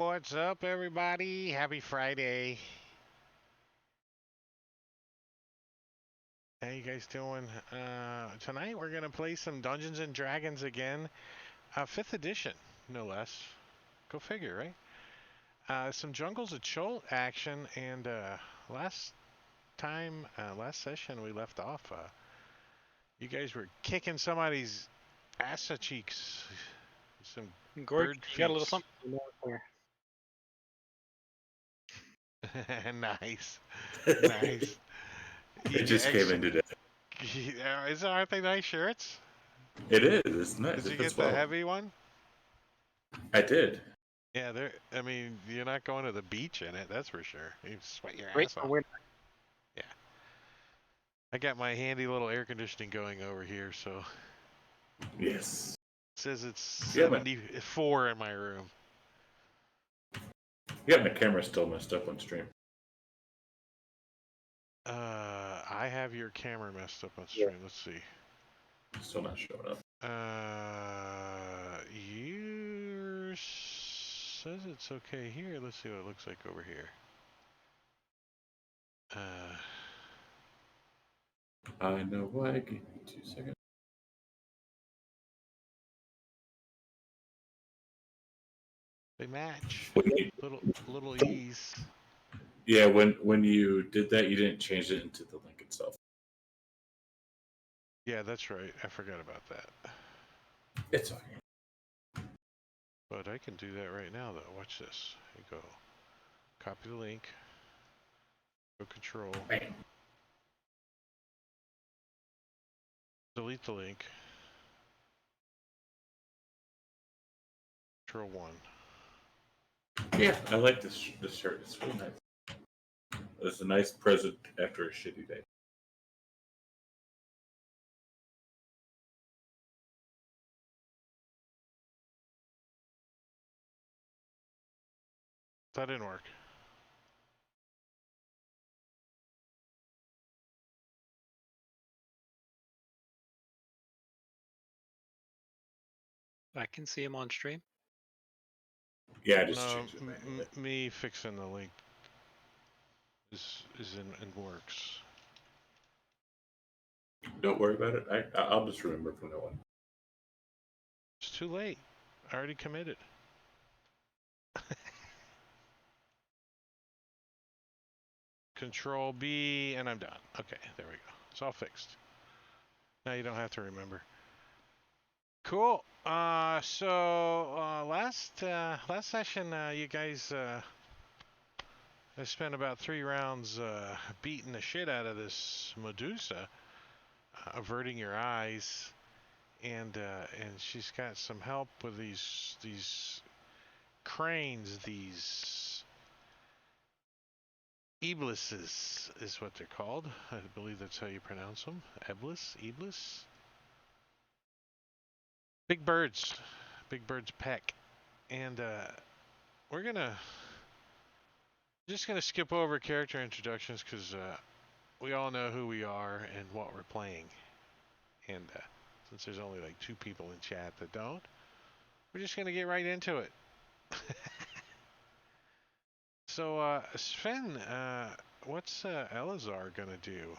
What's up, everybody? Happy Friday. How you guys doing? Tonight we're gonna play some Dungeons and Dragons again, 5th edition, no less. Go figure, right? Some Jungles of Chult action, and last session we left off. You guys were kicking somebody's ass cheeks, some Gorge, bird you got a little feet. something more there. Nice, nice. It You just came in today. aren't they nice shirts? It is. It's nice. Did It you fits get the well. heavy one? I did. Yeah, I mean, you're not going to the beach in it, that's for sure. You sweat your Great ass for off. winter. Yeah. I got my handy little air conditioning going over here, so Yes. it says it's Yeah, man. 74 in my room. Yeah, my camera's still messed up on stream. I have your camera messed up on Yeah. stream. Let's see. Still not showing up. Yours says it's okay here. Let's see what it looks like over here. I know why. Give me 2 seconds. They match. When you, Little ease. yeah, when you did that, you didn't change it into the link itself. Yeah, that's right. I forgot about that. It's okay. But I can do that right now, though. Watch this. You go. Copy the link. Go control. Bam. Delete the link. Control 1. Yeah, I like this shirt. It's really nice. It's a nice present after a shitty day. That didn't work. I can see him on stream. Yeah, I just No, changed it manually. me fixing the link is in works. Don't worry about it. I'll just remember from now on. It's too late. I already committed. Control B, and I'm done. Okay, there we go. It's all fixed. Now you don't have to remember. Cool. So last session, you guys I spent about 3 rounds beating the shit out of this Medusa, averting your eyes, and she's got some help with these cranes, these Iblises is what they're called. I believe that's how you pronounce them. Iblis. Big birds peck, and we're just gonna skip over character introductions because we all know who we are and what we're playing. And since there's only like 2 people in chat that don't, we're just going to get right into it. So, Sven, what's Elazar going to do?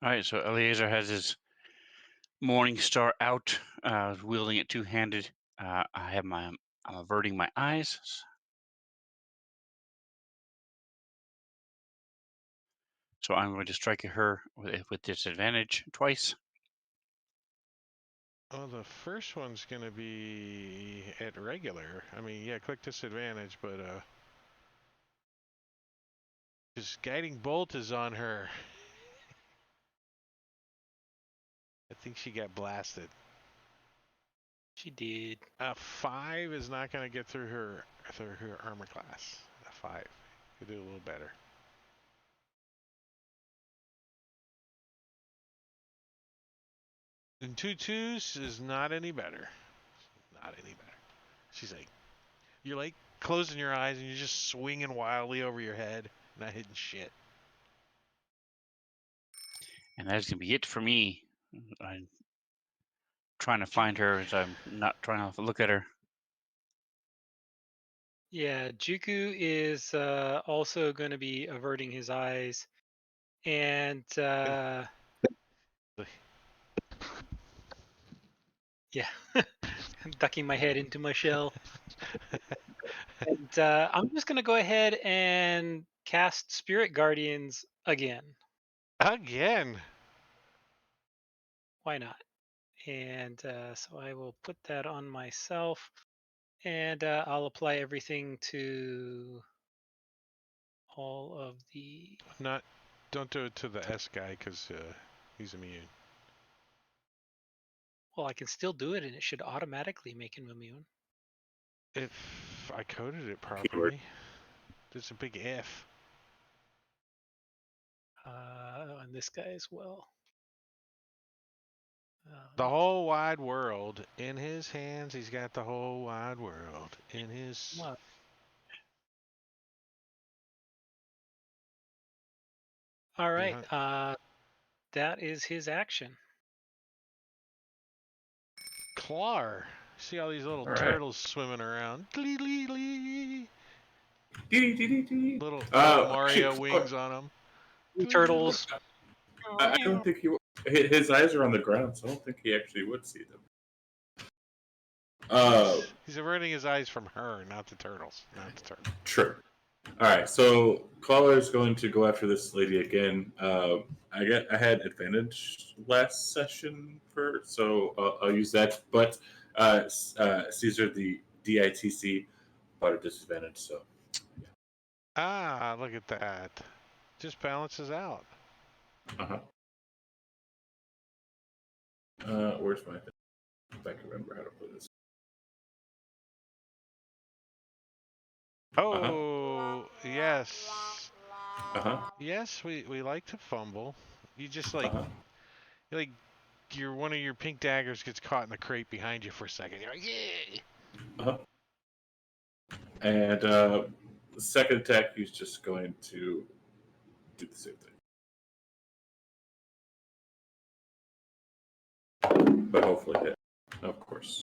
All right, so Eleazar has his morning star out, wielding it two-handed. I'm averting my eyes. So I'm going to strike at her with disadvantage twice. Well, the first one's going to be at regular. I mean, yeah, click disadvantage, but his guiding bolt is on her. I think she got blasted. She did. A 5 is not going to get through her armor class. A 5. You do a little better. And 2/2s is not any better. Not any better. She's like, you're like closing your eyes and you're just swinging wildly over your head, not hitting shit. And that's going to be it for me. I'm trying to find her as I'm not trying to look at her. Yeah, Juku is also going to be averting his eyes and yeah, ducking my head into my shell. And I'm just going to go ahead and cast Spirit Guardians again. Again. Why not? And so I will put that on myself, and I'll apply everything to all of the. Don't do it to the S guy because he's immune. Well, I can still do it, and it should automatically make him immune. If I coded it Keyword. properly, there's a big if. And this guy as well. The whole wide world in his hands. He's got the whole wide world in his. All right. That is his action. Clar. See all these little All right. turtles swimming around. Glee, glee, glee. Dee-dee-dee-dee-dee. Little Mario Actually, wings on them. Turtles. I don't think his eyes are on the ground, so I don't think he actually would see them. He's averting his eyes from her, not the turtles. Not the turtles. True. All right, so Clawler is going to go after this lady again. I had advantage last session so I'll use that. But Caesar, the DITC, bought a disadvantage. So Ah, look at that. Just balances out. where's my thing? If I can remember how to put this. Oh, yes. Yes, we like to fumble. You just like one of your pink daggers gets caught in the crate behind you for a second. You're like, yay! And the second attack, he's just going to do the same thing. But hopefully hit. Of course.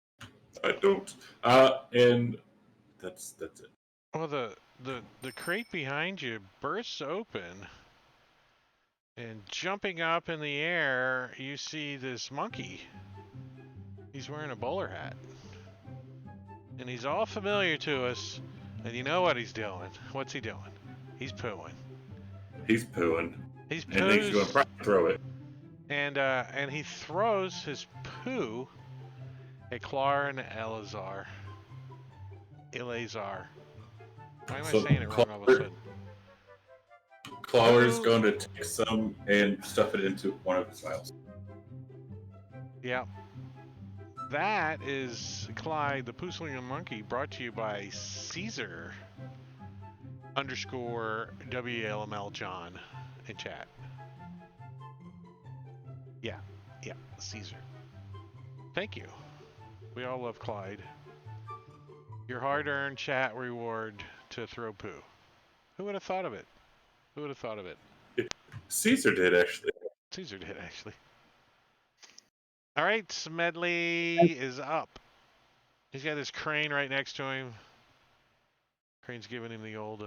I don't. And that's it. Well, the crate behind you bursts open, and jumping up in the air, you see this monkey. He's wearing a bowler hat. And he's all familiar to us, and you know what he's doing. What's he doing? He's pooing. He's pooing. He's And he's going to throw it. And he throws his poo at Clar and Eleazar. Why am I saying it wrong all of a sudden? Clawler's going to take some and stuff it into one of his vials. Yeah. That is Clyde, the Pooslinger Monkey, brought to you by Caesar _WLML John in chat. Yeah, Caesar. Thank you. We all love Clyde. Your hard-earned chat reward to throw poo. Who would have thought of it? Caesar did, actually. All right, Smedley is up. He's got his crane right next to him. Crane's giving him the old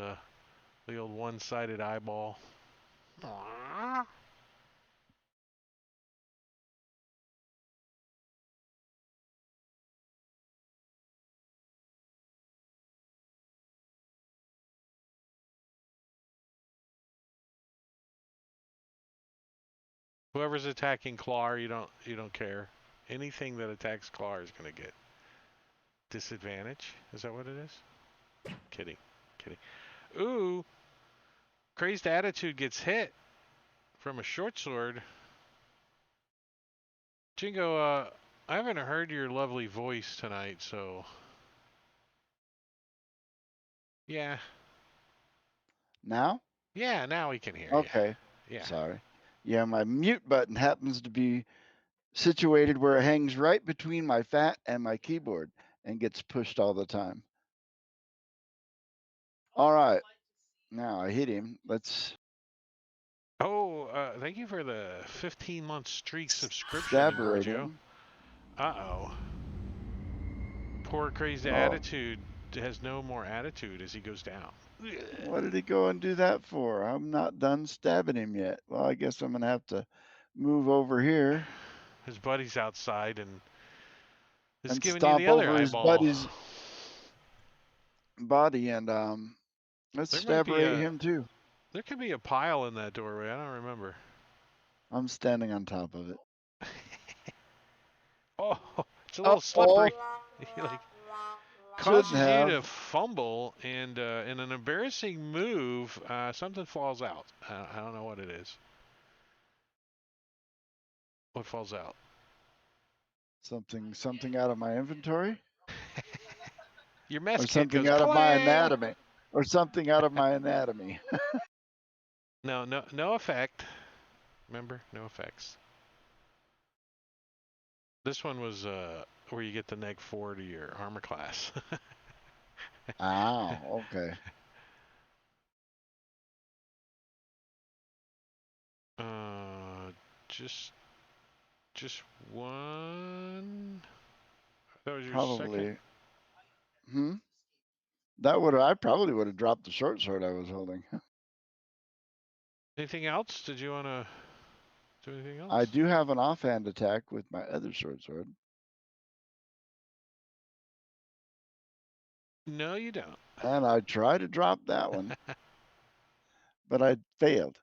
one-sided eyeball. Aww. Whoever's attacking Clar, you don't care. Anything that attacks Clar is gonna get disadvantage. Is that what it is? Kidding. Ooh, Crazed Attitude gets hit from a short sword. Jingo, I haven't heard your lovely voice tonight, so yeah. Now? Yeah, now we can hear Okay. you. Yeah. Sorry. Yeah, my mute button happens to be situated where it hangs right between my fat and my keyboard and gets pushed all the time. All right. Now I hit him. Let's. Oh, thank you for the 15-month streak subscription, Giorgio. Uh-oh. Poor Crazed Attitude has no more attitude as he goes down. What did he go and do that for? I'm not done stabbing him yet. Well, I guess I'm gonna have to move over here His buddy's outside and is and giving you the stomp other over his eyeball. buddy's body and let's There might stab be a him too. there could be a pile in that doorway. I don't remember. I'm standing on top of it. Oh, it's a little Oh, slippery. He like shouldn't causes you have. to fumble, and in an embarrassing move, something falls out. I don't know what it is. What falls out? Something out of my inventory, Your mess or kit something goes out of my clang. anatomy, or something out of my anatomy. No effect. Remember, no effects. This one was where you get the -4 to your armor class. Ow. Okay. Just one. That was your Probably. second. I probably would have dropped the short sword I was holding. Anything else? Did you want to do anything else? I do have an offhand attack with my other short sword. No, you don't. And I tried to drop that one, but I failed.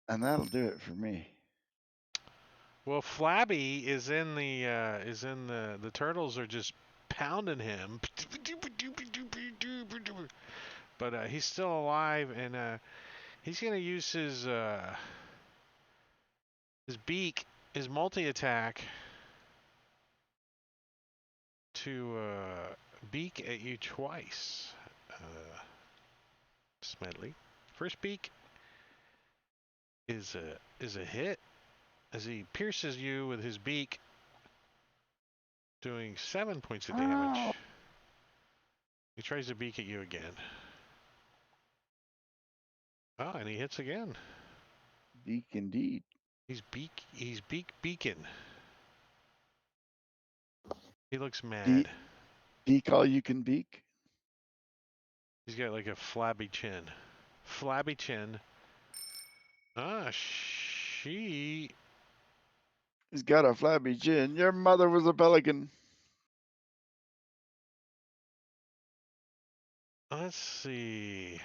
And that'll do it for me. Well, Flabby is in the turtles are just pounding him. But he's still alive, and he's gonna use his beak, his multi-attack, to beak at you twice. Smedley. First beak is a hit as he pierces you with his beak, doing 7 points of damage. Ow. He tries to beak at you again. Oh, and he hits again. Beak indeed. He's beacon. He looks mad. Beak all you can beak. He's got like a flabby chin. Flabby chin. Ah, she. He's got a flabby chin. Your mother was a pelican. Let's see.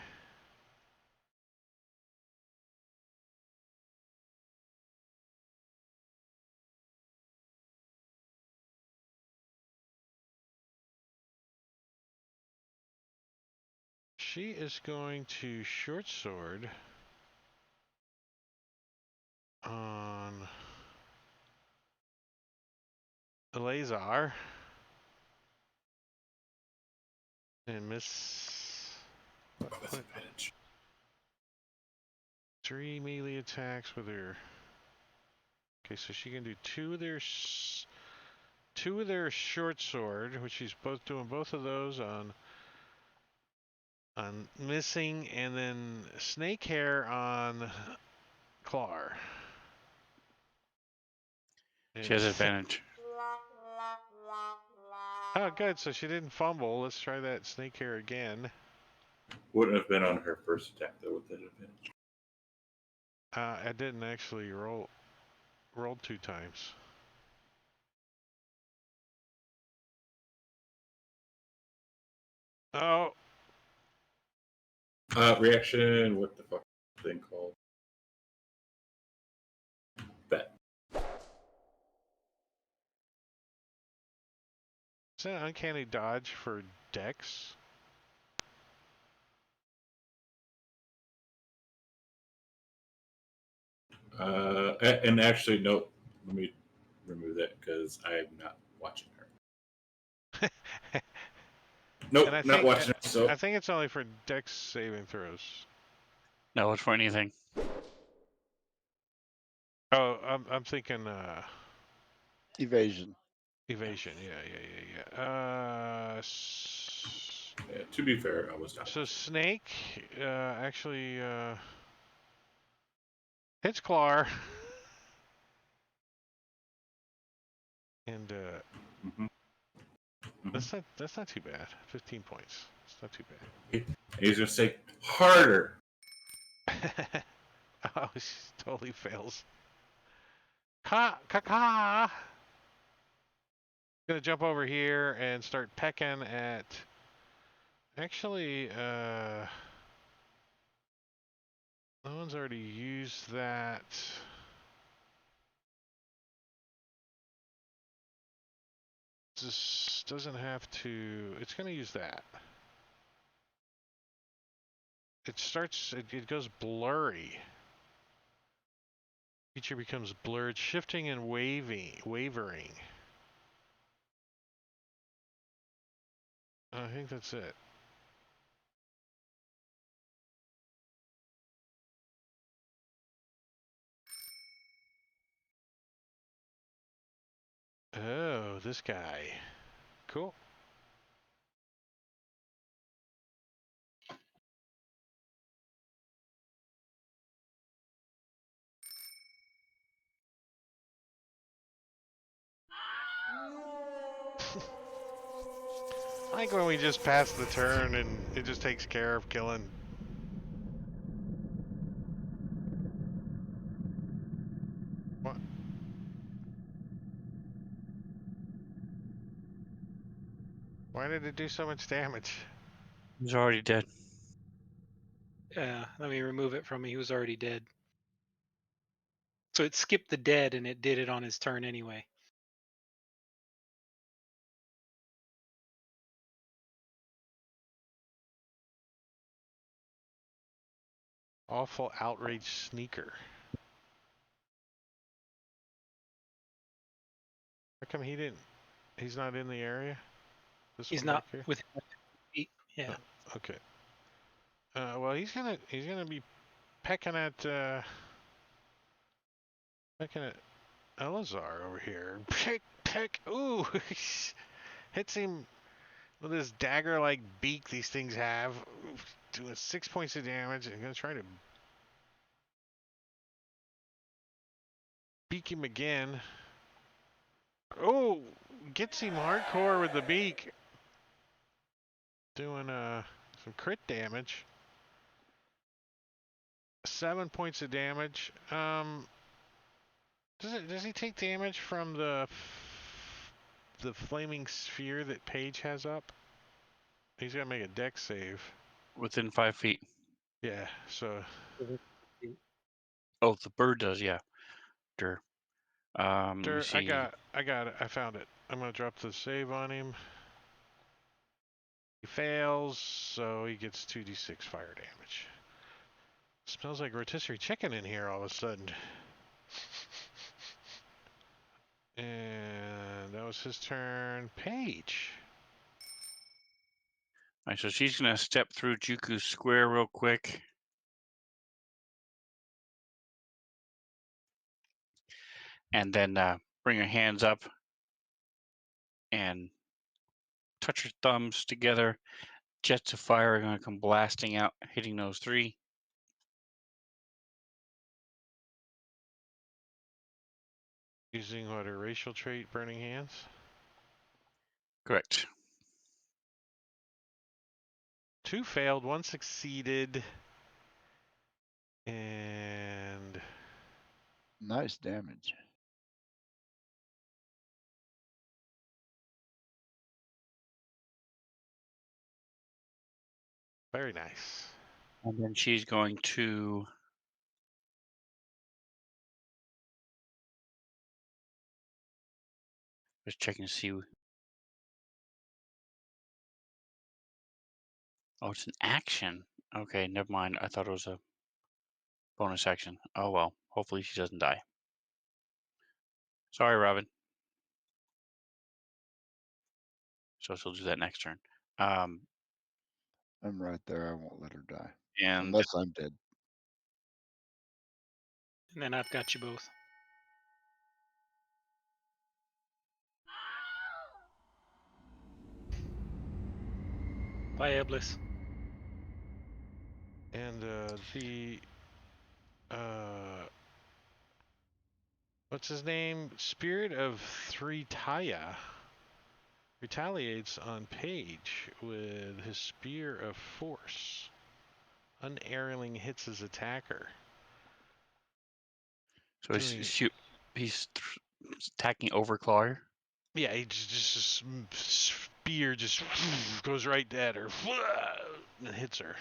She is going to short sword on Eleazar and miss. With advantage. 3 melee attacks with her. Okay, so she can do two of their short sword, which she's doing both of those on missing, and then snake hair on Clar. She has advantage. Oh, good. So she didn't fumble. Let's try that snake hair again. Wouldn't have been on her first attack though with that advantage. I didn't actually rolled 2 times. Oh, Reaction. What the fuck thing called? Bet. is that an uncanny dodge for Dex? And actually, no. Let me remove that because I'm not watching her. Nope, And not watching her. So I think it's only for Dex saving throws. No, it's for anything. Oh, I'm thinking Evasion. evasion. Yeah. yeah, to be fair, I was not. So Snake actually hits Clar. And Mhm. That's not too bad. 15 points. It's not too bad. He's gonna say harder. Oh, she totally fails. Ka. Gonna jump over here and start pecking at. Actually, no one's already used that. This doesn't have to. It's gonna use that. It starts. It goes blurry. Feature becomes blurred, shifting and wavering. I think that's it. Oh, this guy. Cool. I like when we just pass the turn and it just takes care of killing. What? Why did it do so much damage? He's already dead. Let me remove it from me. He was already dead. So it skipped the dead and it did it on his turn anyway. Awful outrage sneaker. How come he didn't? He's not in the area? This He's one not back here? within 2 feet. Yeah. Okay. Well, he's gonna be pecking at Elazar over here. Peck. Ooh, hits him with this dagger-like beak these things have, doing 6 points of damage. I'm gonna try to beak him again. Oh, gets him hardcore with the beak, doing some crit damage. 7 points of damage. Does he take damage from the flaming sphere that Paige has up? He's gonna make a dex save. Within 5 feet. Yeah, so Oh, the bird does, yeah. Let me I see. got it. I found it. I'm gonna drop the save on him. He fails, so he gets 2d6 fire damage. Smells like rotisserie chicken in here all of a sudden. And that was his turn. Paige. All right, so she's gonna step through Juku's square real quick. And then bring her hands up and touch her thumbs together. Jets of fire are going to come blasting out, hitting those 3. Using what, her racial trait, burning hands? Correct. 2 failed, 1 succeeded. And Nice damage. very nice. And then she's going to just checking to see. Oh, it's an action. Okay, never mind. I thought it was a bonus action. Oh well. Hopefully she doesn't die. Sorry, Robin. So she'll do that next turn. I'm right there. I won't let her die. And Unless I'm dead. And then I've got you both. Bye, Eblis. And what's his name? Spirit of 3 Taya retaliates on Page with his Spear of Force. Unerringly hits his attacker. So Doing- he's attacking Overclaw. Yeah, he just spear just goes right at her and hits her.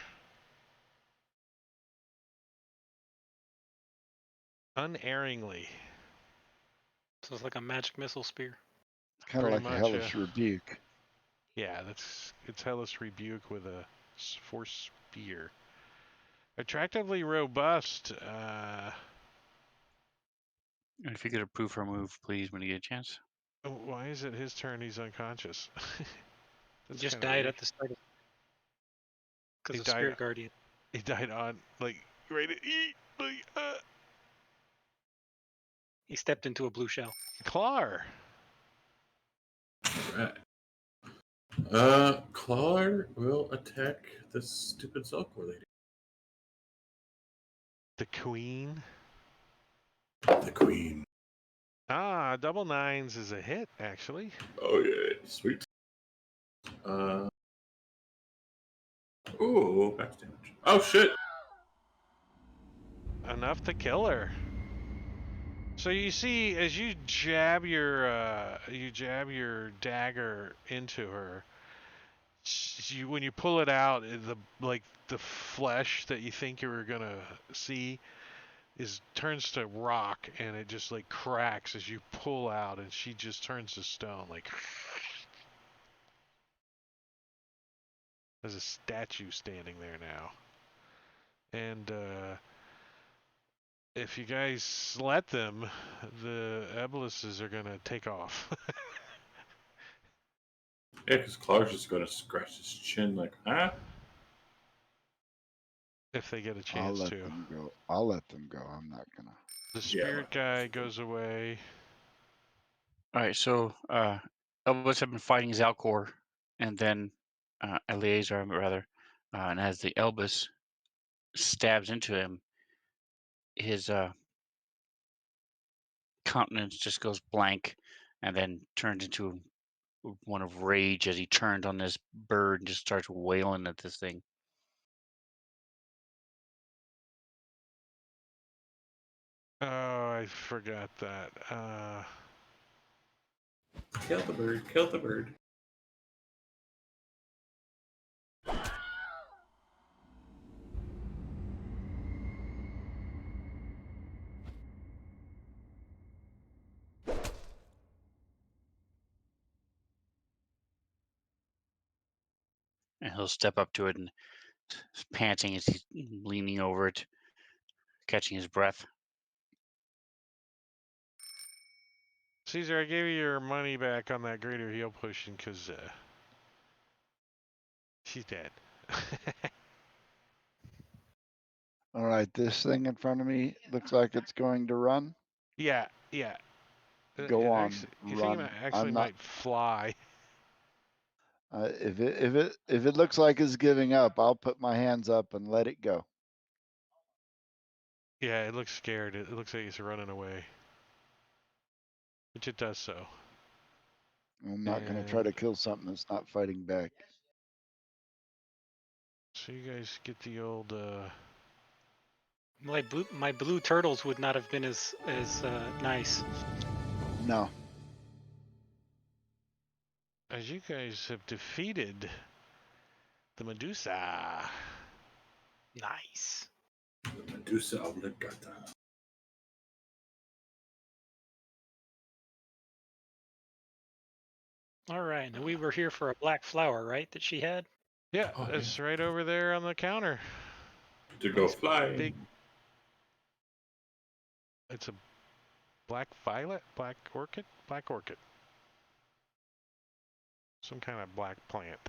Unerringly. So it's like a magic missile spear. Kind of Pretty like a much, hellish rebuke. Yeah, it's Hellish Rebuke with a Force Spear. Attractively robust. And if you could approve her move, please, when you get a chance. Why is it his turn? He's unconscious. He That's just kinda died weird. at the start of because He of died- Spirit Guardian. He died on right at He stepped into a blue shell. Clar. Alright. Claw will attack this stupid Zelkor lady. The Queen. The Queen. Ah, double nines is a hit, actually. Oh yeah, sweet. Ooh, max damage. Oh shit! Enough to kill her. So you see, as you jab your dagger into her, when you pull it out, the flesh that you think you were gonna see turns to rock, and it just like cracks as you pull out, and she just turns to stone, like there's a statue standing there now. And if you guys let them, the Ebolises are gonna take off. Yeah, because Clark's just gonna scratch his chin like, huh? If they get a I'll chance let to. them go. I'll let them go. I'm not gonna. The Yeah, spirit guy goes away. All right, so Elvis have been fighting Zalcor, and then Eleazar, rather, and as the Elvis stabs into him, his countenance just goes blank, and then turns into one of rage as he turned on this bird and just starts wailing at this thing. Oh, I forgot that. Kill the bird, kill the bird. And he'll step up to it and panting as he's leaning over it, catching his breath. Caesar, I gave you your money back on that greater heal potion because she's dead. All right, this thing in front of me looks like it's going to run. Yeah, yeah. Go on, Actually, you think run. it actually I'm not. might fly? If it looks like it's giving up, I'll put my hands up and let it go. Yeah, it looks scared. It looks like it's running away, which it does so. I'm not going to try to kill something that's not fighting back. So you guys get the old. My blue turtles would not have been as nice. No. As you guys have defeated the Medusa. Nice. The Medusa obligata. All right, now we were here for a black flower, right? That she had. Yeah, Oh, it's right over there on the counter. To go Nice flying. big- It's a black violet, black orchid. Some kind of black plant.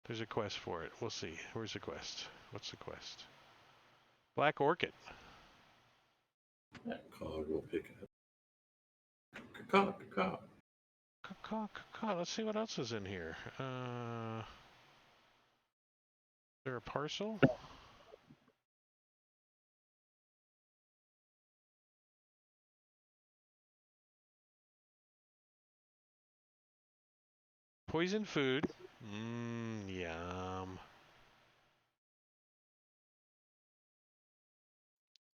There's a quest for it. We'll see. Where's the quest? What's the quest? Black orchid. That Cog will pick it up. Caw, caw. Let's see what else is in here. Is there a parcel? Poison food. Yum.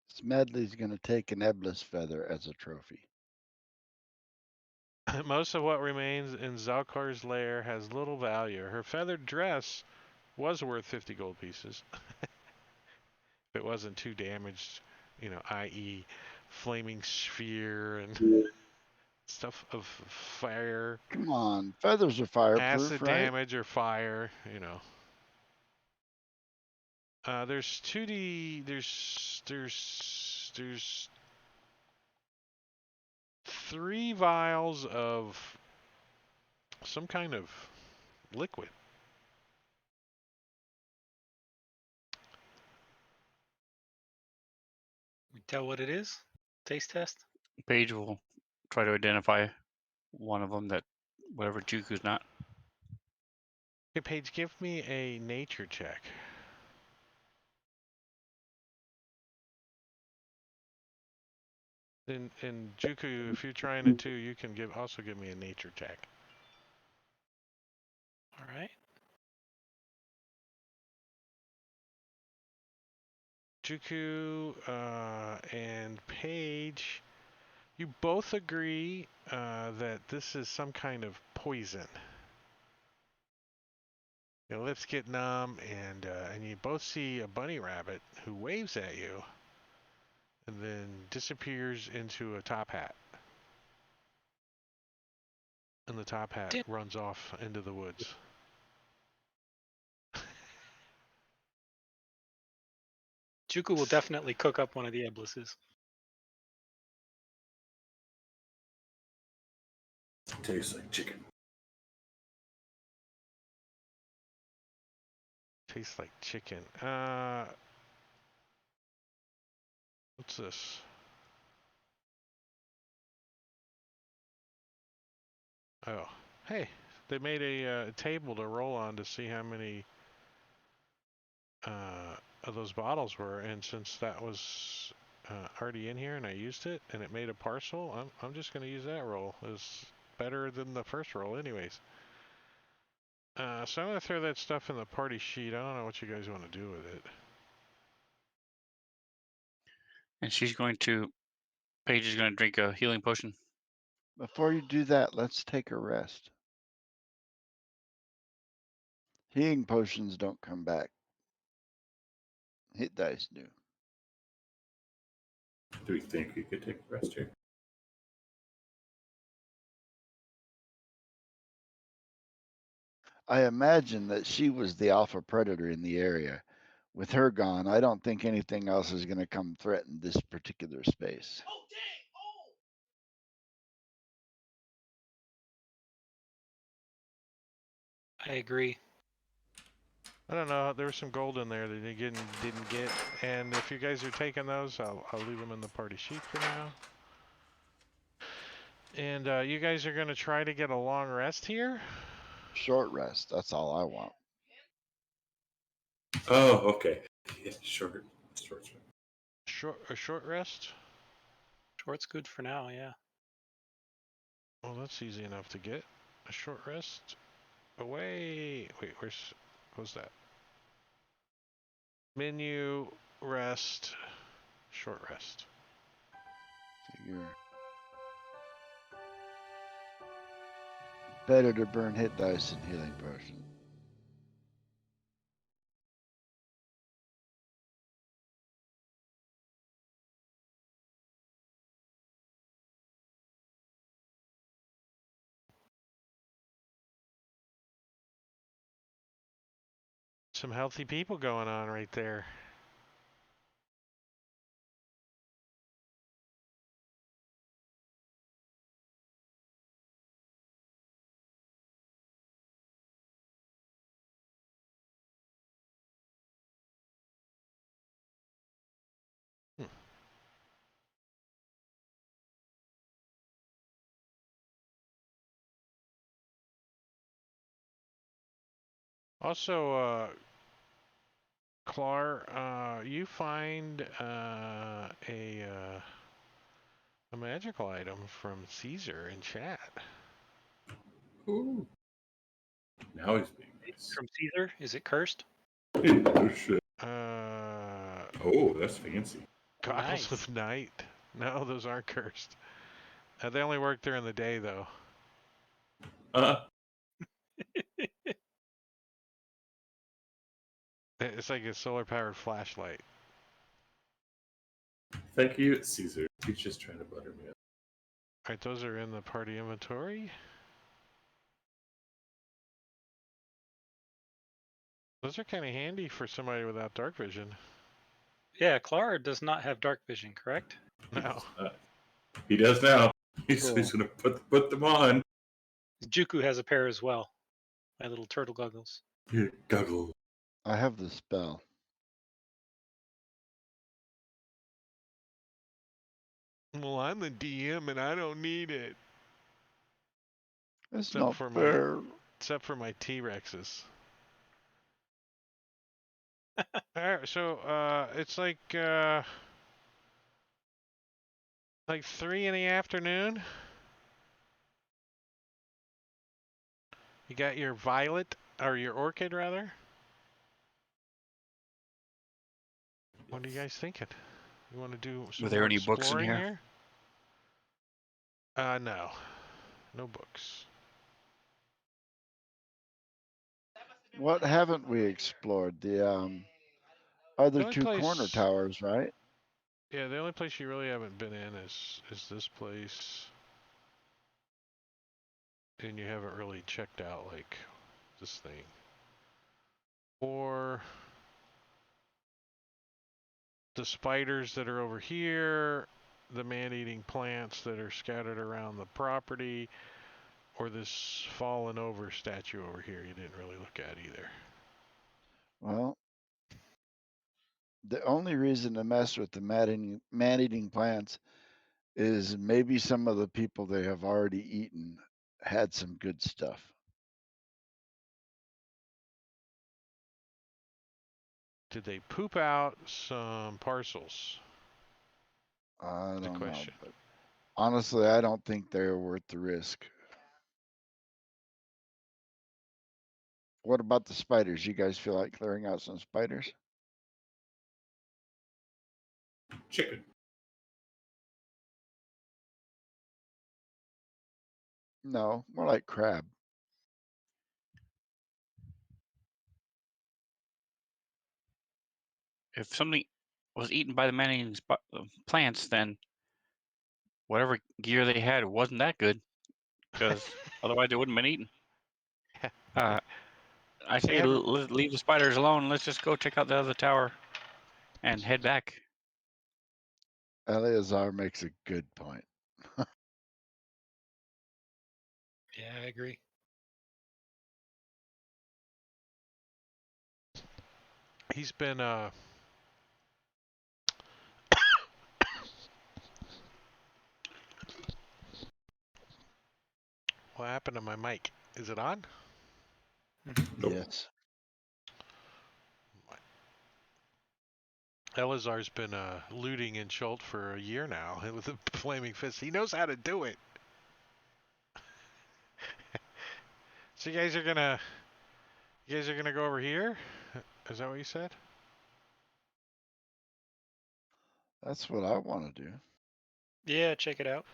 Smedley's going to take an Eblis feather as a trophy. Most of what remains in Zalkar's lair has little value. Her feathered dress was worth 50 gold pieces. If it wasn't too damaged, i.e. flaming sphere and stuff of fire, Come on, feathers are fireproof, acid right? damage or fire, there's 2D, there's 3 vials of some kind of liquid. We tell what it is. Taste test. Paige will try to identify one of them that whatever Juku's not. Hey, Paige, give me a nature check. And Juku, if you're trying it too, you can also give me a nature check. All right. Juku and Paige, you both agree that this is some kind of poison. Your lips get numb, and you both see a bunny rabbit who waves at you, and then disappears into a top hat. And the top hat runs off into the woods. Juku will definitely cook up one of the Eblises. Tastes like chicken. Tastes like chicken. What's this? Oh, hey, they made a table to roll on to see how many of those bottles were, and since that was already in here and I used it and it made a parcel, I'm just going to use that roll. It's better than the first roll anyways. So I'm going to throw that stuff in the party sheet. I don't know what you guys want to do with it. And Paige is going to drink a healing potion. Before you do that, let's take a rest. Healing potions don't come back. Hit dice do. Do we think you could take a rest here? I imagine that she was the alpha predator in the area. With her gone, I don't think anything else is going to come threaten this particular space. I agree. I don't know. There was some gold in there that you didn't get, and if you guys are taking those, I'll leave them in the party sheet for now. And you guys are going to try to get a long rest here? Short rest. That's all I want. Oh, okay. Yeah, short. A short rest? Short's good for now, yeah. Well, that's easy enough to get. A short rest. Away. Wait, what's that? Menu, rest, short rest. Figure. Better to burn hit dice than healing potion. Some healthy people going on right there. Also, Clar, you find a magical item from Caesar in chat. Ooh. Now he's being nice. From Caesar? Is it cursed? Oh shit. Uh, Oh, that's fancy. Goggles Nice. of Night. No, those aren't cursed. They only work during the day, though. It's like a solar-powered flashlight. Thank you, Caesar. He's just trying to butter me up. All right, those are in the party inventory. Those are kind of handy for somebody without dark vision. Yeah, Clara does not have dark vision, correct? No. He does now. He's Cool. going to put them on. Juku has a pair as well. My little turtle goggles. Here, goggle. I have the spell. Well, I'm the DM and I don't need it. It's Except not for fair. Except for my T-Rexes. Alright, so it's like 3 in the afternoon. You got your violet, or your orchid rather. What are you guys thinking? You want to do some Were there more any books in exploring here? No. No books. What haven't we explored? The other only two corner place- towers, right? Yeah, the only place you really haven't been in is this place. And you haven't really checked out, like, this thing. Or the spiders that are over here, the man-eating plants that are scattered around the property, or this fallen over statue over here you didn't really look at either. Well, the only reason to mess with the man-eating plants is maybe some of the people they have already eaten had some good stuff. Did they poop out some parcels? I The don't know, question. but honestly, I don't think they're worth the risk. What about the spiders? You guys feel like clearing out some spiders? Chicken. No, more like crab. If something was eaten by the man-eating plants, then whatever gear they had wasn't that good, because otherwise it wouldn't have been eaten. I say leave the spiders alone. Let's just go check out the other tower and head back. Eleazar makes a good point. Yeah, I agree. He's been what happened to my mic? Is it on? Nope. Yes. Elazar's been looting in Chult for a year now with a flaming fist. He knows how to do it. So you guys are gonna go over here? Is that what you said? That's what I want to do. Yeah, check it out.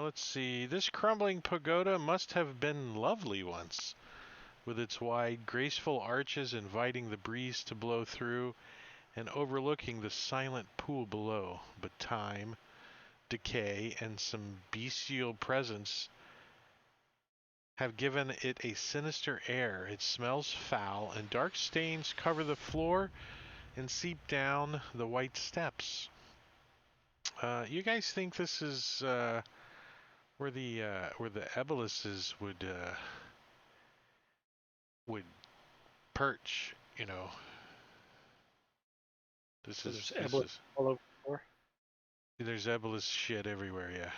Let's see. This crumbling pagoda must have been lovely once, with its wide, graceful arches inviting the breeze to blow through and overlooking the silent pool below. But time, decay, and some bestial presence have given it a sinister air. It smells foul, and dark stains cover the floor and seep down the white steps. You guys think this is where the eboluses would perch? You know, So there's Ebla all over the floor. There's ebolus shit everywhere. Yeah.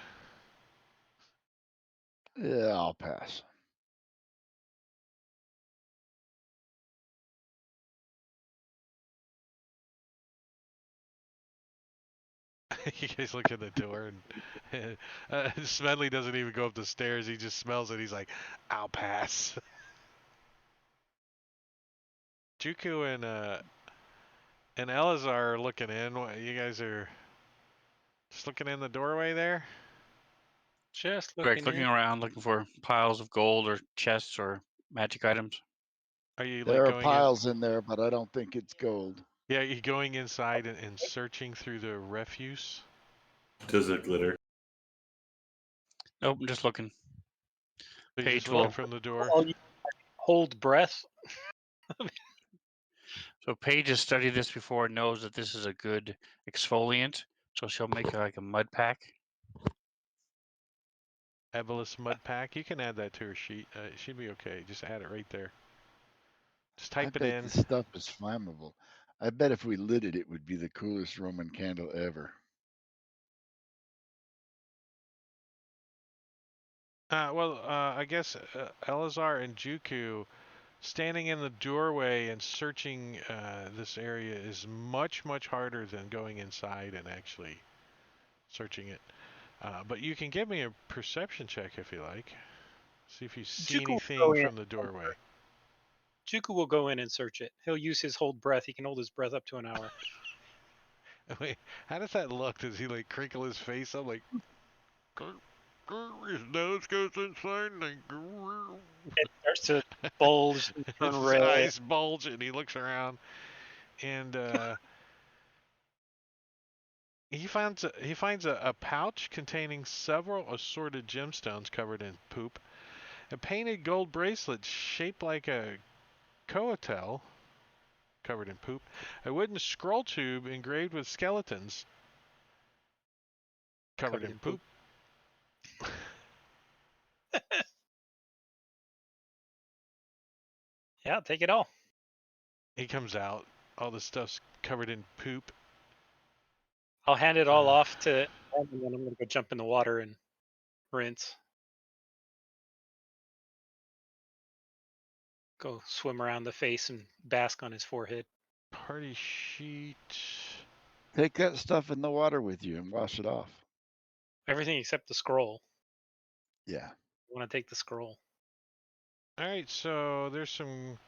Yeah, I'll pass. You guys look at the door, and Smedley doesn't even go up the stairs. He just smells it. He's like, "I'll pass." Juku and Elazar are looking in. You guys are just looking in the doorway there. Just Correct. looking Looking in. around, looking for piles of gold or chests or magic items. Are you There like are going piles in there, but I don't think it's gold. Yeah, you going inside and searching through the refuse? Does it glitter? Nope, I'm just looking. So you're Paige just looking will. from the door. All you hold breath. So Paige has studied this before and knows that this is a good exfoliant. So she'll make like a mud pack. Evolus mud pack. You can add that to her sheet. It should be okay. Just add it right there. Just I type it bet in. this stuff is flammable. I bet if we lit it, it would be the coolest Roman candle ever. I guess Elazar and Juku standing in the doorway and searching this area is much, much harder than going inside and actually searching it. But you can give me a perception check if you like. See if you see Juku will anything go in. from the doorway. Juku will go in and search it. He'll use his hold breath. He can hold his breath up to an hour. Wait, how does that look? Does he like crinkle his face up like? His nose goes inside and like, It starts to bulge and turn his red. eyes bulge and he looks around and he finds a pouch containing several assorted gemstones covered in poop, a painted gold bracelet shaped like a coattail covered in poop, a wooden scroll tube engraved with skeletons covered in poop. Yeah, take it all. He comes out, all the stuff's covered in poop. I'll hand it all off to him, and then I'm gonna go jump in the water and rinse. Go swim around the face and bask on his forehead. Party sheet. Take that stuff in the water with you and wash it off. Everything except the scroll. Yeah. I want to take the scroll. All right, so there's some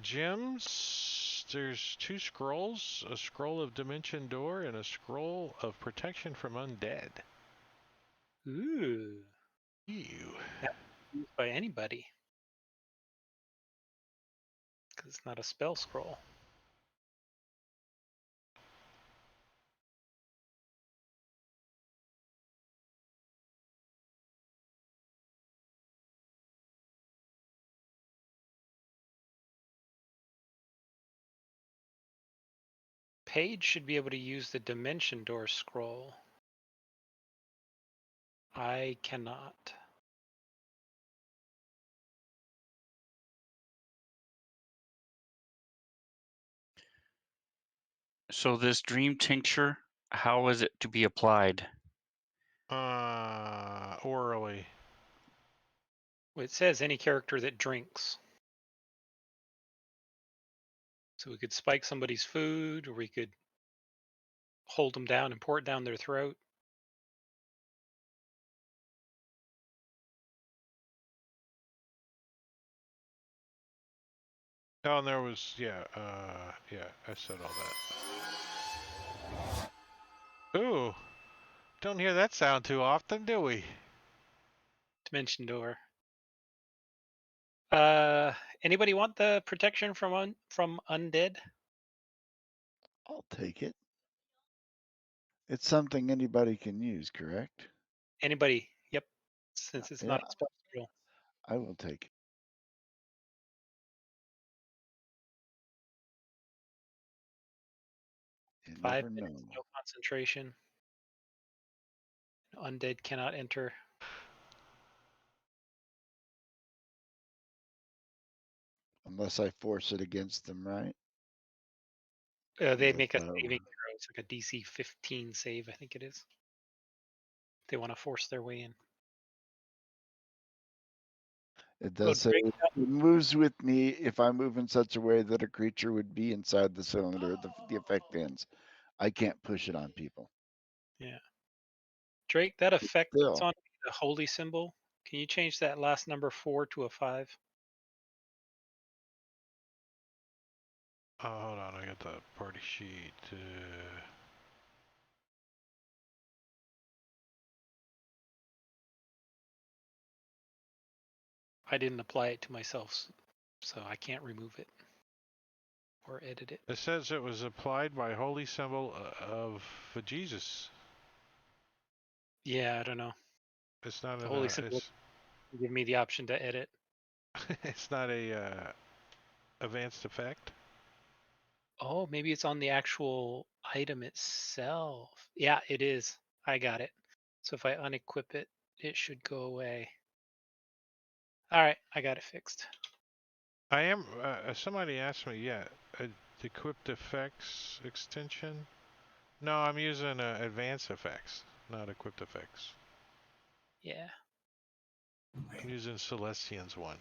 gems. There's 2 scrolls, a scroll of Dimension Door and a scroll of Protection from Undead. Ooh. Ew. Used by anybody. Because it's not a spell scroll. Paige should be able to use the Dimension Door scroll. I cannot. So this dream tincture, how is it to be applied? Orally. Well, it says any character that drinks. So we could spike somebody's food, or we could hold them down and pour it down their throat. Oh, and there was, yeah, I said all that. Ooh, don't hear that sound too often, do we? Dimension Door. Anybody want the protection from undead? I'll take it. It's something anybody can use, correct? Anybody? Yep. Since it's not Yeah. a spell scroll. I will take it. You 5 never minutes, know. no concentration. Undead cannot enter. Unless I force it against them, right? They That's make a how- saving throw. It's like a DC 15 save, I think it is. They want to force their way in. It Well, does say Drake, it moves with me if I move in such a way that a creature would be inside the cylinder. The effect ends. I can't push it on people. Drake, that effect that's Still, on the holy symbol, can you change that last number 4 to a 5? Oh, hold on, I got the party sheet. I didn't apply it to myself, so I can't remove it or edit it. It says it was applied by holy symbol of Jesus. Yeah, I don't know. It's not The an. holy symbol give me the option to edit. It's not a advanced effect. Oh, maybe it's on the actual item itself. Yeah, it is. I got it. So if I unequip it, it should go away. All right, I got it fixed. I am. Somebody asked me. Yeah, equipped effects extension. No, I'm using advanced effects, not equipped effects. Yeah. I'm using Celestian's one.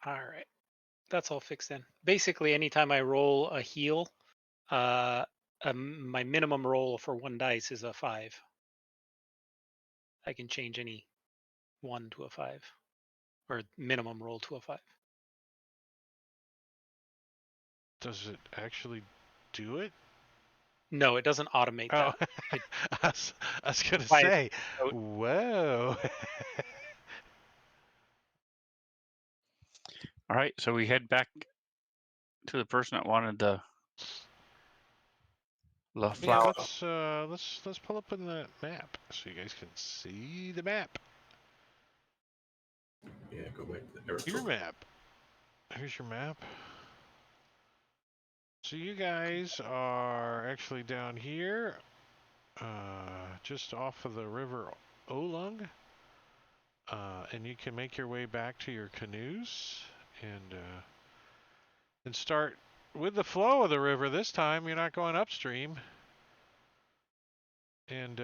All right. That's all fixed then. Basically, anytime I roll a heal, my minimum roll for one dice is a 5. I can change any 1 to a 5, or minimum roll to a 5. Does it actually do it? No, it doesn't automate Oh, that. It, I was gonna Why say, so- whoa. All right, so we head back to the person that wanted the Yeah, flower. let's pull up in the map so you guys can see the map. Yeah, go back to the Your airport. map. Here's your map. So you guys are actually down here, just off of the river Olung, and you can make your way back to your canoes and start with the flow of the river. This time, you're not going upstream, and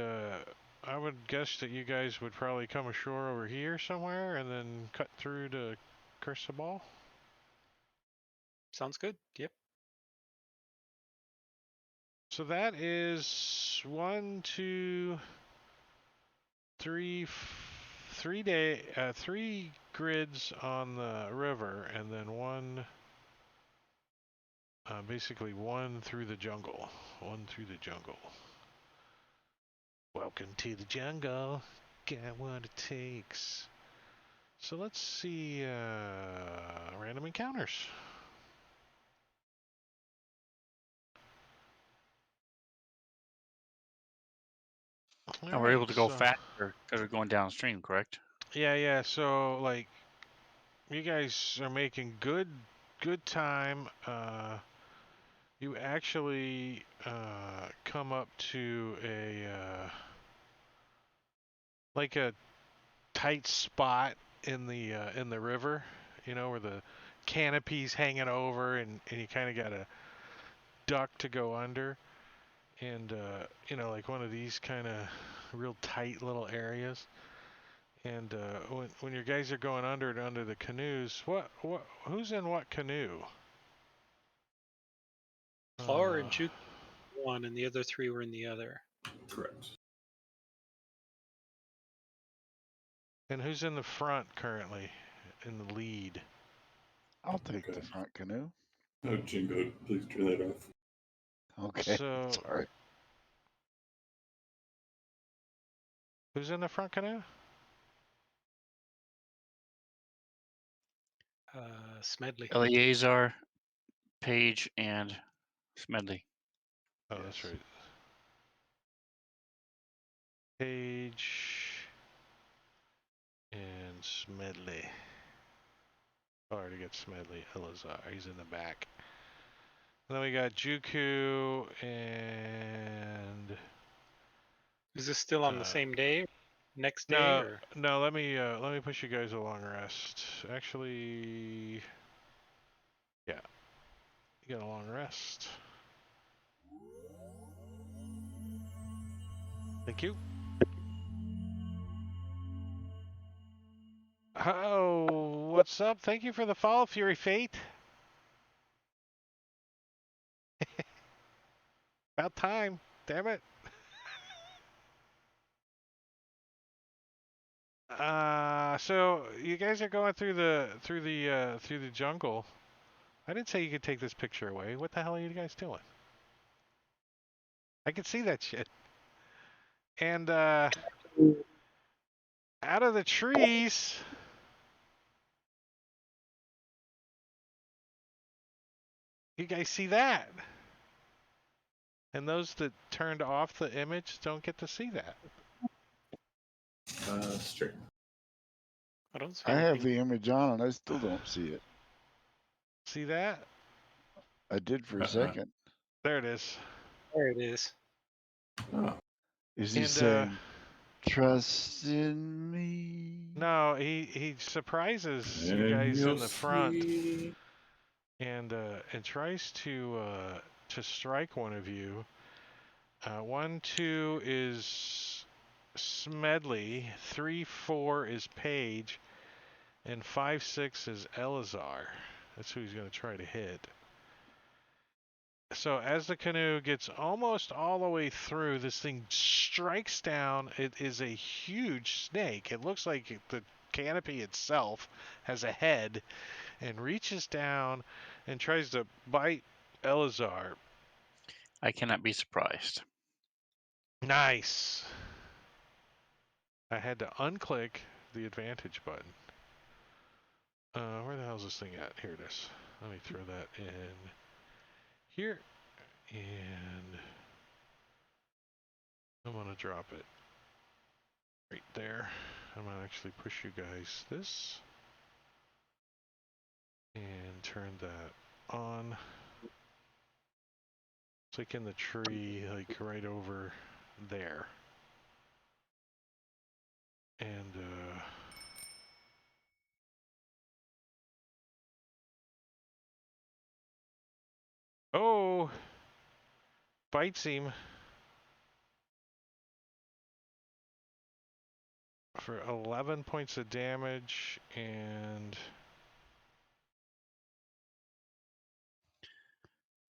I would guess that you guys would probably come ashore over here somewhere and then cut through to Cursabal. Sounds good. Yep. So that is 1, 2, 3, 3 grids on the river, and then one, basically one through the jungle. One through the jungle. Welcome to the jungle. Got what it takes. So let's see random encounters. And we're able Alright, to go so faster because we're going downstream, correct? yeah. So like, you guys are making good time. You actually come up to a like a tight spot in the river, you know, where the canopy's hanging over, and you kind of got a duck to go under, and you know, like one of these kind of real tight little areas. And when your guys are going under the canoes, who's in what canoe? Flower and Juke one, and the other 3 were in the other. Correct. And who's in the front currently, in the lead? I'll take Okay. the front canoe. Oh, Jingo, please turn that off. Okay, So sorry. who's in the front canoe? Smedley. Eleazar, Page, and Smedley. Oh, Yes. that's right. Page and Smedley. Oh, I already got Smedley. Elazar, he's in the back. And then we got Juku and Is this still on the same day? Next day or? no. Let me push you guys a long rest. Actually, yeah, you got a long rest. Thank you. Oh, what's up? Thank you for the follow, Fury Fate. About time. Damn it. So you guys are going through the jungle. I didn't say you could take this picture away. What the hell are you guys doing? I can see that shit. And out of the trees, you guys see that. And those that turned off the image don't get to see that. That's true. I don't see I have anything. the image on and I still don't see it. See that? I did for a second. There it is. There it is. Oh. Is he And saying, trust in me? no, he surprises you And guys you'll in the front see. and tries to strike one of you. 1-2 is Smedley, 3-4 is Page, and 5-6 is Elazar. That's who he's going to try to hit. So as the canoe gets almost all the way through, this thing strikes down. It is a huge snake. It looks like the canopy itself has a head and reaches down and tries to bite Elazar. I cannot be surprised. Nice. I had to unclick the advantage button. Where the hell is this thing at? Here it is. Let me throw that in here. And I'm going to drop it right there. I'm going to actually push you guys this. And turn that on. It's like in the tree, like right over there. And oh, bites him for 11 points of damage and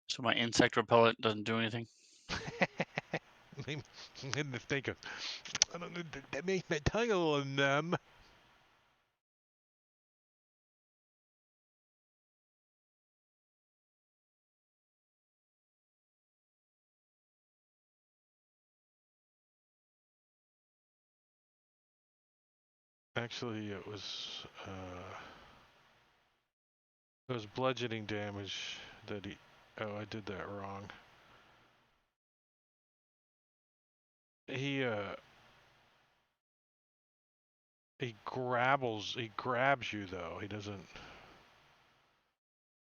So my insect repellent doesn't do anything. I didn't think of. I don't know. That makes my tongue a little numb. Actually, it was bludgeoning damage that he. Oh, I did that wrong. He grabs you though. He doesn't.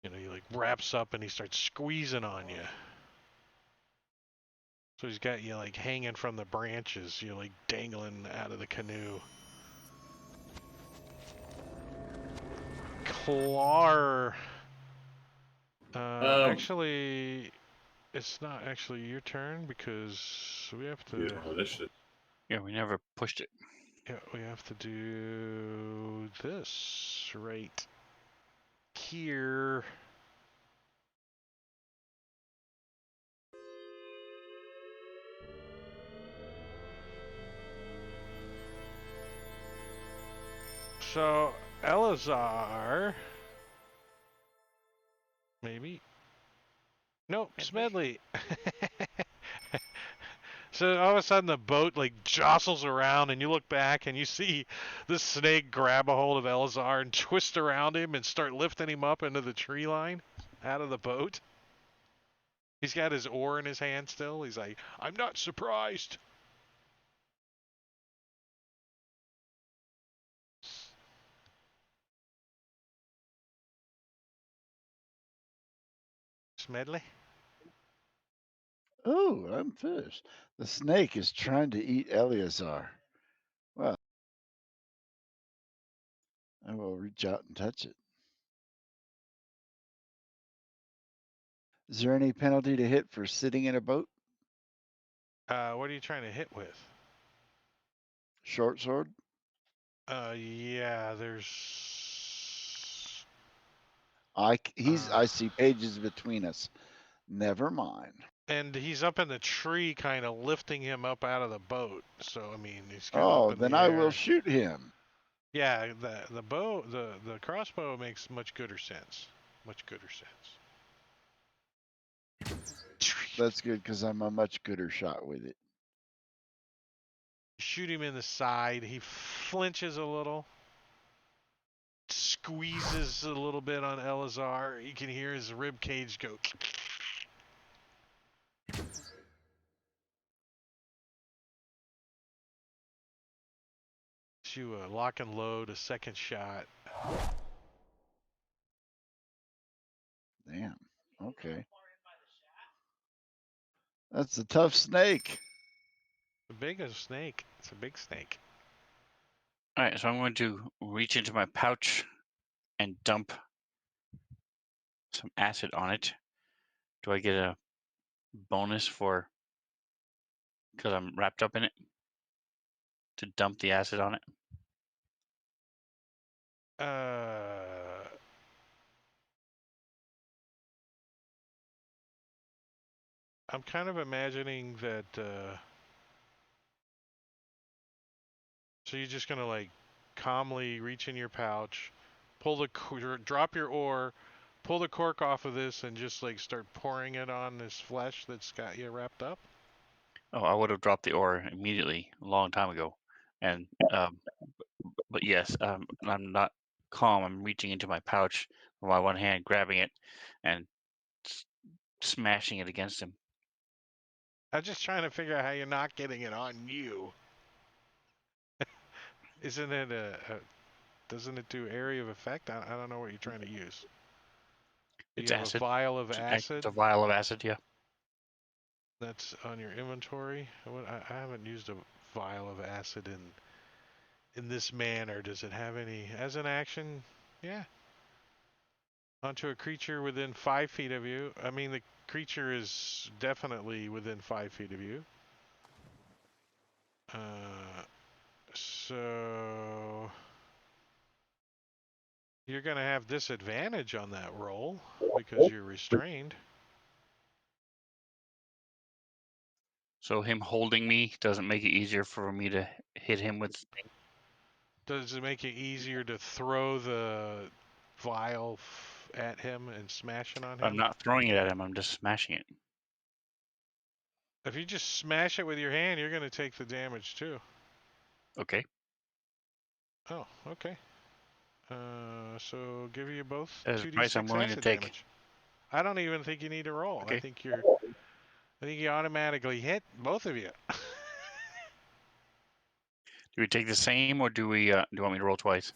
You know, he like wraps up and he starts squeezing on you. So he's got you like hanging from the branches. You're like dangling out of the canoe. Clar. Actually, it's not actually your turn because we have to. Yeah, we never pushed it. Yeah, we have to do this right here. So Elazar, maybe. Nope, Smedley. So all of a sudden the boat like jostles around and you look back and you see the snake grab a hold of Elazar and twist around him and start lifting him up into the tree line out of the boat. He's got his oar in his hand still. He's like, I'm not surprised. Smedley? Oh, I'm finished. The snake is trying to eat Eleazar. Well, I will reach out and touch it. Is there any penalty to hit for sitting in a boat? What are you trying to hit with? Short sword? Yeah, there's... I see pages between us. Never mind. And he's up in the tree, kind of lifting him up out of the boat. So I mean, he's kind of Oh, up in then the I air. will shoot him. Yeah, the crossbow makes much gooder sense. Much gooder sense. That's good because I'm a much gooder shot with it. Shoot him in the side. He flinches a little. Squeezes a little bit on Elazar. You can hear his rib cage go. You lock and load a second shot. Damn. Okay. That's a tough snake. The big as a snake. It's a big snake. All right, so I'm going to reach into my pouch and dump some acid on it. Do I get a bonus for because I'm wrapped up in it to dump the acid on it? I'm kind of imagining that. So you're just gonna like calmly reach in your pouch, pull the drop your oar, pull the cork off of this, and just like start pouring it on this flesh that's got you wrapped up. Oh, I would have dropped the oar immediately a long time ago, and but yes, I'm not calm. I'm reaching into my pouch with my one hand, grabbing it, and smashing it against him. I'm just trying to figure out how you're not getting it on you. Isn't it doesn't it do area of effect? I don't know what you're trying to use. It's You have acid. a vial of acid It's a vial of acid, yeah. that's on your inventory. I haven't used a vial of acid in this manner. Does it have any as an action? Yeah. Onto a creature within 5 feet of you. I mean, the creature is definitely within 5 feet of you. So you're going to have disadvantage on that roll because you're restrained. So him holding me doesn't make it easier for me to hit him with. Does it make it easier to throw the vial at him and smash it on him? I'm not throwing it at him. I'm just smashing it. If you just smash it with your hand, you're going to take the damage too. Okay. Oh, okay. So give you both That is a 2d6 price I'm willing to acid take. damage. I don't even think you need to roll. Okay. I think you automatically hit both of you. Do we take the same, or do we? Do you want me to roll twice?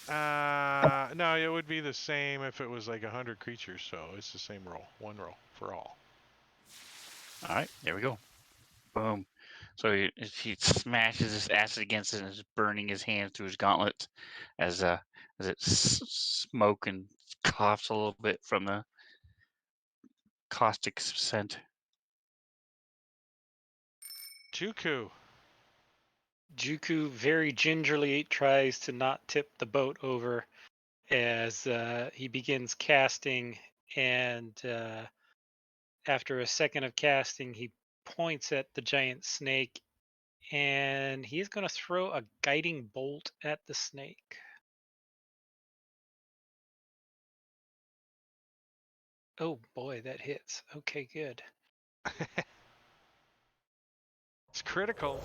No, it would be the same if it was like 100 creatures. So it's the same roll, one roll for all. All right, there we go. Boom. So he smashes this acid against it and is burning his hands through his gauntlets as it smoke and coughs a little bit from the caustic scent. Juku. Juku very gingerly tries to not tip the boat over as he begins casting, and after a second of casting, he points at the giant snake, and he's going to throw a guiding bolt at the snake. Oh boy, that hits. Okay, good. It's critical.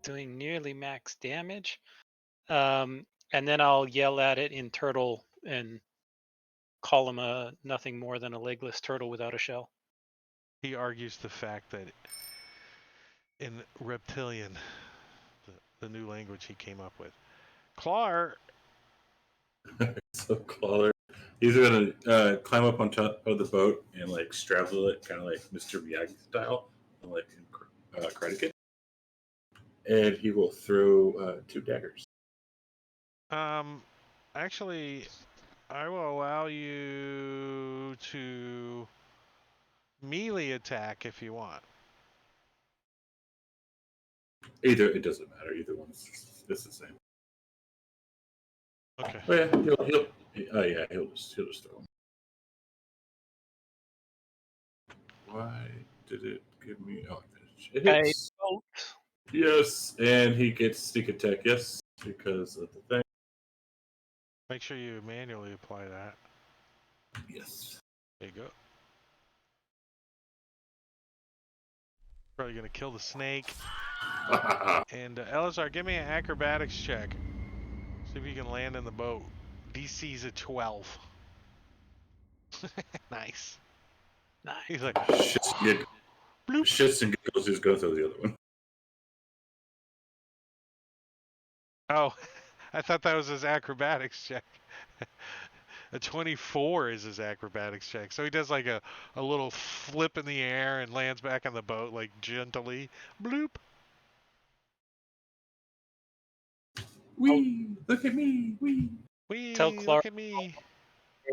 Doing nearly max damage. And then I'll yell at it in turtle and call him nothing more than a legless turtle without a shell. He argues the fact that in reptilian, the new language he came up with, Clar. So Caller, he's gonna climb up on top of the boat and like straddle it, kind of like Mr. Miyagi style, like in Karate Kid. And he will throw 2 daggers. Actually, I will allow you to melee attack if you want. Either it doesn't matter. Either one's it's the same. Okay. Oh yeah, he'll just throw them. Why did it give me? Oh, it I hits. don't. Yes, and he gets sneak attack. Yes, because of the thing. Make sure you manually apply that. Yes. There you go. Probably gonna kill the snake. And Elazar, give me an acrobatics check. See if you can land in the boat. DC's a 12. Nice. Nice. He's like, Shits and giggles. bloop. Shits and giggles. Just go through the other one. Oh, I thought that was his acrobatics check. A 24 is his acrobatics check. So he does like a little flip in the air and lands back on the boat like gently. Bloop. Wee! Look at me! Wee! Tell Wee, Clark look at me.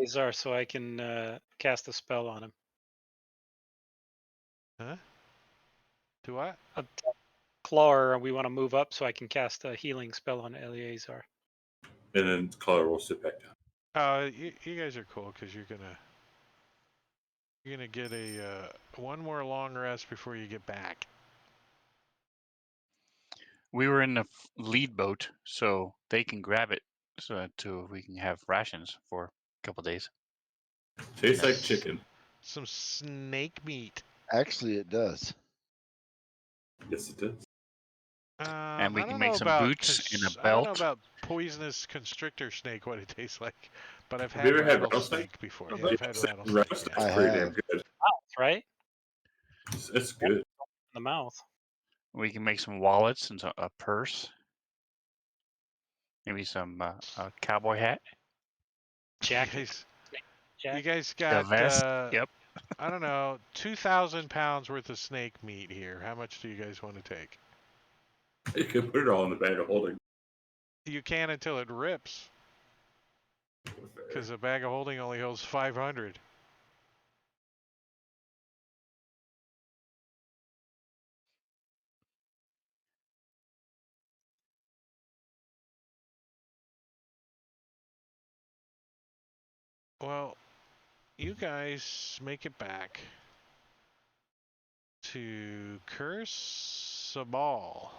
Azar so I can cast a spell on him. Huh? Do what? Clar, we want to move up so I can cast a healing spell on Eleazar. And then Collar will sit back down. You guys are cool because you're gonna get a one more long rest before you get back. We were in the lead boat, so they can grab it so that we can have rations for a couple days. Tastes like Yes. chicken. Some snake meat. Actually, it does. Yes, it does. And we I can don't make know some about boots and a I don't know belt. about poisonous constrictor snake, what it tastes like, but I've Have had you ever had rattlesnake before. Yeah, I've had rattlesnake. That's Yeah. I pretty damn have. good. Mouth, right? It's good. The mouth. We can make some wallets and a purse. Maybe some a cowboy hat. Jacket. You guys A got vest. Yep. I don't know, 2,000 pounds worth of snake meat here. How much do you guys want to take? You can put it all in the bag of holding. You can until it rips, because a bag of holding only holds 500. Well, you guys make it back to Curse Sabal.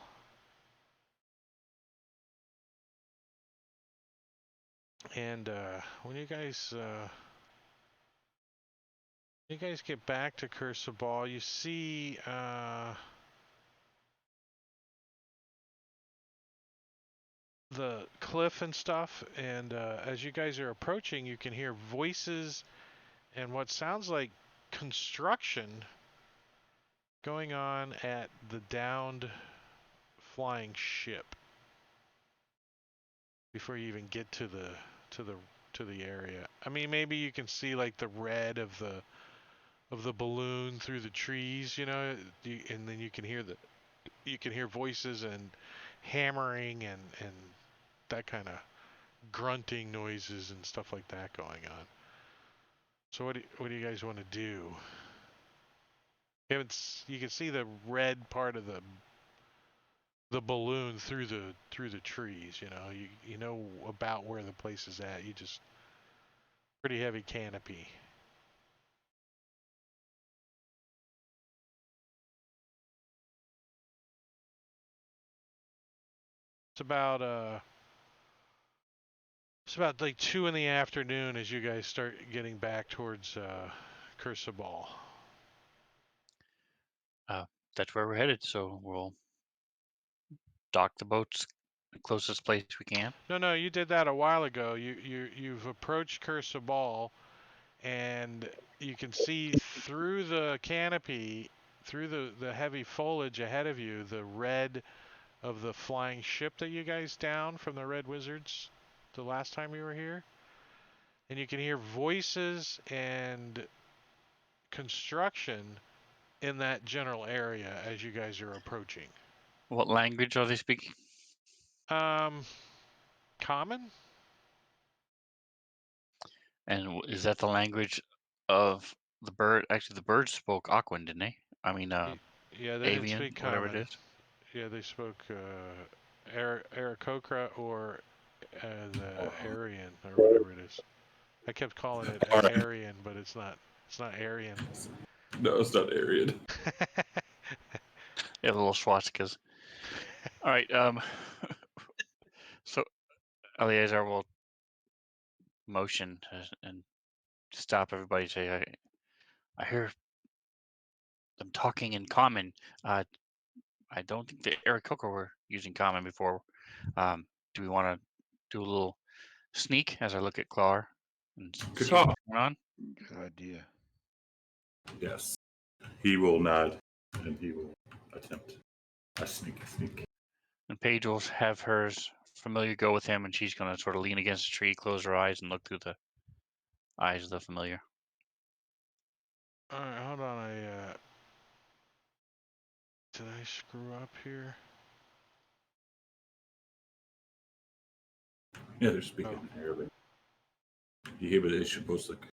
And when you guys get back to Curse Sabal, you see the cliff and stuff, and as you guys are approaching, you can hear voices and what sounds like construction going on at the downed flying ship before you even get to the area. I mean, maybe you can see like the red of the balloon through the trees, and then you can hear voices and hammering and that kind of grunting noises and stuff like that going on. So what do you guys want to do? You can see the red part of the balloon through the trees. You know about where the place is at. You just pretty heavy canopy. It's about like 2 in the afternoon as you guys start getting back towards Curse Ball. That's where we're headed. So we'll dock the boats the closest place we can. No, you did that a while ago. You've approached Curse Ball, and you can see through the canopy, through the heavy foliage ahead of you, the red of the flying ship that you guys downed from the Red Wizards the last time you were here. And you can hear voices and construction in that general area as you guys are approaching. What language are they speaking? Common? And is that the language of the bird? Actually, the birds spoke Aquan, didn't they? I mean, Yeah, they didn't avian, speak whatever common. it is. Yeah, they spoke Aarakocra or the Aryan or whatever it is. I kept calling it Alright. Aryan, but it's not. It's not Aryan. No, it's not Arian. Yeah, the little swastikas. All right. So Eleazar will motion and stop everybody. Say, I hear them talking in common. I don't think the Aarakocra were using common before. Do we want to do a little sneak as I look at Clar and Good see what's call. going on? Good idea. Yes. He will nod, and he will attempt a sneak. And Paige will have hers familiar go with him, and she's going to sort of lean against a tree, close her eyes, and look through the eyes of the familiar. All right, hold on. Did I screw up here? Yeah, they're speaking Arabic. You hear ايش بوصلك.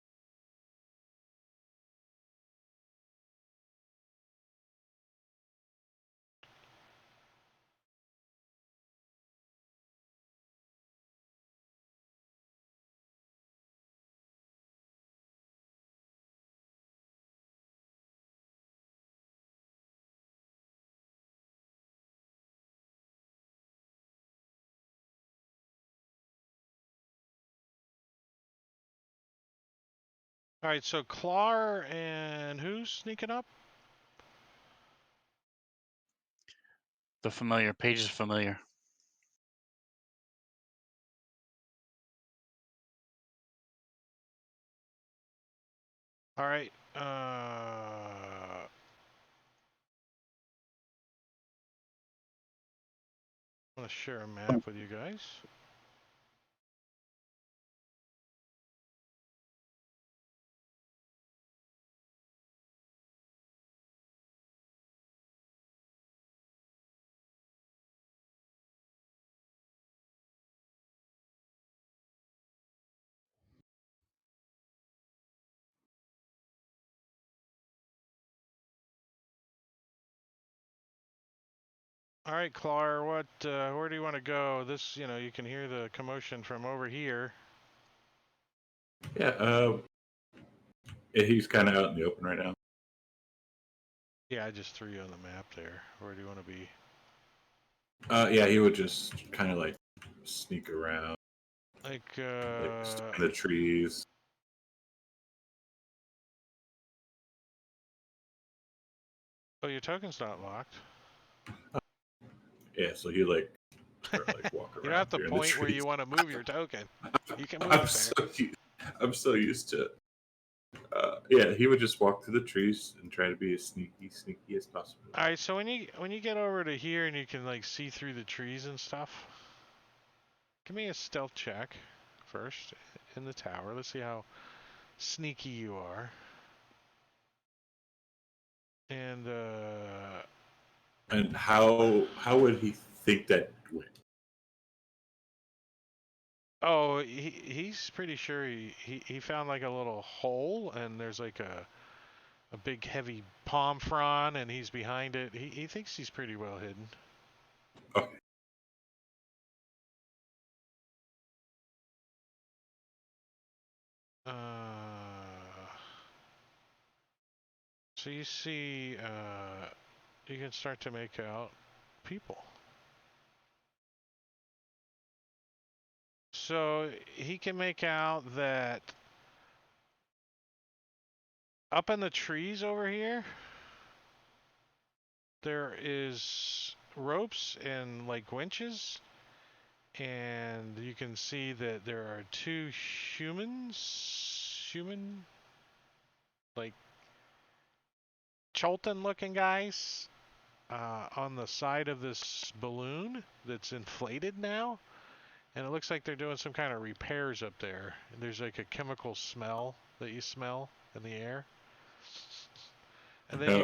All right, so Clar and who's sneaking up? The familiar, Paige is familiar. All right. I'm gonna share a map with you guys. All right, Clar, where do you want to go? This, you can hear the commotion from over here. Yeah, he's kind of out in the open right now. Yeah, I just threw you on the map there. Where do you want to be? Yeah, he would just kind of like sneak around, Like, in the trees. oh, your token's not locked. Yeah, so he like start like walk You around. don't have to here in the point where trees. you want to move your token. You can move I'm it so there. I'm so used to it. Yeah, he would just walk through the trees and try to be as sneaky as possible. All right, so when you get over to here and you can like see through the trees and stuff, give me a stealth check first in the tower. Let's see how sneaky you are. And And how would he think that went? oh, he's pretty sure he found like a little hole and there's like a big heavy palm frond and he's behind it. He thinks he's pretty well hidden. Okay. So you see, you can start to make out people. So he can make out that up in the trees over here, there is ropes and like winches, and you can see that there are two human, like Chultan looking guys on the side of this balloon that's inflated now. And it looks like they're doing some kind of repairs up there. And there's like a chemical smell that you smell in the air. And then Does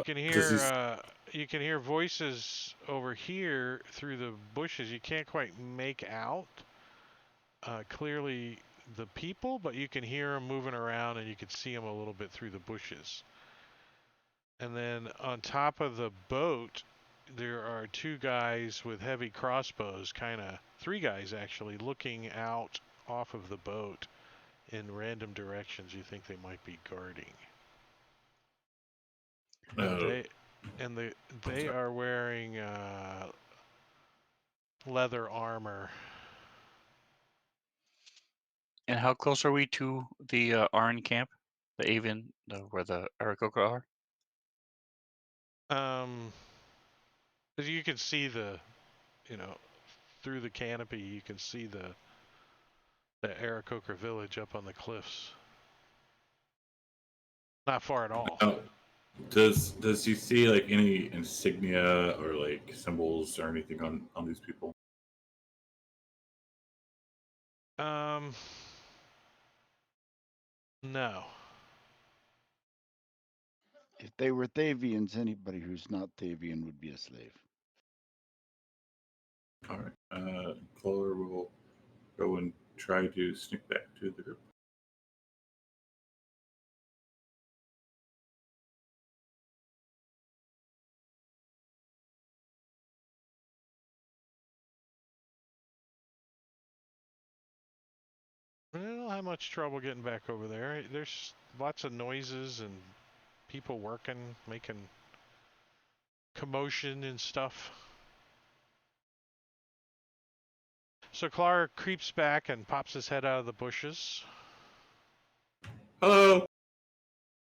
you can hear voices over here through the bushes. You can't quite make out clearly the people, but you can hear them moving around and you can see them a little bit through the bushes. And then on top of the boat, there are two guys with heavy crossbows, three guys actually, looking out off of the boat in random directions you think they might be guarding. They are wearing leather armor. And how close are we to the Arn camp, the Avian, where the Aarakocra are? Because you can see through the canopy, you can see the Aarakocra village up on the cliffs. Not far at all. Now, does you see like any insignia or like symbols or anything on these people? No. If they were Thavians, anybody who's not Thavian would be a slave. All right. Clover will go and try to sneak back to the group. I don't have much trouble getting back over there. There's lots of noises and people working, making commotion and stuff. So Clark creeps back and pops his head out of the bushes. Hello.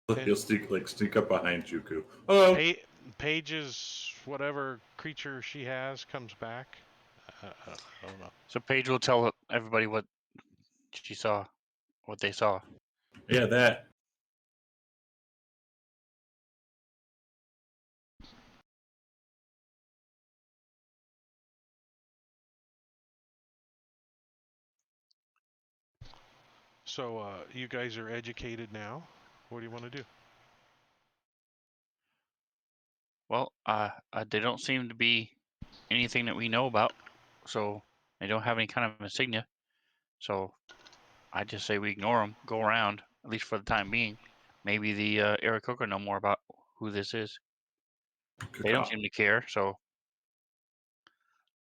And He'll sneak up behind Juku. Hello. Paige's whatever creature she has comes back. I don't know. So Paige will tell everybody what she saw, what they saw. Yeah, that. So you guys are educated now. What do you want to do? Well, they don't seem to be anything that we know about, so they don't have any kind of insignia. So I just say we ignore them, go around, at least for the time being. Maybe the Aarakocra know more about who this is. Good They don't call. seem to care, so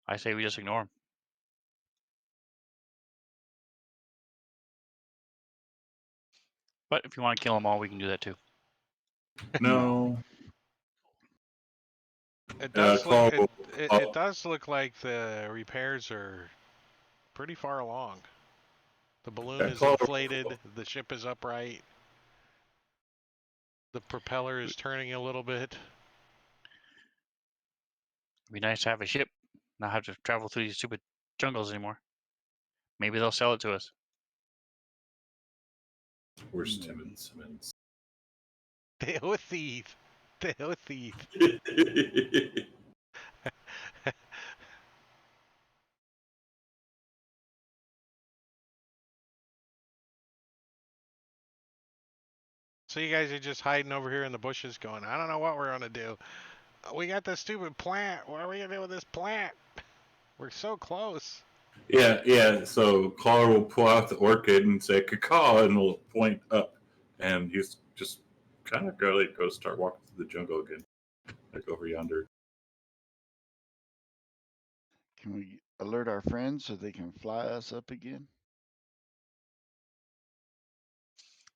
I say we just ignore them. But if you want to kill them all, we can do that too. No. It does look Claw it does look like the repairs are pretty far along. The balloon is Claw inflated, the ship is upright, the propeller is turning a little bit. It'd be nice to have a ship, not have to travel through these stupid jungles anymore. Maybe they'll sell it to us. Where's Simmons? Tail with thief. Tail with thief. So you guys are just hiding over here in the bushes going, I don't know what we're going to do. We got this stupid plant. What are we going to do with this plant? We're so close. Yeah. So Claw will pull out the orchid and say "cacaw" and will point up, and he's just kind of go start walking through the jungle again, like over yonder. Can we alert our friends so they can fly us up again?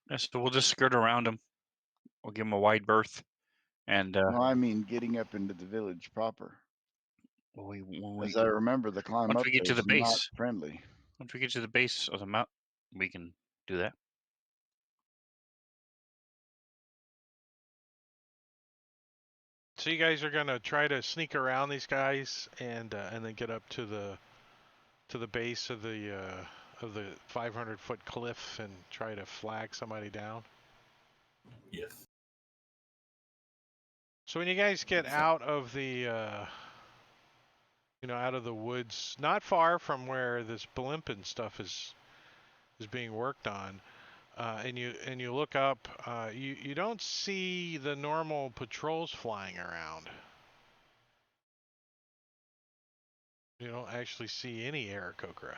Yeah, so we'll just skirt around them. We'll give them a wide berth, and No, I mean getting up into the village proper. As I remember, the climb once up we get there to is the not base, friendly. once we get to the base of the mountain, we can do that. So you guys are gonna try to sneak around these guys and then get up to the base of the 500-foot cliff and try to flag somebody down. Yes. So when you guys get out of the out of the woods, not far from where this blimp and stuff is being worked on, and you look up, you don't see the normal patrols flying around. You don't actually see any Aarakocra.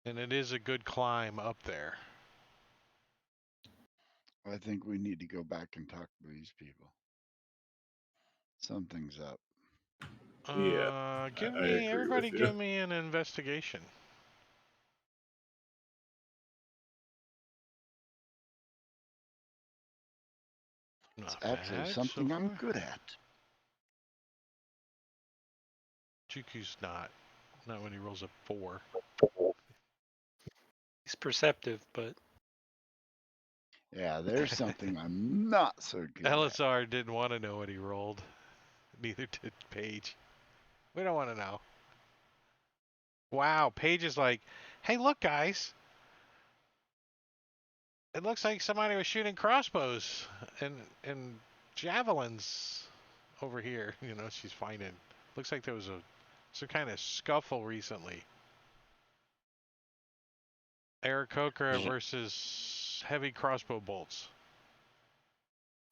And it is a good climb up there. I think we need to go back and talk to these people. Something's up. Yeah, Everybody give me an investigation. It's Not actually bad something so I'm far. good at. Chuku's not when he rolls a 4. He's perceptive, but Yeah, there's something I'm not so good at. LSR didn't want to know what he rolled. Neither did Paige. We don't want to know. Wow, Paige is like, hey, look, guys. It looks like somebody was shooting crossbows and javelins over here. You know, she's finding. Looks like there was some kind of scuffle recently. Aarakocra versus heavy crossbow bolts.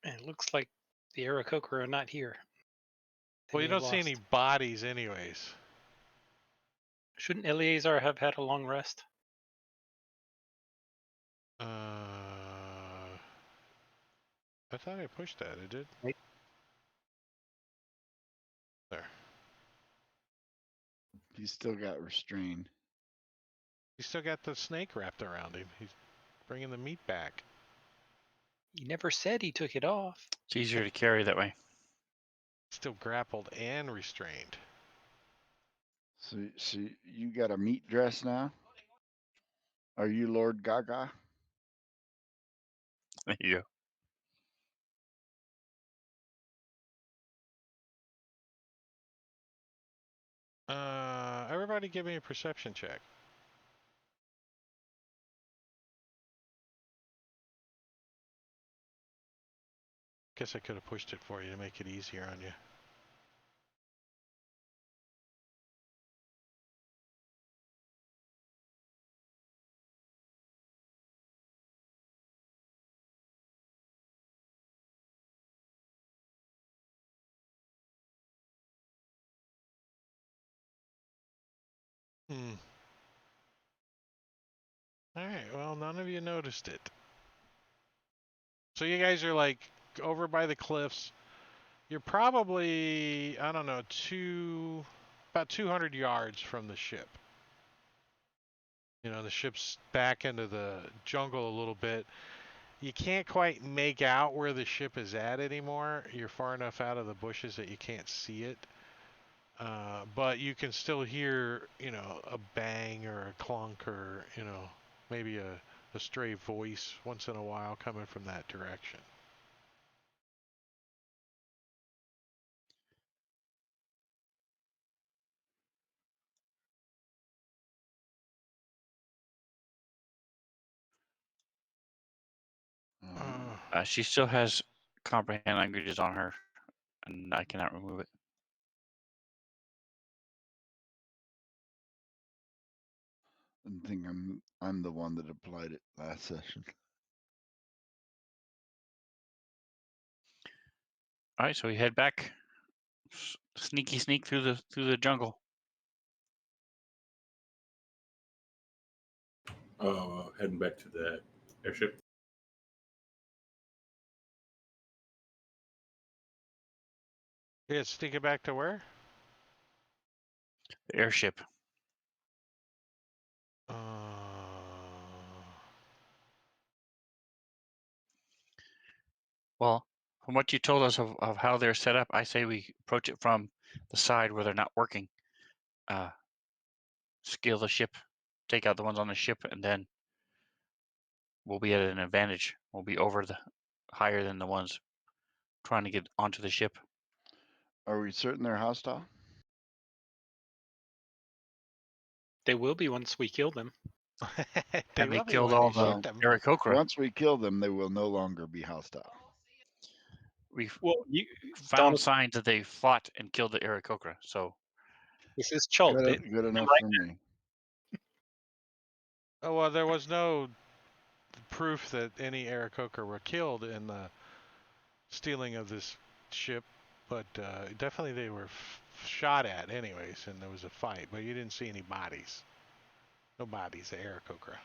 it looks like the Aarakocra are not here. They Well, you may have don't see any lost. bodies anyways. Shouldn't Eleazar have had a long rest? I thought I pushed that. It did. Right. There. He's still got restrained. He's still got the snake wrapped around him. He's bringing the meat back. He never said he took it off. It's easier to carry that way. Still grappled and restrained. So you got a meat dress now? Are you Lord Gaga? There you go. Everybody give me a perception check. Guess I could have pushed it for you to make it easier on you. Alright, well, none of you noticed it. So you guys are like over by the cliffs. You're probably, I don't know, about 200 yards from the ship. You know, the ship's back into the jungle a little bit. You can't quite make out where the ship is at anymore. You're far enough out of the bushes that you can't see it. But you can still hear, you know, a bang or a clunk or, you know, maybe a stray voice once in a while coming from that direction. She still has comprehend languages on her, and I cannot remove it. I think I'm the one that applied it last session. All right, so we head back, sneak through the jungle. Heading back to the airship. Yeah, sneak it back to where? The airship. Well, from what you told us of how they're set up, I say we approach it from the side where they're not working. Scale the ship, take out the ones on the ship, and then we'll be at an advantage. We'll be higher than the ones trying to get onto the ship. Are we certain they're hostile? They will be once we kill them. They Have we will be killed when all you the shoot them. Aarakocra? Once we kill them, they will no longer be hostile. We've Well, found Donald, signs that they fought and killed the Aarakocra. So this is Chult. Good enough right for me. Oh, well, there was no proof that any Aarakocra were killed in the stealing of this ship, but definitely they were shot at anyways, and there was a fight, but you didn't see any bodies. No bodies, the Aarakocra.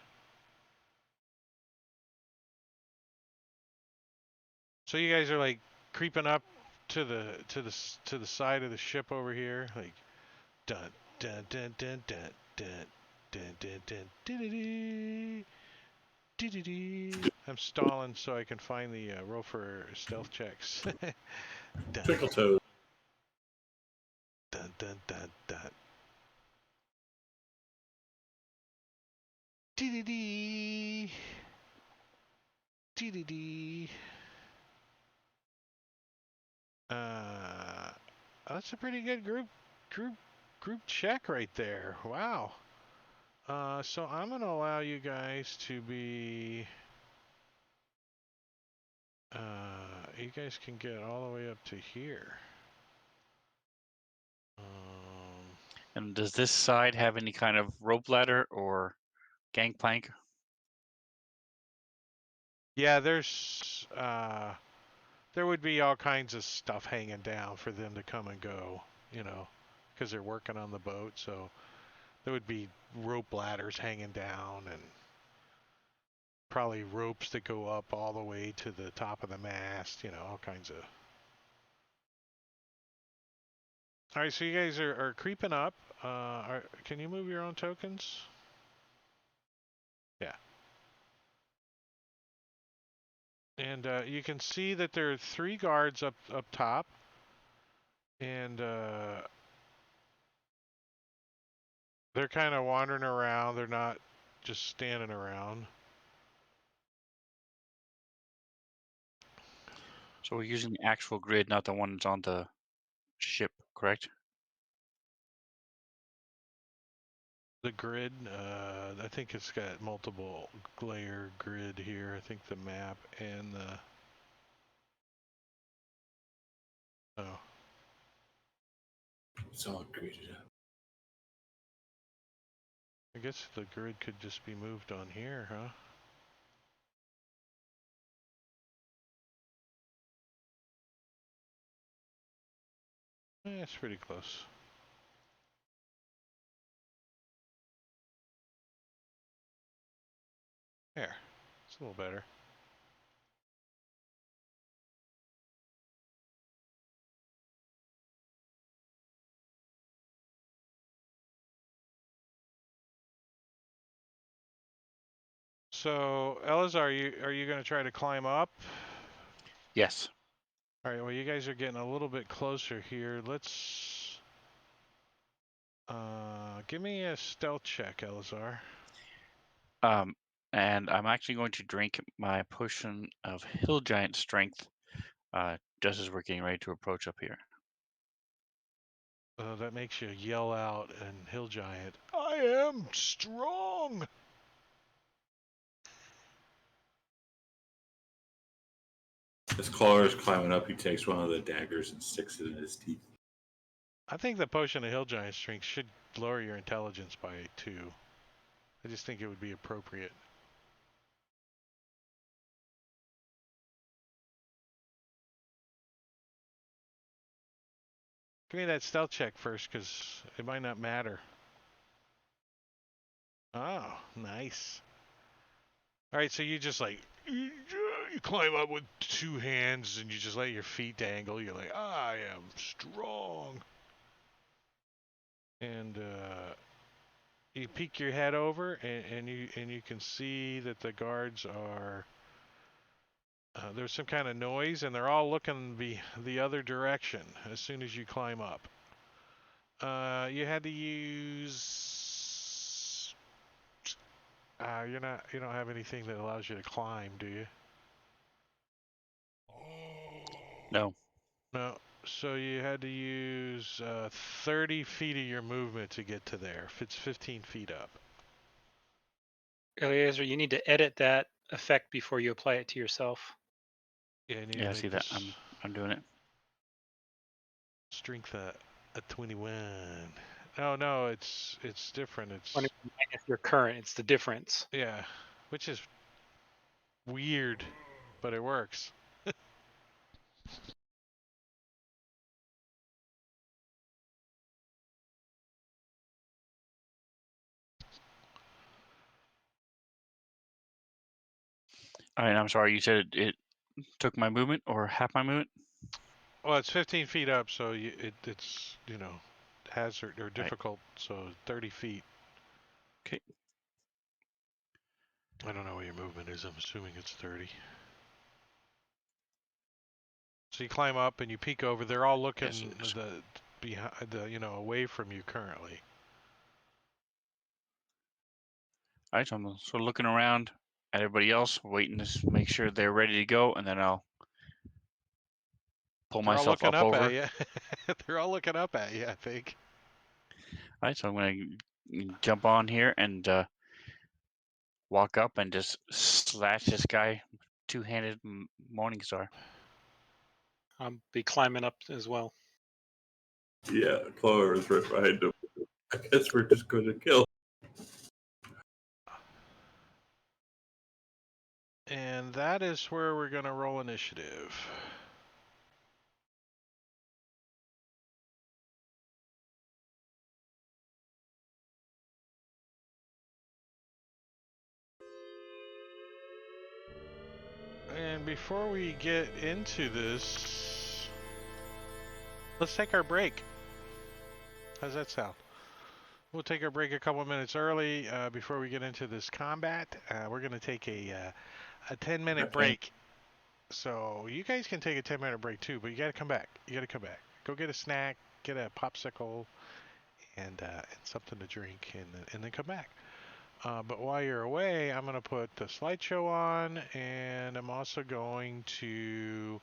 So you guys are like creeping up to the side of the ship over here, like dun dun dun dun dun dun dun dun dun dun dun I'm stalling so I can find the roll for stealth checks. Dun, Twinkle toes. dun, dun, dun, dun. Dee-dee-dee. Dee-dee-dee. That's a pretty good group check right there. Wow. So I'm gonna allow you guys to be. You guys can get all the way up to here. And does this side have any kind of rope ladder or gangplank? Yeah, there would be all kinds of stuff hanging down for them to come and go, you know, because they're working on the boat. So there would be rope ladders hanging down and probably ropes that go up all the way to the top of the mast, you know, all kinds of. All right, so you guys are creeping up. Can you move your own tokens? Yeah. And you can see that there are 3 guards up top. And they're kind of wandering around. They're not just standing around. So we're using the actual grid, not the one that's on the ship, correct? The grid, I think it's got multiple layer grid here. I think the map and the. Oh. It's all created up. I guess the grid could just be moved on here, huh? It's pretty close. There. It's a little better. So, Elazar, are you going to try to climb up? Yes. All right, well, you guys are getting a little bit closer here. Let's give me a stealth check, Elazar. And I'm actually going to drink my potion of Hill Giant Strength just as we're getting ready to approach up here. That makes you yell out and Hill Giant, I am strong! As Claw is climbing up, he takes one of the daggers and sticks it in his teeth. I think the potion of Hill Giant Strength should lower your intelligence by 2. I just think it would be appropriate. Give me that stealth check first, because it might not matter. Oh, nice. All right, so you just like, you climb up with 2 hands and you just let your feet dangle. You're like, I am strong. And you peek your head over and you can see that the guards are, there's some kind of noise and they're all looking the other direction as soon as you climb up. You had to use, you don't have anything that allows you to climb, do you? No. No. So you had to use 30 feet of your movement to get to there. If it's 15 feet up. Eliezer, you need to edit that effect before you apply it to yourself. Yeah, I need Yeah, to I make see that. this I'm doing it. strength a 21. No, it's different. It's Minus your current, it's the difference. yeah, which is weird, but it works. All right, I'm sorry. You said it took my movement or half my movement? Well, it's 15 feet up, so it's hazard or Right. difficult. So 30 feet. Okay. I don't know what your movement is. I'm assuming it's 30. So you climb up and you peek over. They're all looking Yes, it is. away from you currently. All right, so I'm sort of looking around at everybody else, waiting to make sure they're ready to go, and then I'll pull They're all myself looking up up over. at you. They're all looking up at you, I think. All right, so I'm going to jump on here and walk up and just slash this guy, two-handed Morning Star. I'll be climbing up as well. Yeah, Clover is right behind him. I guess we're just going to kill. And that is where we're going to roll initiative. And before we get into this, let's take our break. How's that sound? We'll take our break a couple minutes early before we get into this combat. We're going to take a 10-minute Okay. break. So you guys can take a 10-minute break too, but you got to come back. You got to come back. Go get a snack, get a popsicle, and something to drink, and then come back. But while you're away, I'm going to put the slideshow on, and I'm also going to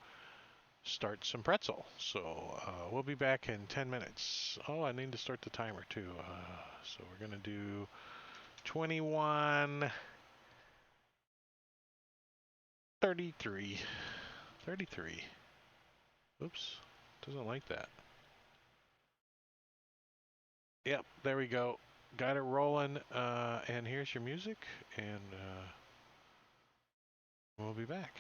start some pretzel. So we'll be back in 10 minutes. Oh, I need to start the timer too. So we're going to do 21, 33. Oops, doesn't like that. Yep, there we go. Got it rolling, and here's your music, and we'll be back.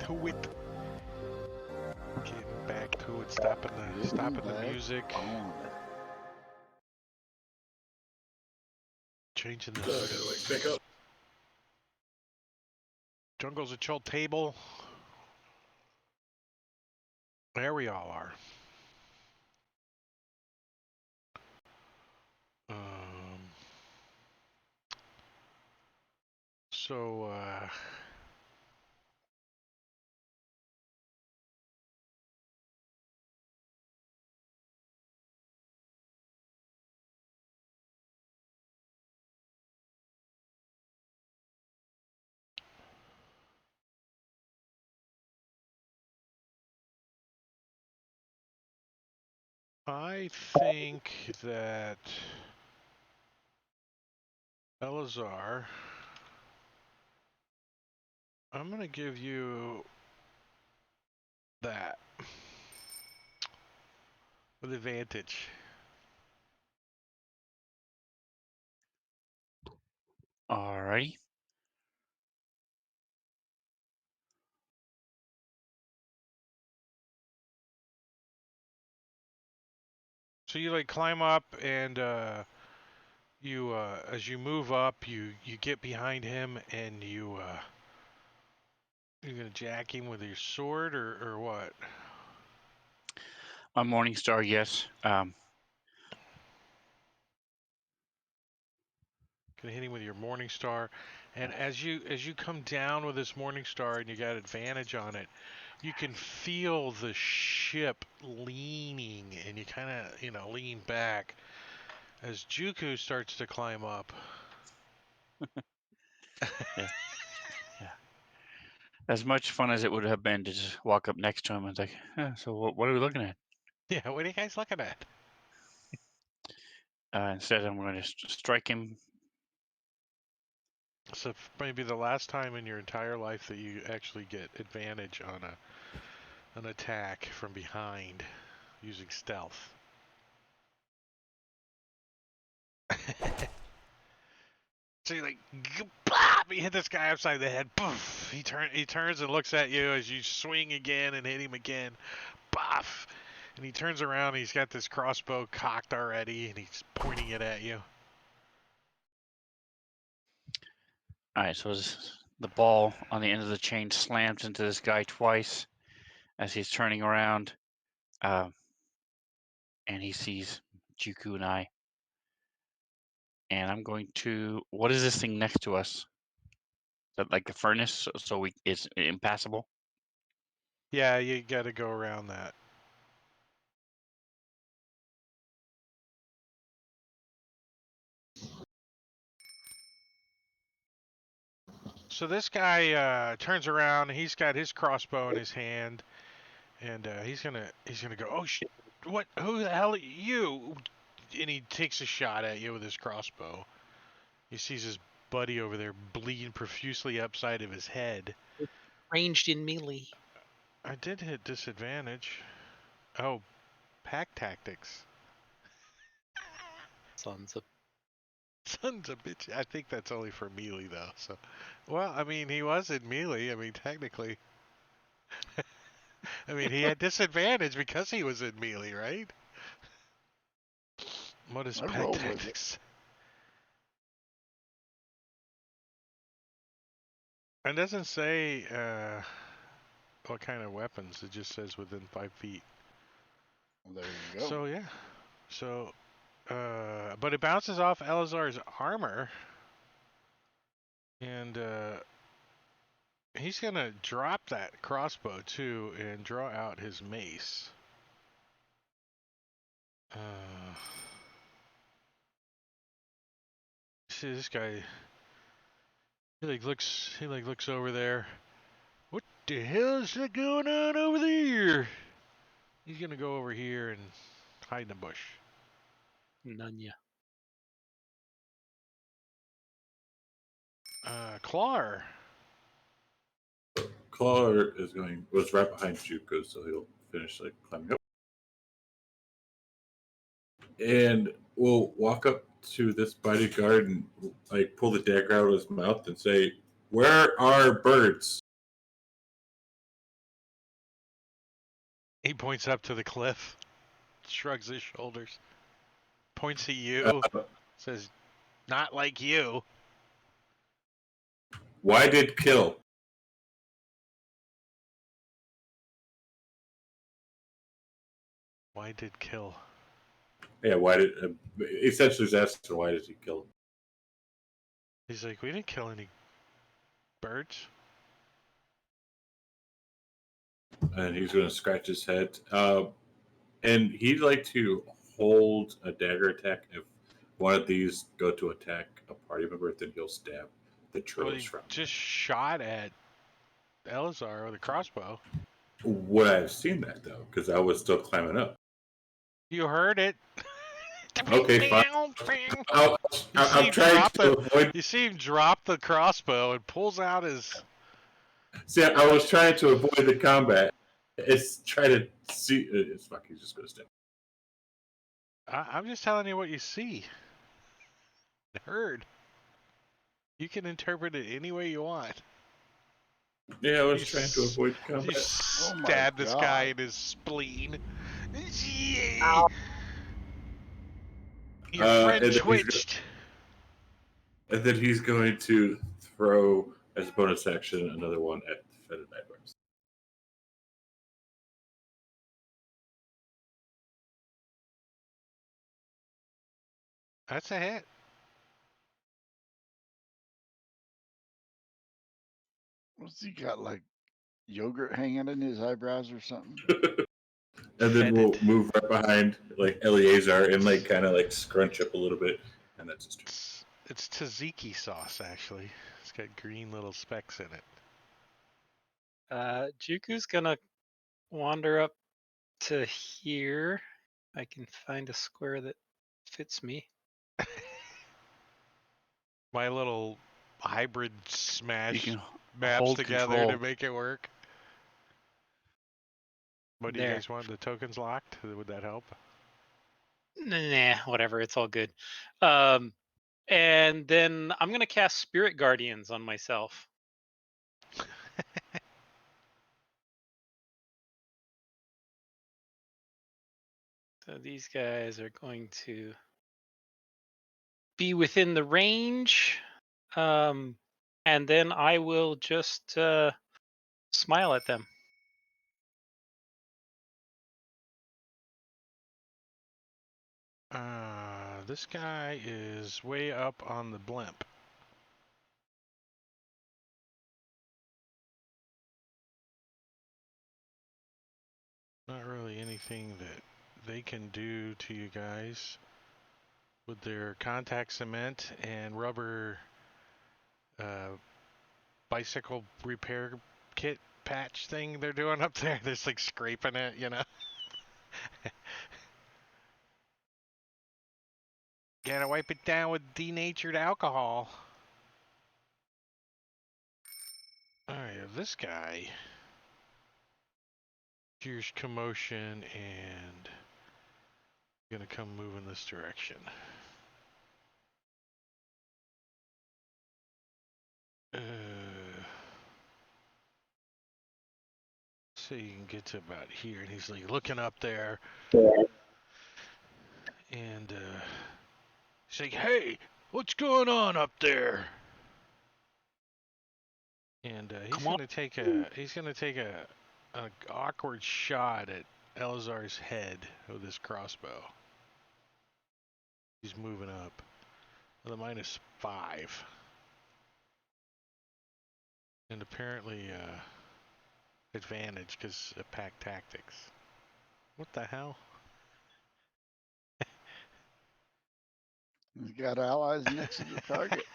to it. Getting back to it. Stopping the music. On it. Changing this. Pick up. Jungle's a Chult table. There we all are. So, I think that Elazar, I'm going to give you that with advantage. Alrighty. So you like climb up and you as you move up, you get behind him and you're gonna jack him with your sword or what? On Morningstar, yes. Gonna hit him with your Morning Star, and as you come down with this Morning Star and you got advantage on it, you can feel the ship leaning, and you kind of lean back as Juku starts to climb up. Yeah. As much fun as it would have been to just walk up next to him and like, so what are we looking at? Yeah, what are you guys looking at? Instead, I'm going to strike him. So maybe the last time in your entire life that you actually get advantage on an attack from behind using stealth. So you like, bop, you hit this guy upside the head. Poof! He turns and looks at you as you swing again and hit him again. Boff! And he turns around. And he's got this crossbow cocked already, and he's pointing it at you. All right, so the ball on the end of the chain slams into this guy twice as he's turning around, and he sees Juku and I. And I'm going to. What is this thing next to us? Is that like the furnace? So it's impassable. Yeah, you got to go around that. So this guy turns around. He's got his crossbow in his hand, and he's gonna go. Oh what? Who the hell are you? And he takes a shot at you with his crossbow. He sees his buddy over there bleeding profusely upside of his head. Ranged in melee. I did hit disadvantage. Oh, pack tactics. Sons of. Sons of bitch. I think that's only for melee though. So, well, I mean, he was in melee. I mean, technically. I mean, he had disadvantage because he was in melee, right? What is I pack roll with it. tactics? It doesn't say what kind of weapons. It just says within 5 feet. Well, there you go. So yeah. So, but it bounces off Elazar's armor, and he's gonna drop that crossbow too and draw out his mace. See this guy? He looks over there. What the hell is that going on over there? He's gonna go over here and hide in the bush. Nunya. Clar. Claw was right behind Juko, so he'll finish like climbing up. And we'll walk up to this bodyguard and like pull the dagger out of his mouth and say, "Where are birds?" He points up to the cliff, shrugs his shoulders, points at you, says, "Not like you." Why did kill? Why did kill? Yeah, why did essentially he's asking why did he kill him? He's like, "We didn't kill any birds." And he's going to scratch his head. And he'd like to hold a dagger attack if one of these go to attack a party member, then he'll stab the Well, trolls he from. just shot at Elazar with a crossbow. Would I have seen that though? Because I was still climbing up. You heard it. Okay, fine. I'm trying to avoid. You see him drop the crossbow and pulls out his. See, I was trying to avoid the combat. It's trying to see. It's fuck. He's just gonna stab. I'm just telling you what you see. Heard. You can interpret it any way you want. Yeah, I was trying to avoid You combat. stab this guy in his spleen. Your friend and then twitched. And then he's going to throw, as a bonus action, another one at the Fetid Nightmares. That's a hit. What's he got, like yogurt hanging in his eyebrows or something? And then we'll Fetid. move right behind like Eleazar and like kind of like scrunch up a little bit, and that's his turn. It's tzatziki sauce, actually. It's got green little specks in it. Juku's gonna wander up to here. I can find a square that fits me. My little hybrid smash can maps hold together control. to make it work. What do you There. guys want? The tokens locked? Would that help? Nah, whatever. It's all good. And then I'm gonna cast Spirit Guardians on myself. So these guys are going to be within the range. And then I will just smile at them. This guy is way up on the blimp. Not really anything that they can do to you guys with their contact cement and rubber bicycle repair kit patch thing they're doing up there. They're just like scraping it, you know. Gotta wipe it down with denatured alcohol. Alright, this guy hears commotion and gonna come move in this direction. So you can get to about here, and he's like looking up there, and he's like, "Hey, what's going on up there?" And he's gonna take a an awkward shot at Elazar's head with his crossbow. He's moving up with a -5, and apparently advantage because of pack tactics. What the hell? He's got allies next to the target.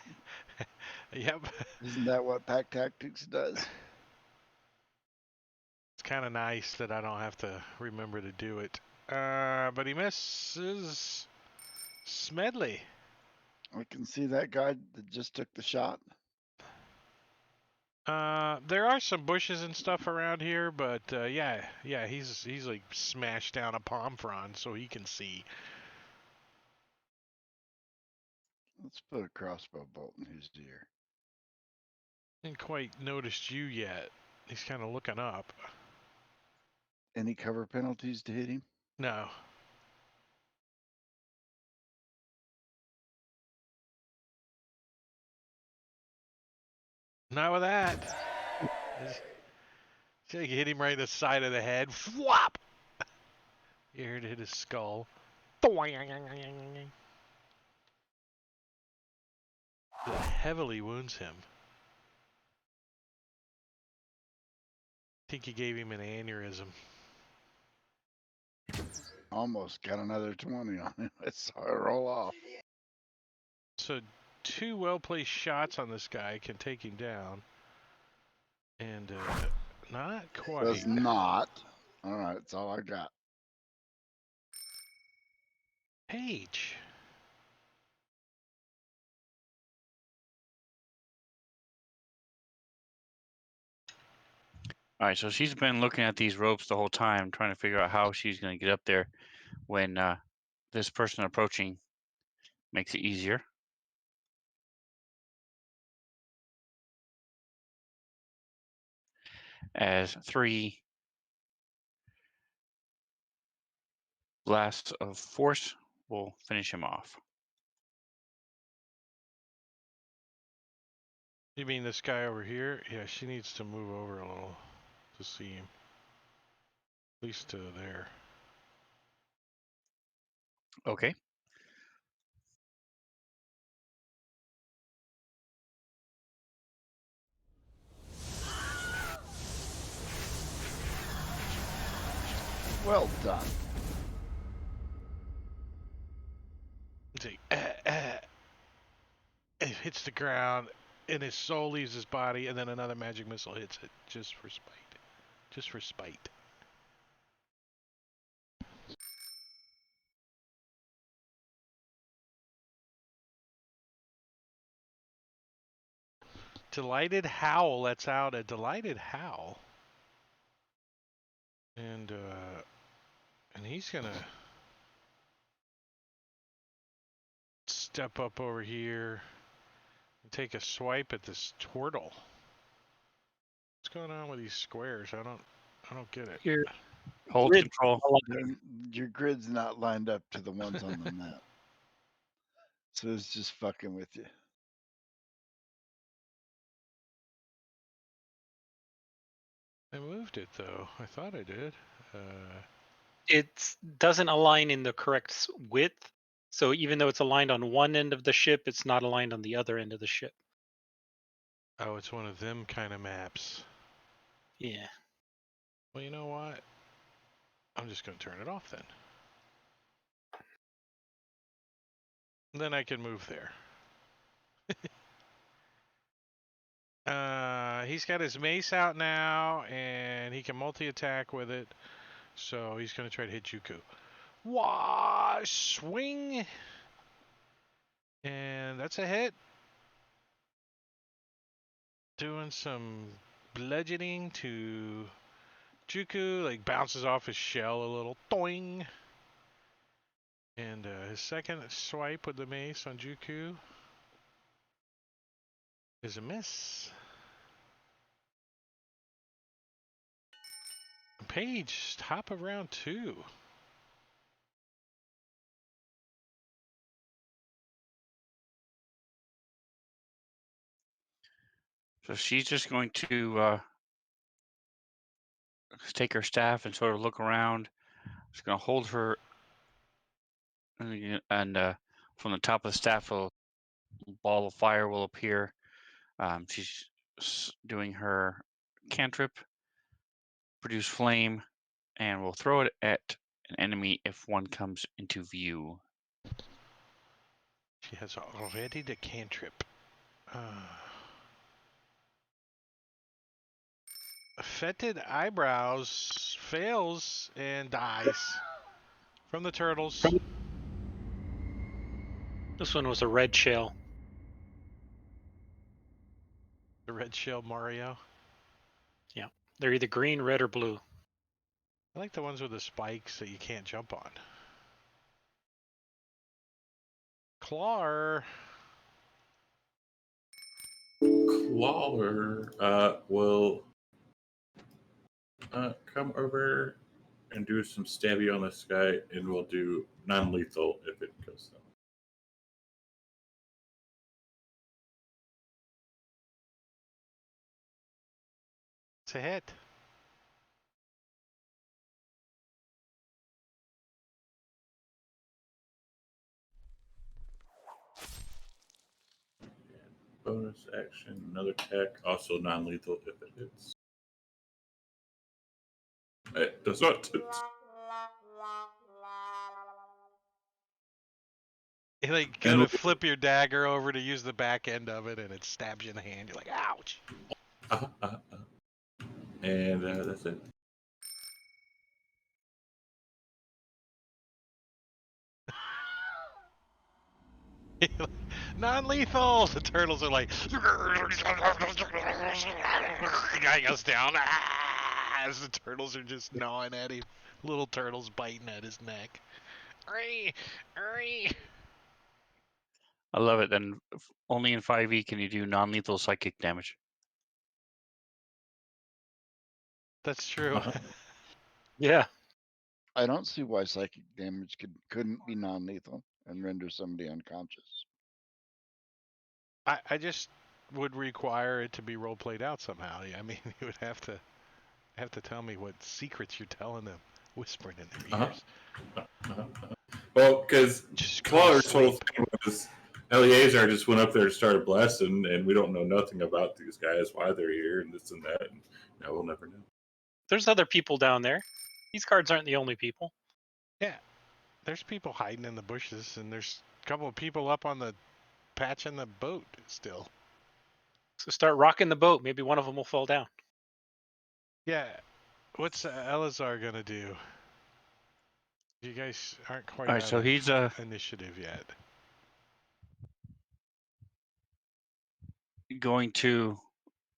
Yep. Isn't that what pack tactics does? It's kind of nice that I don't have to remember to do it. But he misses Smedley. I can see that guy that just took the shot. There are some bushes and stuff around here, but yeah, he's like smashed down a palm frond so he can see. Let's put a crossbow bolt in his ear. Didn't quite noticed you yet. He's kind of looking up. Any cover penalties to hit him? No. Not with that. So you hit him right in the side of the head. Whop! You heard it hit his skull. It heavily wounds him. I think you gave him an aneurysm. Almost got another 20 on him. I saw it roll off. So 2 well-placed shots on this guy can take him down. And not quite. Does not. All right, that's all I got. Page. All right, so she's been looking at these ropes the whole time, trying to figure out how she's going to get up there when this person approaching makes it easier. As 3 blasts of force will finish him off. You mean this guy over here? Yeah, she needs to move over a little to see him. At least to there. Okay. Well done. See, it hits the ground, and his soul leaves his body, and then another magic missile hits it, just for spite. Just for spite. Delighted Howl lets out a delighted howl. And he's gonna step up over here and take a swipe at this turtle. What's going on with these squares? I don't get it. Your Hold grid control. Your grid's not lined up to the ones on the map. So it's just fucking with you. I moved it though. I thought I did. It doesn't align in the correct width. So even though it's aligned on one end of the ship, it's not aligned on the other end of the ship. Oh, it's one of them kind of maps. Yeah. Well, you know what? I'm just going to turn it off then. Then I can move there. He's got his mace out now, and he can multi-attack with it. So he's going to try to hit Juku. Wah! Swing! And that's a hit. Doing some bludgeoning to Juku, like bounces off his shell a little. Doing! And his second swipe with the mace on Juku is a miss. Page, top of round 2. So she's just going to take her staff and sort of look around. She's going to hold her, and from the top of the staff, a ball of fire will appear. She's doing her cantrip, produce flame, and will throw it at an enemy if one comes into view. She has already the cantrip. Fetid eyebrows fails and dies from the turtles. This one was a red shell. The red shell Mario. Yeah. They're either green, red, or blue. I like the ones with the spikes that you can't jump on. Claw. Clawler will come over and do some stabby on this guy, and we'll do non-lethal if it kills them. It's a hit. Bonus action, another attack, also non-lethal if it hits. It does not hit. You like go to flip your dagger over to use the back end of it, and it stabs you in the hand. You're like, ouch. And that's it. Non-lethal. The turtles are like, guy goes down. As the turtles are just gnawing at him. Little turtles biting at his neck. I love it. Then only in 5e can you do non-lethal psychic damage. That's true. Yeah. I don't see why psychic damage couldn't be non-lethal and render somebody unconscious. I just would require it to be role played out somehow. I mean, you would have to tell me what secrets you're telling them, whispering in their ears. Well, because Just go to Clawler's whole sleep. thing was Eleazar just went up there and started blasting, and we don't know nothing about these guys, why they're here, and this and that. And we'll never know. There's other people down there. These cards aren't the only people. Yeah, there's people hiding in the bushes, and there's a couple of people up on the patch in the boat still. So start rocking the boat. Maybe one of them will fall down. Yeah, what's Eleazar gonna do? You guys aren't quite All right, out so of he's initiative yet. going to.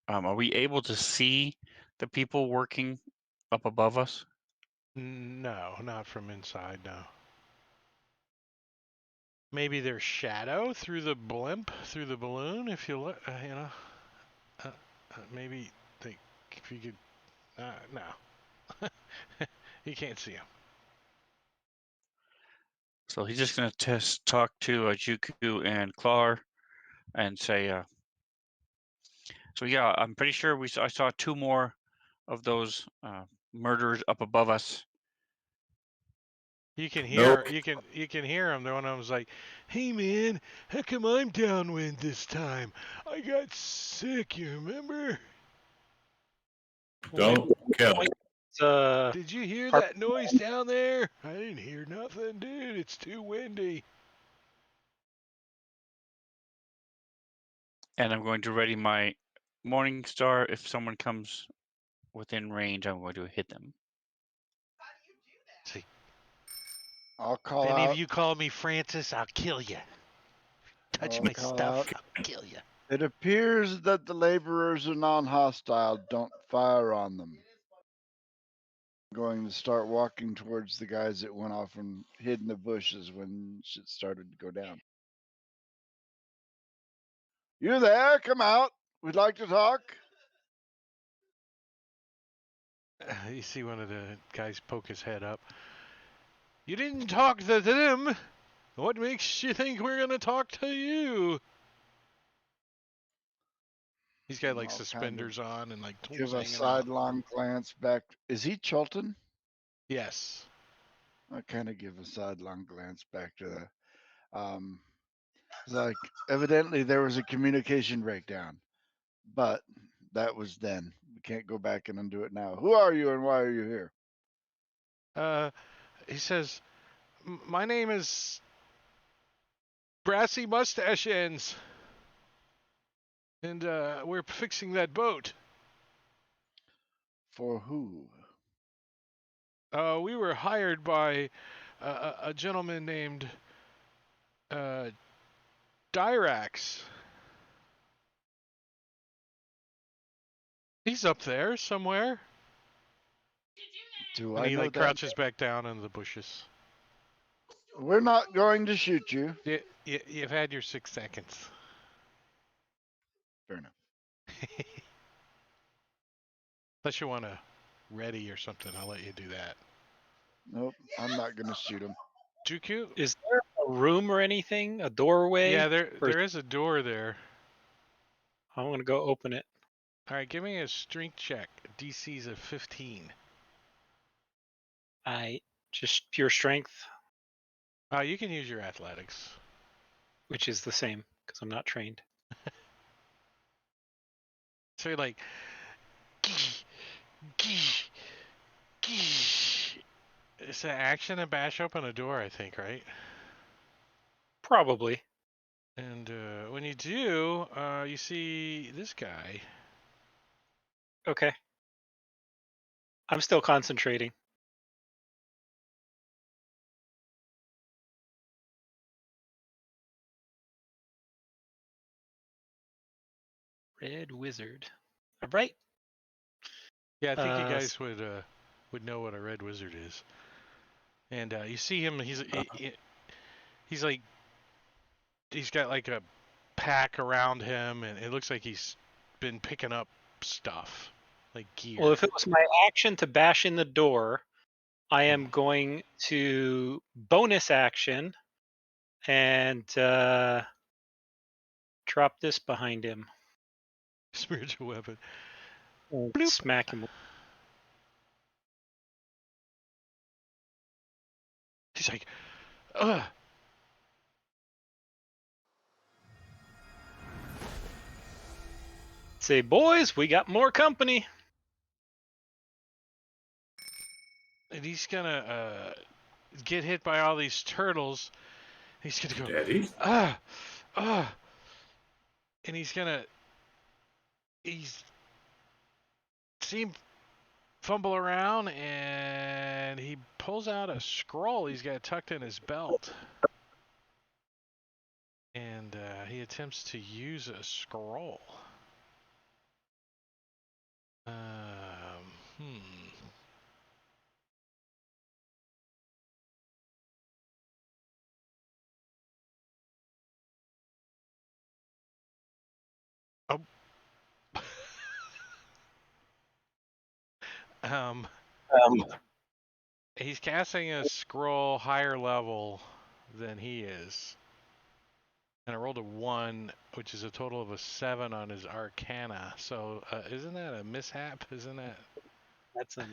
Are we able to see the people working up above us? No, not from inside. No. Maybe their shadow through the blimp, through the balloon. If you look, maybe they. If you could, no, you can't see them. So he's just going to talk to Juku and Clar and say, so yeah, I'm pretty sure I saw 2 more of those murderers up above us. You can hear, Nope. you can hear them. One of them's like, "Hey man, how come I'm downwind this time? I got sick. You remember? Don't kill. Did you hear that noise down there? I didn't hear nothing, dude. It's too windy." And I'm going to ready my Morning Star. If someone comes within range, I'm going to hit them. See, I'll call if any of out. you call me Francis, I'll kill you. Touch I'll my call stuff, out. I'll kill you. It appears that the laborers are non-hostile. Don't fire on them. I'm going to start walking towards the guys that went off and hid in the bushes when shit started to go down. You there? Come out. We'd like to talk. You see one of the guys poke his head up. You didn't talk to them. What makes you think we're gonna talk to you? He's got like I'll suspenders on and like tools give a hanging out. sidelong glance back. Is he Chulton? Yes. I kind of give a sidelong glance back to the. Like evidently there was a communication breakdown, but that was then. We can't go back and undo it now. Who are you and why are you here? He says, "My name is Brassy Mustache Ends, and we're fixing that boat. For who? We were hired by a gentleman named Dyrax. He's up there somewhere." Do And I he know like that? crouches back down into the bushes. We're not going to shoot you. You've had your 6 seconds. Fair enough. Unless you want to ready or something, I'll let you do that. Nope, I'm not gonna shoot him. Juku? Is there a room or anything? A doorway? Yeah, Or there is a door there. I'm gonna go open it. All right, give me a strength check. DC's of 15. I just pure strength, You can use your athletics. which is the same because I'm not trained. So you're like, "Gee, gee, gee." It's an action to bash open a door, I think, right? Probably. And when you do, you see this guy. Okay. I'm still concentrating. Red Wizard. All right. Yeah, I think you guys would know what a red wizard is. And you see him. He's like he's got like a pack around him, and it looks like he's been picking up stuff like gear. Well, if it was my action to bash in the door, I am going to bonus action and drop this behind him. Spiritual weapon. And Bloop. smack him. He's like, ugh. Say, boys, we got more company. And he's gonna get hit by all these turtles. He's gonna go, Daddy? and he's see him fumble around, and he pulls out a scroll he's got tucked in his belt. And he attempts to use a scroll. Oh. He's casting a scroll higher level than he is. And I rolled a 1, which is a total of a 7 on his Arcana. So isn't that a mishap? Isn't that? That's a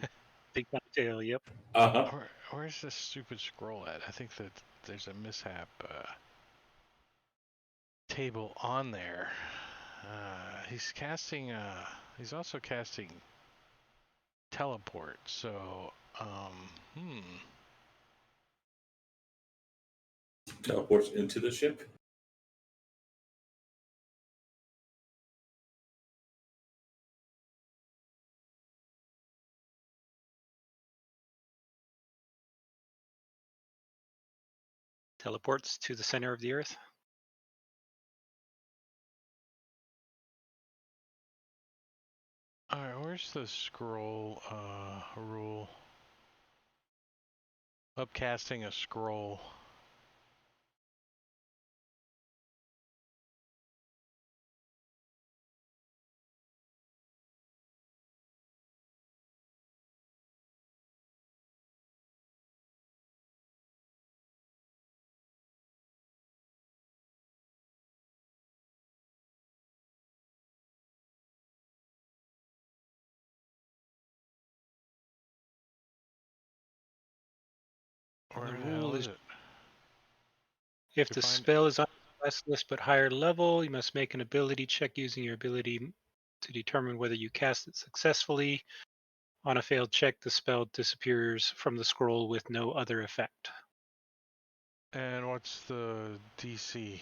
big tail. Yep. Uh-huh. Where's this stupid scroll at? I think that there's a mishap table on there. He's casting. He's also casting teleport. So, Teleports into the ship. Teleports to the center of the earth. all right. Where's the scroll rule? Upcasting a scroll. Where the hell is it? If To the find- spell is on the quest list but higher level, you must make an ability check using your ability to determine whether you cast it successfully. On a failed check, the spell disappears from the scroll with no other effect. And what's the DC?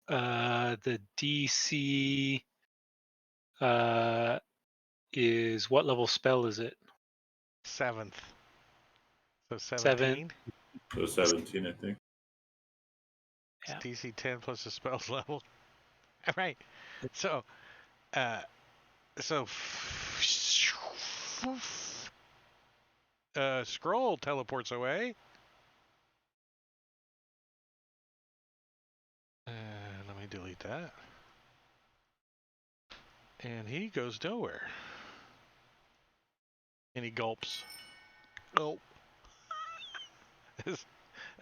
The DC is what level spell is it? 7th. So 17? So 17, I think. Yeah. DC 10 plus the spell's level. All right. So, scroll teleports away. And let me delete that. And he goes nowhere. And he gulps. Oh.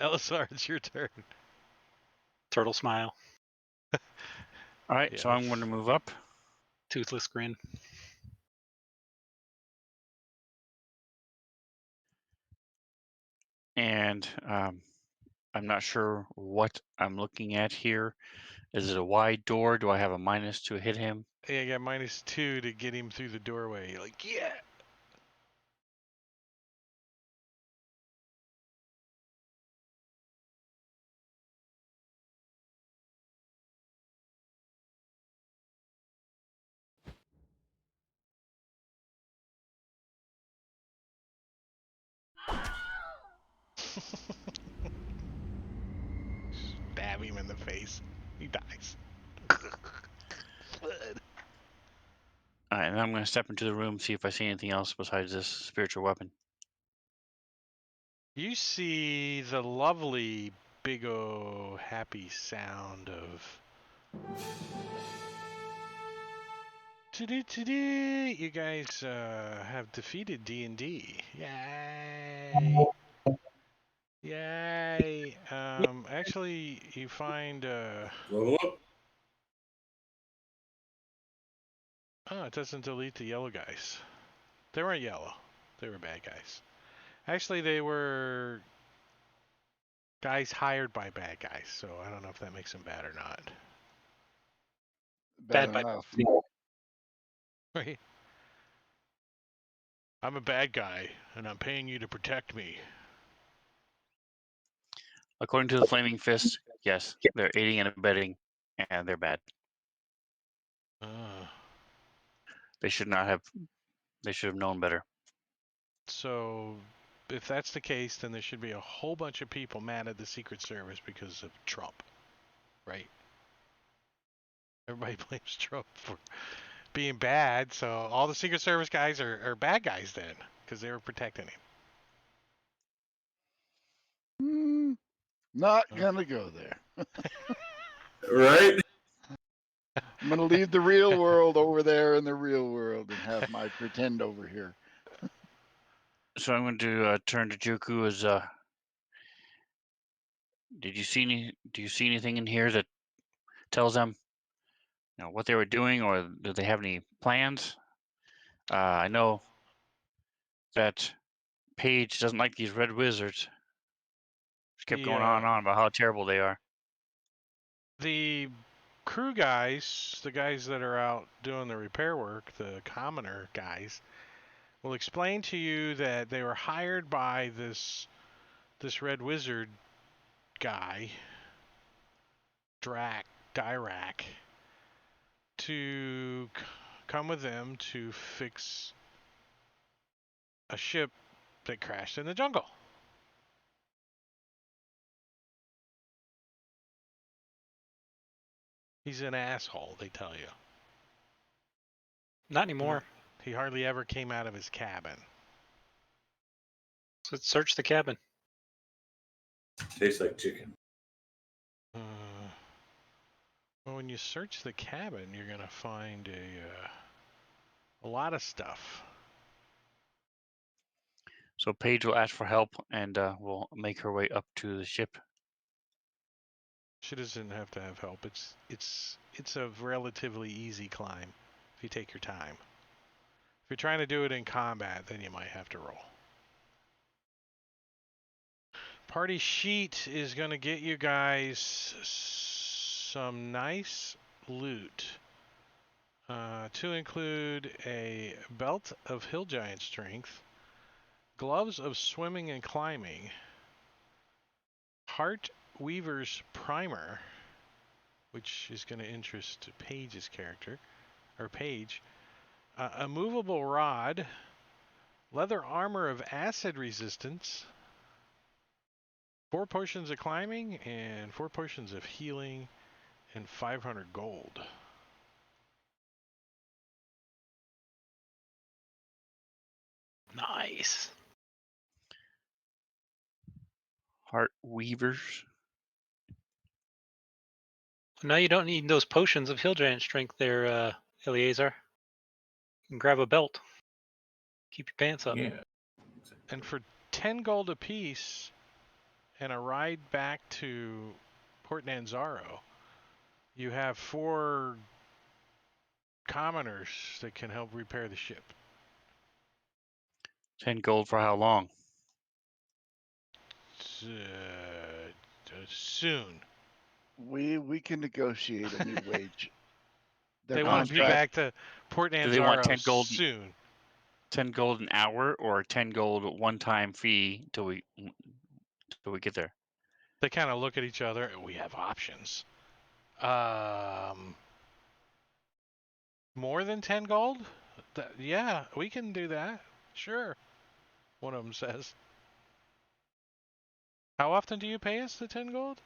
Elisar, it's your turn. Turtle smile. All right, so I'm going to move up. Toothless grin. And I'm not sure what I'm looking at here. Is it a wide door? Do I have a minus to hit him? Yeah, I got -2 to get him through the doorway. You're like, yeah. Stab him in the face. He dies. Blood. All right, and I'm going to step into the room, see if I see anything else besides this spiritual weapon. You see the lovely, big o happy sound of you guys have defeated D&D. Yay! Yay! Actually, you find Level up. oh, it doesn't delete the yellow guys. They weren't yellow. They were bad guys. Actually, they were guys hired by bad guys, so I don't know if that makes them bad or not. Bad Bad enough. Right? I'm a bad guy, and I'm paying you to protect me. According to the Flaming Fist, yes, they're aiding and abetting, and they're bad. They should not have. They should have known better. So, if that's the case, then there should be a whole bunch of people mad at the Secret Service because of Trump, right? Everybody blames Trump for being bad, so all the Secret Service guys are bad guys then, because they were protecting him. Not gonna go there. Right? I'm gonna leave the real world over there in the real world and have my pretend over here. So I'm going to turn to Juku as do you see anything in here that tells them what they were doing, or do they have any plans? I know that Paige doesn't like these red wizards. She kept going on and on about how terrible they are. The crew guys, the guys that are out doing the repair work, the commoner guys, will explain to you that they were hired by this red wizard guy, Dirac, to come with them to fix a ship that crashed in the jungle. He's an asshole, they tell you. Not anymore. He hardly ever came out of his cabin. So let's search the cabin. Tastes like chicken. Well, when you search the cabin, you're gonna find a lot of stuff. So Paige will ask for help, and will make her way up to the ship. She doesn't have to have help. It's a relatively easy climb if you take your time. If you're trying to do it in combat, then you might have to roll. Party sheet is going to get you guys some nice loot. To include a belt of hill giant strength, gloves of swimming and climbing, Heart Weaver's primer, which is going to interest Paige's character, or Paige, a movable rod, leather armor of acid resistance, 4 potions of climbing, and 4 potions of healing, and 500 gold. Nice. Heart Weavers. Now you don't need those potions of hill giant strength there, Eleazar. You can grab a belt. Keep your pants up. Yeah. And for 10 gold apiece and a ride back to Port Nanzaro, you have 4 commoners that can help repair the ship. 10 gold for how long? Soon. We can negotiate a new wage. Their They want to be contract- back to Port Do they want Nanzaro 10 gold? soon. 10 gold an hour or a 10 gold one-time fee till we get there? They kind of look at each other. We have options. More than 10 gold? Yeah, we can do that. Sure. One of them says. How often do you pay us the 10 gold?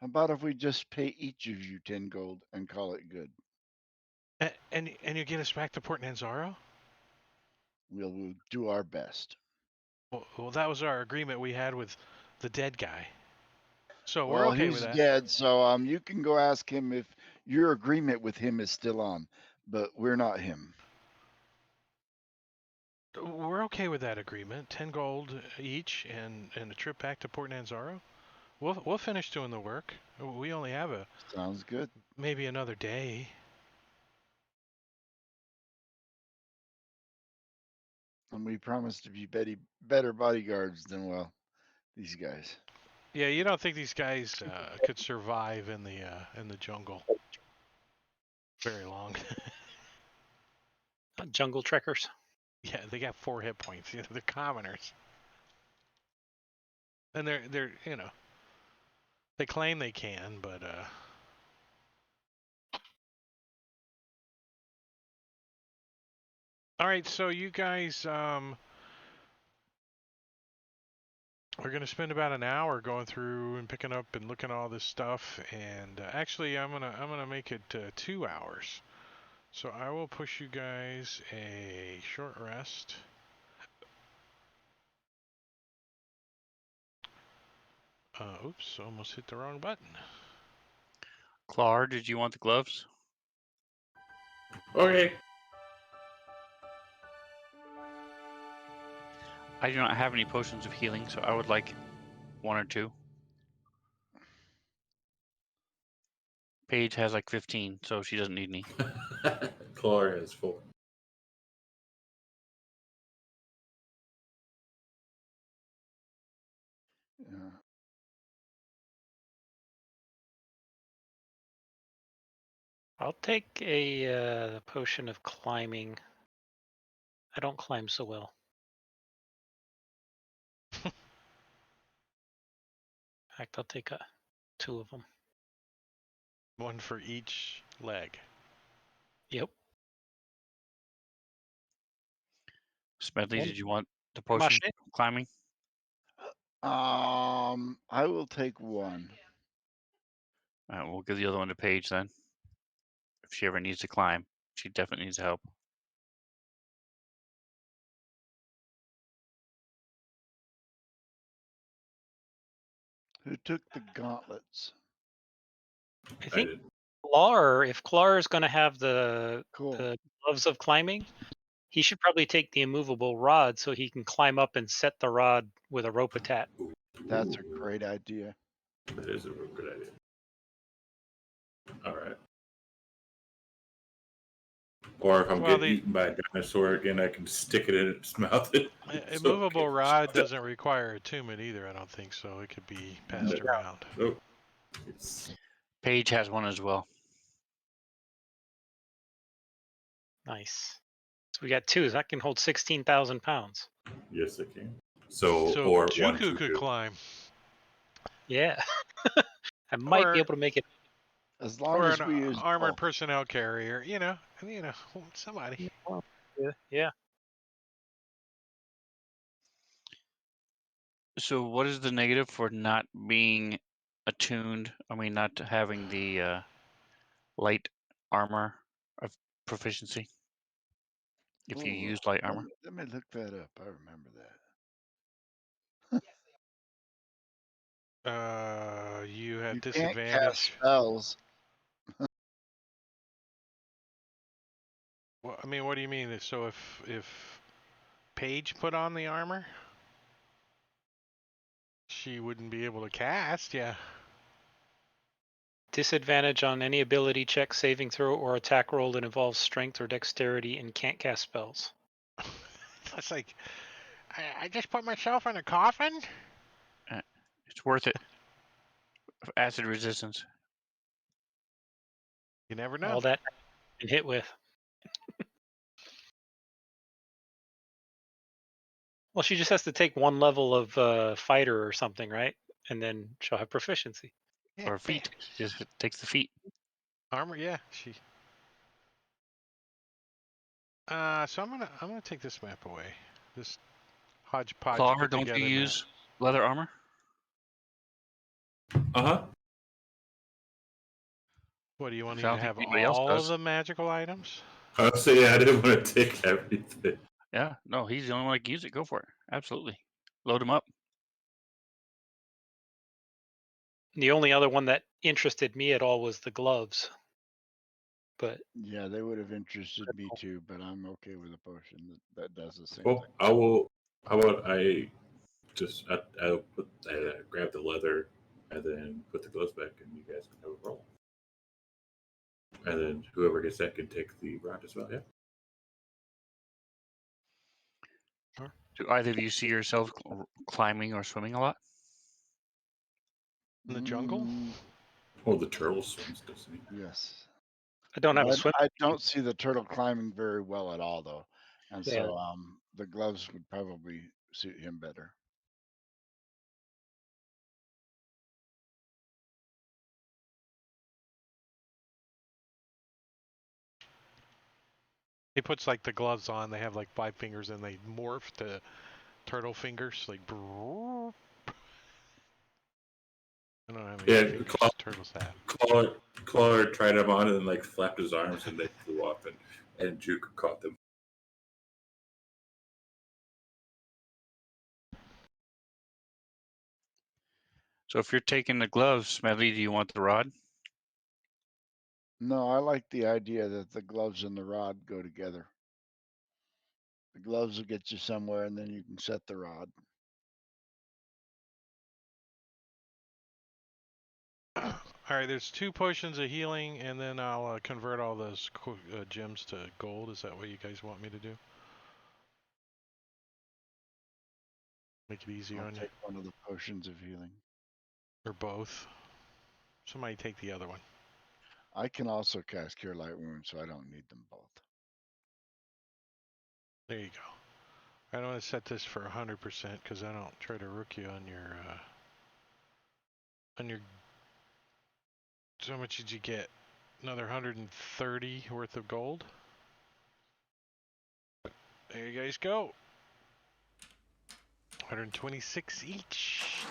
How about if we just pay each of you 10 gold and call it good? And you get us back to Port Nanzaro? We'll do our best. Well, that was our agreement we had with the dead guy. So we're Well, okay he's with that. dead, so you can go ask him if your agreement with him is still on, but we're not him. We're okay with that agreement. 10 gold each and a trip back to Port Nanzaro. We'll finish doing the work. We only have Sounds good. maybe another day. And we promise to be better bodyguards than, well, these guys. Yeah, you don't think these guys could survive in the jungle very long? Jungle trekkers. Yeah, they got 4 hit points. You know, they're commoners, and they're they claim they can, but all right. So you guys we're gonna spend about an hour going through and picking up and looking at all this stuff, and actually I'm gonna make it 2 hours. So I will push you guys a short rest. Oops, almost hit the wrong button. Clar, did you want the gloves? Okay. I do not have any potions of healing, so I would like 1 or 2. Paige has like 15, so she doesn't need any. Clar has 4. Yeah. I'll take a potion of climbing. I don't climb so well. In fact, I'll take 2 of them. 1 for each leg. Yep. Smedley, One did you want the for my potion shit. of climbing? I will take 1. We'll give the other one to Paige then. If she ever needs to climb, she definitely needs help. Who took the gauntlets? I I think did. if Clar is going to have the Cool. gloves of climbing, he should probably take the immovable rod so he can climb up and set the rod with a rope attached. That's a great idea. That is a real good idea. All right. Or if I'm Well, getting eaten by a dinosaur again, I can stick it in its mouth. A movable rod doesn't require attunement either, I don't think, so it could be passed No. around. Oh, it's, Paige has one as well. Nice. So we got 2. So that can hold 16,000 pounds. yes, I can. So So or Juku 1, 2, could 2. climb. Yeah. I might Or- be able to make it. As long Or as an we use armored both. personnel carrier, somebody. Yeah. So what is the negative for not being attuned? I mean, not having the light armor of proficiency? If you Oh, use light armor? let me look that up. I remember that. You have You can't disadvantage. cast spells. Well, I mean, what do you mean? So if Paige put on the armor? she wouldn't be able to cast, yeah. Disadvantage on any ability check, saving throw, or attack roll that involves strength or dexterity and can't cast spells. It's like, I just put myself in a coffin? It's worth it. Acid resistance. You never know. All that and hit with. Well, she just has to take one level of fighter or something, right? And then she'll have proficiency. Or feet. She just takes the feet. Armor, yeah. She. So I'm gonna take this map away. This hodgepodge Claw, put don't you together map. use leather armor? Uh-huh. What do you want I me to don't think have? anybody else All does. the magical items? I was saying, yeah, I didn't want to take everything. Yeah, no, he's the only one that can use it. Go for it. Absolutely. Load him up. The only other one that interested me at all was the gloves. But Yeah, they would have interested me too, but I'm okay with a potion that does the same Well, thing. I will. How about I just I'll put grab the leather and then put the gloves back, and you guys can have a roll. And then whoever gets that can take the rod as well. Yeah. Do either of you see yourself climbing or swimming a lot? In the jungle? Oh, the turtle swims, doesn't he? Yes. I don't have a swim. I don't see the turtle climbing very well at all, though, and Yeah. so the gloves would probably suit him better. He puts like the gloves on. They have like 5 fingers, and they morph to turtle fingers. Like, brrrr. I don't know how many Yeah, fingers turtles have. Claw tried them on and then like flapped his arms and they flew off and Juke caught them. So if you're taking the gloves, Smedley, do you want the rod? No, I like the idea that the gloves and the rod go together. The gloves will get you somewhere, and then you can set the rod. All right, there's 2 potions of healing, and then I'll convert all those gems to gold. Is that what you guys want me to do? Make it easier I'll on you? take one of the potions of healing. Or both? Somebody take the other one. I can also cast Cure Light Wounds, so I don't need them both. There you go. I want to set this for 100% because I don't try to rook you on your so how much did you get? Another 130 worth of gold. There you guys go. 126 each.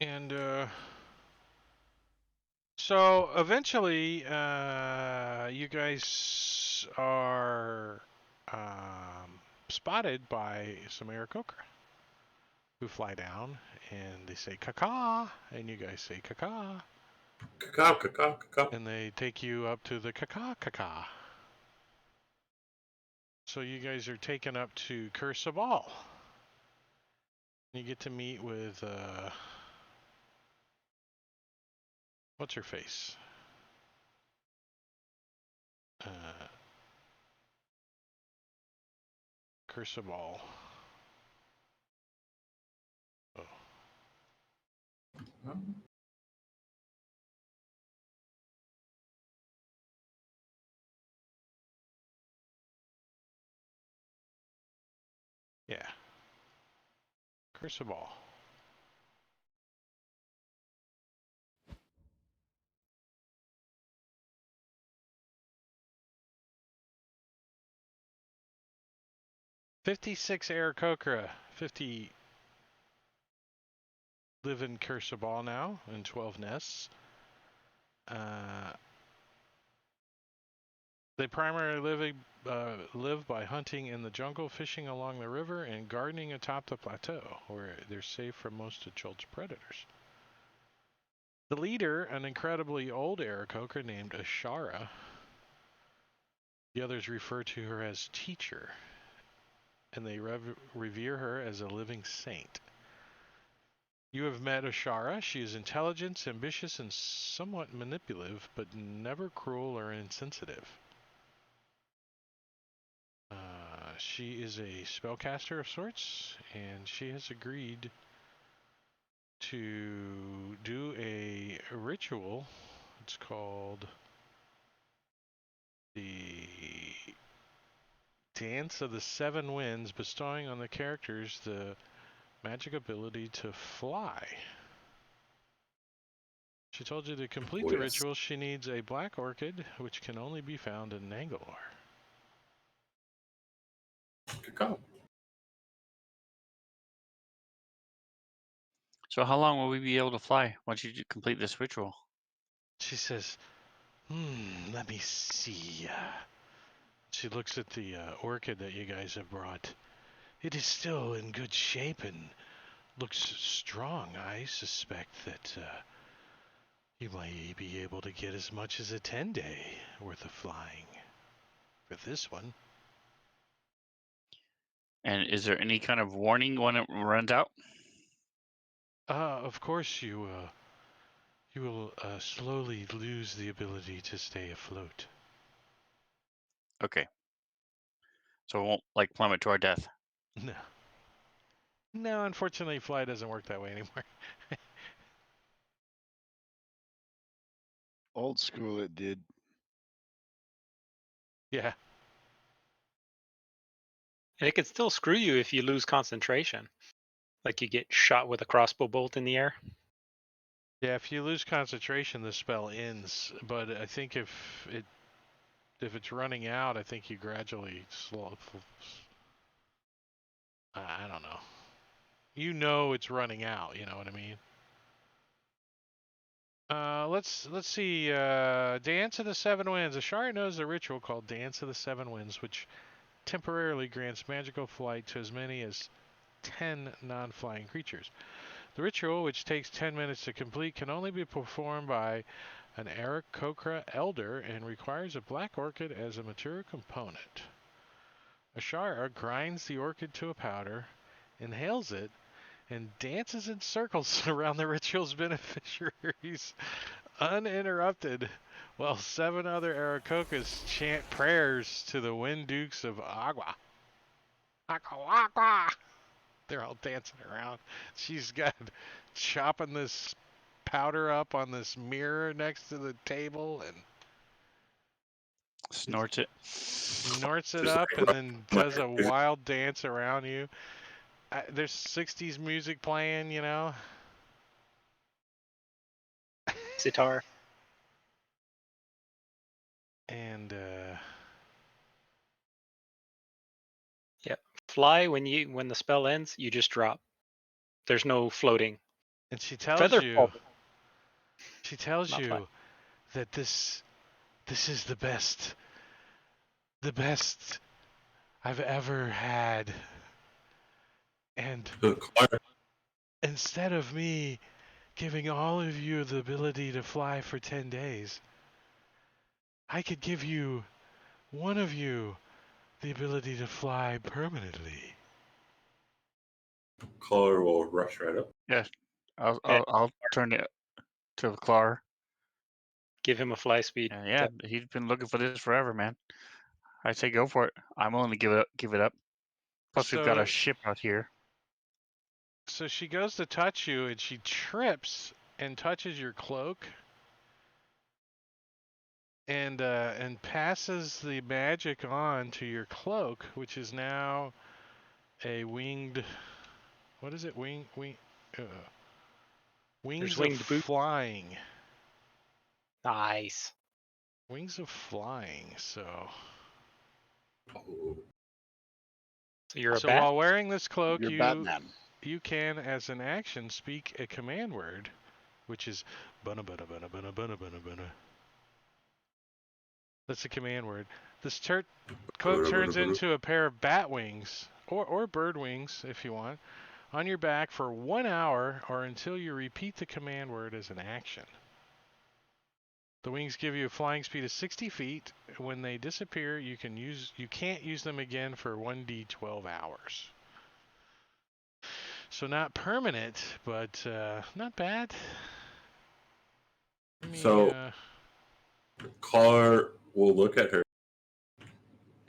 And so eventually you guys are spotted by some Aarakocra who fly down and they say caca, and you guys say caca. Caca. And they take you up to the caca. So you guys are taken up to Curse of All. You get to meet with what's her face? Curse of All. Oh. Yeah. Curse of All. $56 Aarakocra. 50 live in Curse of All now in 12 nests. They primarily live by hunting in the jungle, fishing along the river, and gardening atop the plateau, where they're safe from most of Chult's predators. The leader, an incredibly old Aarakocra named Ashara. The others refer to her as Teacher, and they revere her as a living saint. You have met Ashara. She is intelligent, ambitious, and somewhat manipulative, but never cruel or insensitive. She is a spellcaster of sorts, and she has agreed to do a ritual. It's called the Dance of the Seven Winds, bestowing on the characters the magic ability to fly. She told you to complete Oh, the yes. ritual, she needs a black orchid, which can only be found in Nangalore. Good call. So how long will we be able to fly once you complete this ritual? She says, let me see. She looks at the orchid that you guys have brought. It is still in good shape and looks strong. I suspect that you might be able to get as much as a 10-day worth of flying for this one. And is there any kind of warning when it runs out? Of course you will slowly lose the ability to stay afloat. Okay. So it won't like plummet to our death. No. No, unfortunately, fly doesn't work that way anymore. Old school, it did. Yeah. And it can still screw you if you lose concentration. Like you get shot with a crossbow bolt in the air. Yeah, if you lose concentration, the spell ends. But I think if it's running out, I think you gradually slow. I don't know. You know it's running out. You know what I mean? Let's see. Dance of the Seven Winds. Ashara knows a ritual called Dance of the Seven Winds, which temporarily grants magical flight to as many as 10 non-flying creatures. The ritual, which takes 10 minutes to complete, can only be performed by an Aarakocra elder and requires a black orchid as a mature component. Ashara grinds the orchid to a powder, inhales it, and dances in circles around the ritual's beneficiaries uninterrupted, while 7 other Aarakocras chant prayers to the Wind Dukes of Agua. Agua, agua! They're all dancing around. She's got chopping this powder up on this mirror next to the table and Snorts it. snorts it Just up like and then does a wild dance around you. There's 60s music playing, you know. Sitar. And Yep. Fly when the spell ends, you just drop. There's no floating. she tells Feather you fall. that Not fly. this is the best I've ever had. And instead of me giving all of you the ability to fly for 10 days, I could give you, one of you, the ability to fly permanently. Caller will rush right up. Yes. I'll turn it to Clar. Give him a fly speed. Yeah, he's been looking for this forever, man. I say go for it. I'm willing to give it up. Plus, we've got a ship out here. So she goes to touch you and she trips and touches your cloak and passes the magic on to your cloak, which is now a winged. What is it? Wings There's of winged boot. flying. Nice. Wings of flying. So Oh. So you're a so bat? while wearing this cloak, You're Batman. you can, as an action, speak a command word, which is bunna bunna bunna bunna bunna bunna bunna. That's a command word. This cloak turns into a pair of bat wings, or bird wings if you want, on your back for 1 hour or until you repeat the command word as an action. The wings give you a flying speed of 60 feet. When they disappear, you can't use them again for 1d12 hours. So not permanent, but not bad. So caller will look at her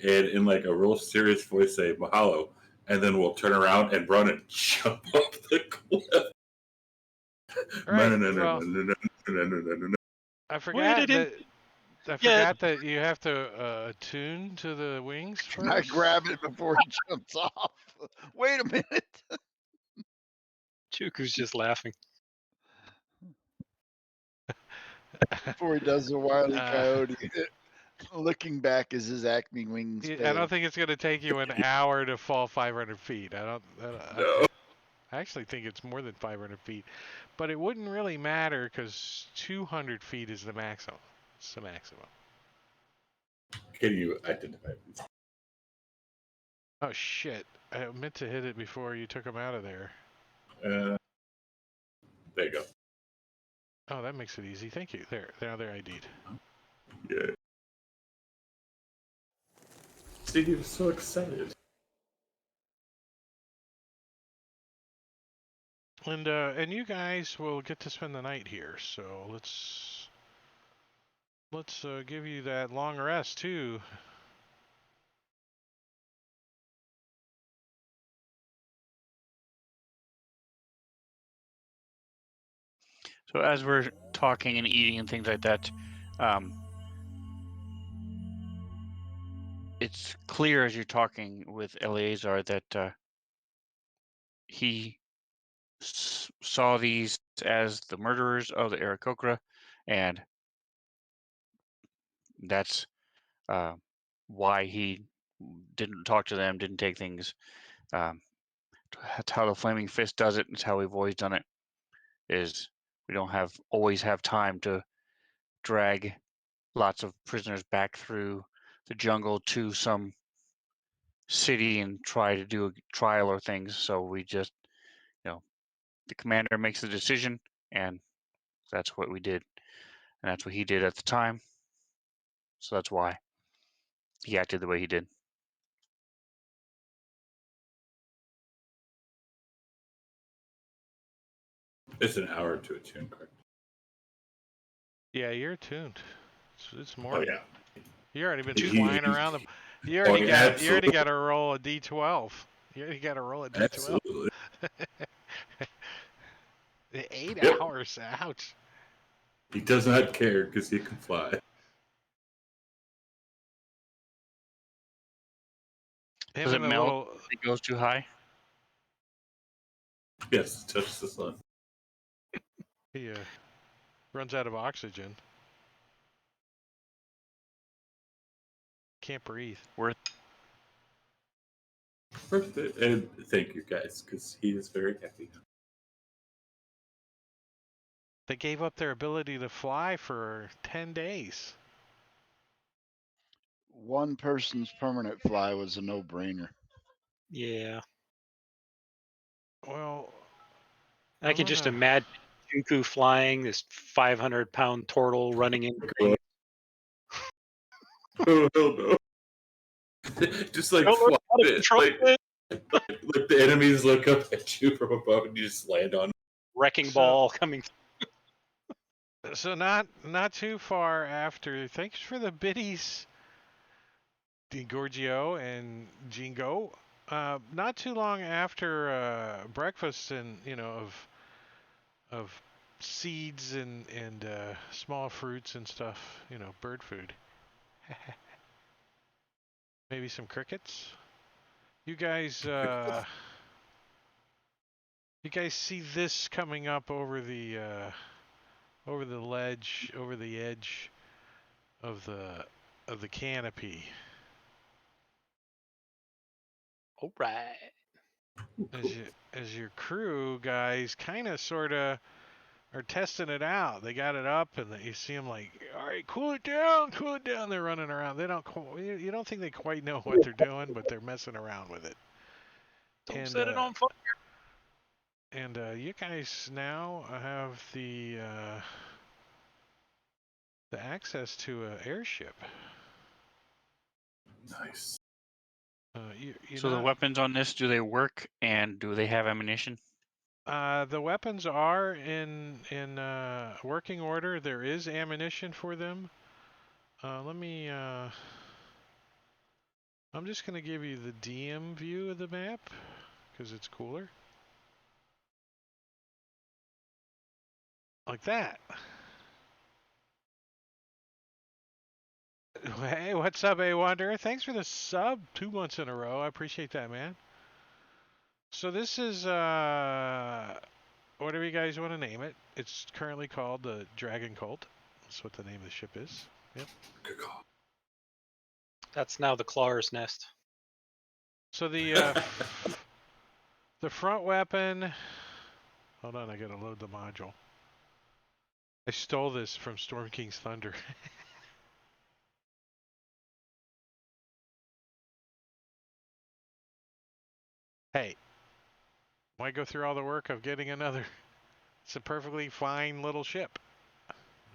and in like a real serious voice say mahalo, and then we'll turn around and run and jump off the cliff. Right. Well, I forgot that you have to attune to the wings first. I grab it before he jumps off. Wait a minute. Chuku's just laughing. Before he does the Wile E. Coyote. Looking back as his acme wings fail. I don't think it's going to take you an hour to fall 500 feet. No. I actually think it's more than 500 feet. But it wouldn't really matter because 200 feet is the maximum. It's the maximum. Can you identify these? Oh, shit. I meant to hit it before you took them out of there. There you go. Oh, that makes it easy. Thank you. There. Now they're ID'd. Yeah. Steve, you're so excited. And you guys will get to spend the night here. So let's give you that long rest too. So as we're talking and eating and things like that, it's clear as you're talking with Eleazar that he saw these as the murderers of the Aarakocra, and that's why he didn't talk to them, didn't take things. That's how the Flaming Fist does it. It's how we've always done it. Is we don't always have time to drag lots of prisoners back through the jungle to some city and try to do a trial or things. So we just, the commander makes the decision, and that's what we did, and that's what he did at the time. So that's why he acted the way he did. It's an hour to attune, correct? Yeah, you're attuned. It's more. Oh yeah. You already been flying around them. You already got to roll a d12. You already got to roll a d12. Absolutely. 8 hours. Ouch. He does not care because he can fly. Does it melt if it goes too high? Yes, touch the sun. He runs out of oxygen. Can't breathe. Worth it. And thank you guys, because he is very happy now. They gave up their ability to fly for 10 days. One person's permanent fly was a no-brainer. Yeah. Well, I can just imagine Chuku flying this 500-pound turtle running in. Oh hell no! Just like fly it. Like the enemies look up at you from above and you just land on them. Wrecking ball coming. So not too far after. Thanks for the biddies, DiGorgio and Jingo. Not too long after breakfast and of seeds and small fruits and stuff, bird food. Maybe some crickets. You guys see this coming up over the ledge, over the edge of the canopy. All right. As your crew guys kind of sort of are testing it out. They got it up, and you see them like, all right, cool it down. They're running around. They don't. You don't think they quite know what they're doing, but they're messing around with it. Don't set it on fire. And you guys now have the the access to an airship. Nice. So the weapons on this, do they work, and do they have ammunition? The weapons are in working order. There is ammunition for them. Let me. I'm just gonna give you the DM view of the map because it's cooler. Like that. Hey, what's up, A Wanderer? Thanks for the sub 2 months in a row. I appreciate that, man. So this is whatever you guys want to name it. It's currently called the Dragon Cult. That's what the name of the ship is. Yep. Good call. That's now the Claw's Nest. So the front weapon. Hold on, I gotta load the module. I stole this from Storm King's Thunder. Hey, why go through all the work of getting another? It's a perfectly fine little ship.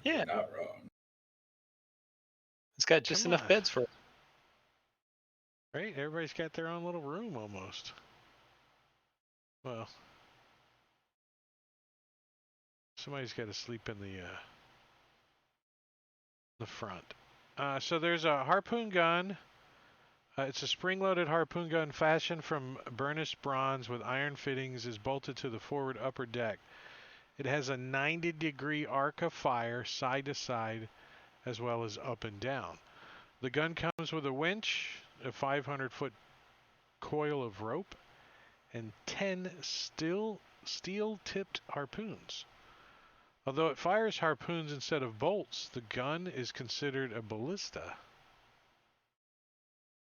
Yeah, You're not wrong. it's got just Come enough on. beds for it. Right? Everybody's got their own little room almost. Well, somebody's got to sleep in the front. So there's a harpoon gun. It's a spring-loaded harpoon gun fashioned from burnished bronze with iron fittings is bolted to the forward upper deck. It has a 90-degree arc of fire side to side as well as up and down. The gun comes with a winch, a 500-foot coil of rope, and 10 steel-tipped harpoons. Although it fires harpoons instead of bolts, the gun is considered a ballista.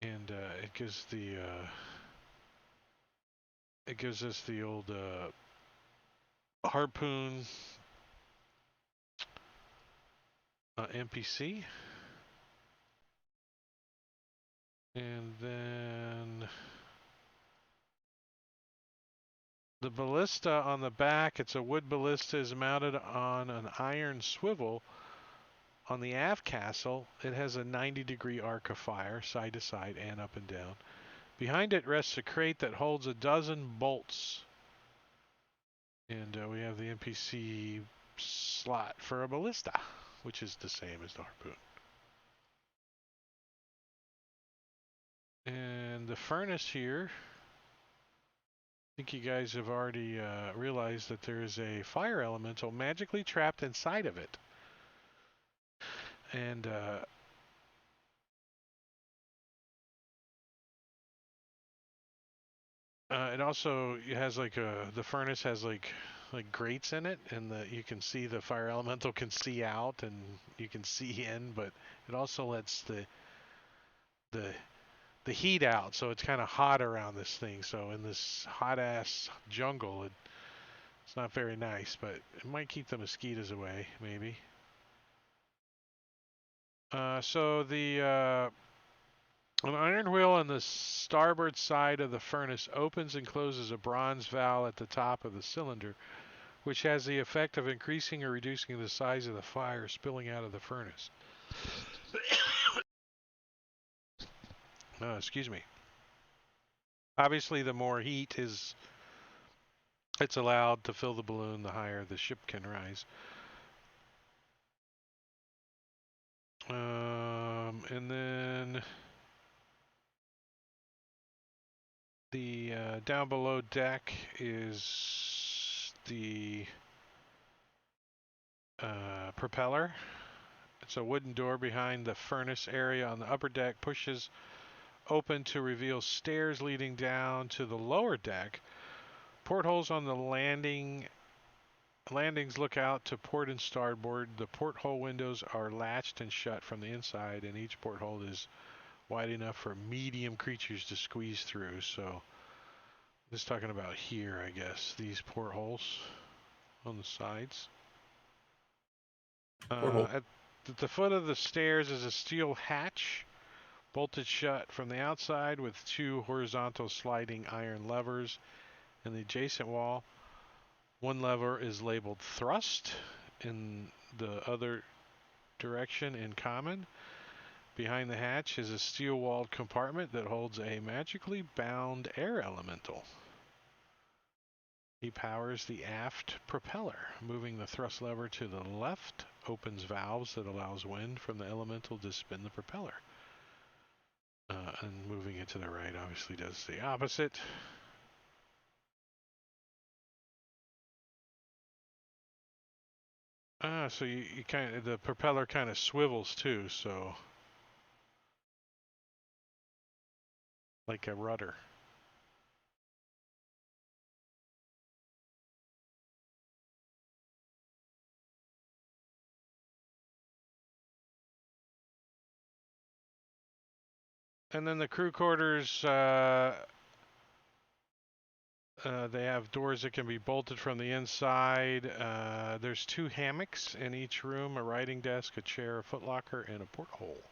And it gives us the old harpoon NPC. And then the ballista on the back, it's a wood ballista, is mounted on an iron swivel on the aft castle. It has a 90-degree arc of fire side to side and up and down. Behind it rests a crate that holds a dozen bolts. And we have the NPC slot for a ballista, which is the same as the harpoon. And the furnace here, I think you guys have already realized that there is a fire elemental magically trapped inside of it. And it also has like the furnace has like grates in it, and you can see the fire elemental can see out and you can see in, but it also lets the heat out, so it's kind of hot around this thing. So in this hot ass jungle, it's not very nice, but it might keep the mosquitoes away, maybe. So an iron wheel on the starboard side of the furnace opens and closes a bronze valve at the top of the cylinder, which has the effect of increasing or reducing the size of the fire spilling out of the furnace. Excuse me. Obviously, the more heat it's allowed to fill the balloon, the higher the ship can rise. And then the down below deck is the propeller. It's a wooden door behind the furnace area on the upper deck, pushes open to reveal stairs leading down to the lower deck. Portholes on the landings look out to port and starboard. The porthole windows are latched and shut from the inside, and each porthole is wide enough for medium creatures to squeeze through. So this is talking about here, I guess, these portholes on the sides. At the foot of the stairs is a steel hatch bolted shut from the outside with 2 horizontal sliding iron levers in the adjacent wall. One lever is labeled thrust and the other direction in common. Behind the hatch is a steel-walled compartment that holds a magically bound air elemental. He powers the aft propeller. Moving the thrust lever to the left opens valves that allows wind from the elemental to spin the propeller. And moving it to the right obviously does the opposite. So you kind of, the propeller kind of swivels too, so like a rudder. And then the crew quarters, they have doors that can be bolted from the inside. There's 2 hammocks in each room, a writing desk, a chair, a footlocker, and a porthole.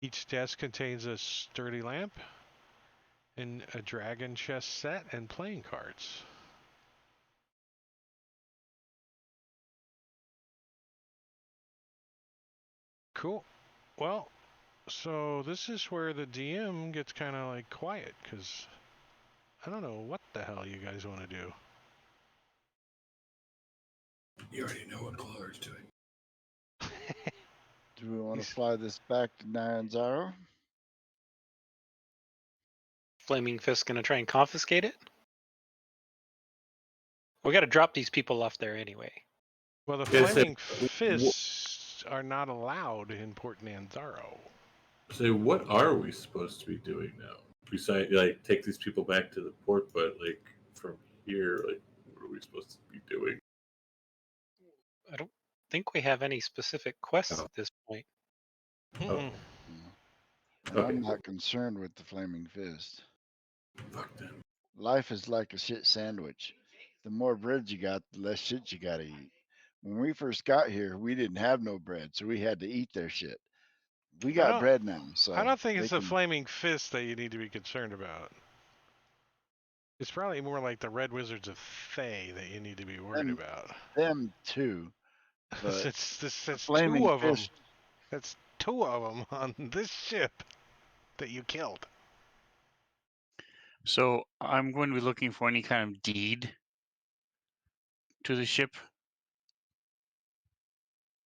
Each desk contains a sturdy lamp and a dragon chess set and playing cards. Cool. Well, so this is where the DM gets kind of like quiet, because I don't know what the hell you guys want to do. You already know what Chloe's doing. Do we want to He's- fly this back to Nyanzaro? Flaming Fist gonna try and confiscate it? We gotta drop these people off there anyway. Well, the Yes, flaming fists are not allowed in Port Nyanzaro. So what are we supposed to be doing now? Besides, like, take these people back to the port, but like from here, like, what are we supposed to be doing? I don't think we have any specific quests Oh. at this point. Mm-mm. And Okay. I'm not concerned with the flaming fist. Fuck them. Life is like a shit sandwich. The more bread you got, the less shit you gotta eat. When we first got here, we didn't have no bread, so we had to eat their shit. We I got don't- bread now, so I don't think they it's the can- flaming fist that you need to be concerned about. It's probably more like the Red Wizards of Thay that you need to be worried Them- about. them too. But it's the 2 flaming of them. fist, That's 2 of them on this ship that you killed. So I'm going to be looking for any kind of deed to the ship,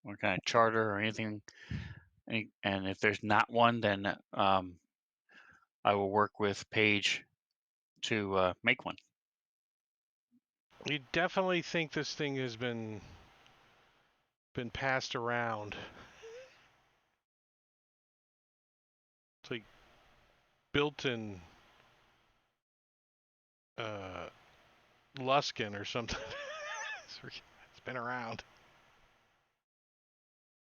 or kind of charter or anything. And if there's not one, then I will work with Paige to make one. You definitely think this thing has been passed around. It's like built in Luskin or something. It's been around.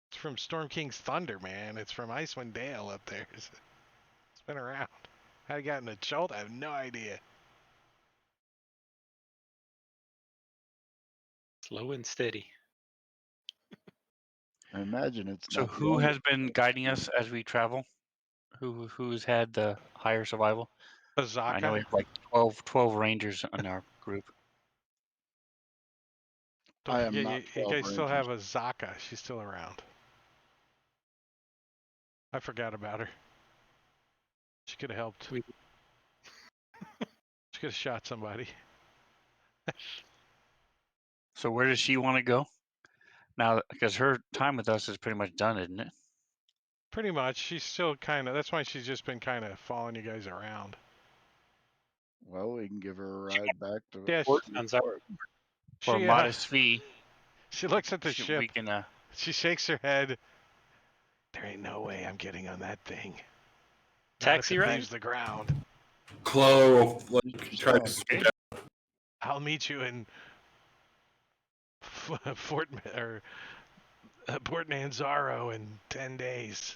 It's from Storm King's Thunder, man. It's from Icewind Dale up there. It's been around. How it got into Chult, I have no idea. Slow and steady. I imagine it's So not the who only has been guiding us as we travel? Who's had the higher survival? I know we Azaka. have like 12 rangers in our group. Don't I am forget, not you 12 guys still have rangers. Azaka. She's still around. I forgot about her. She could have helped. We- She could have shot somebody. So where does she want to go? Now, because her time with us is pretty much done, isn't it? Pretty much. She's still kind of. That's why she's just been kind of following you guys around. Well, we can give her a ride back to Yeah, port. Sounds like For a she modest fee, she looks at the we ship. can. She shakes her head. There ain't no way I'm getting on that thing. Not taxi if it ride? leaves the ground. Chloe will like, try to Yourself. sneak out. I'll meet you in Port Nyanzaro in 10 days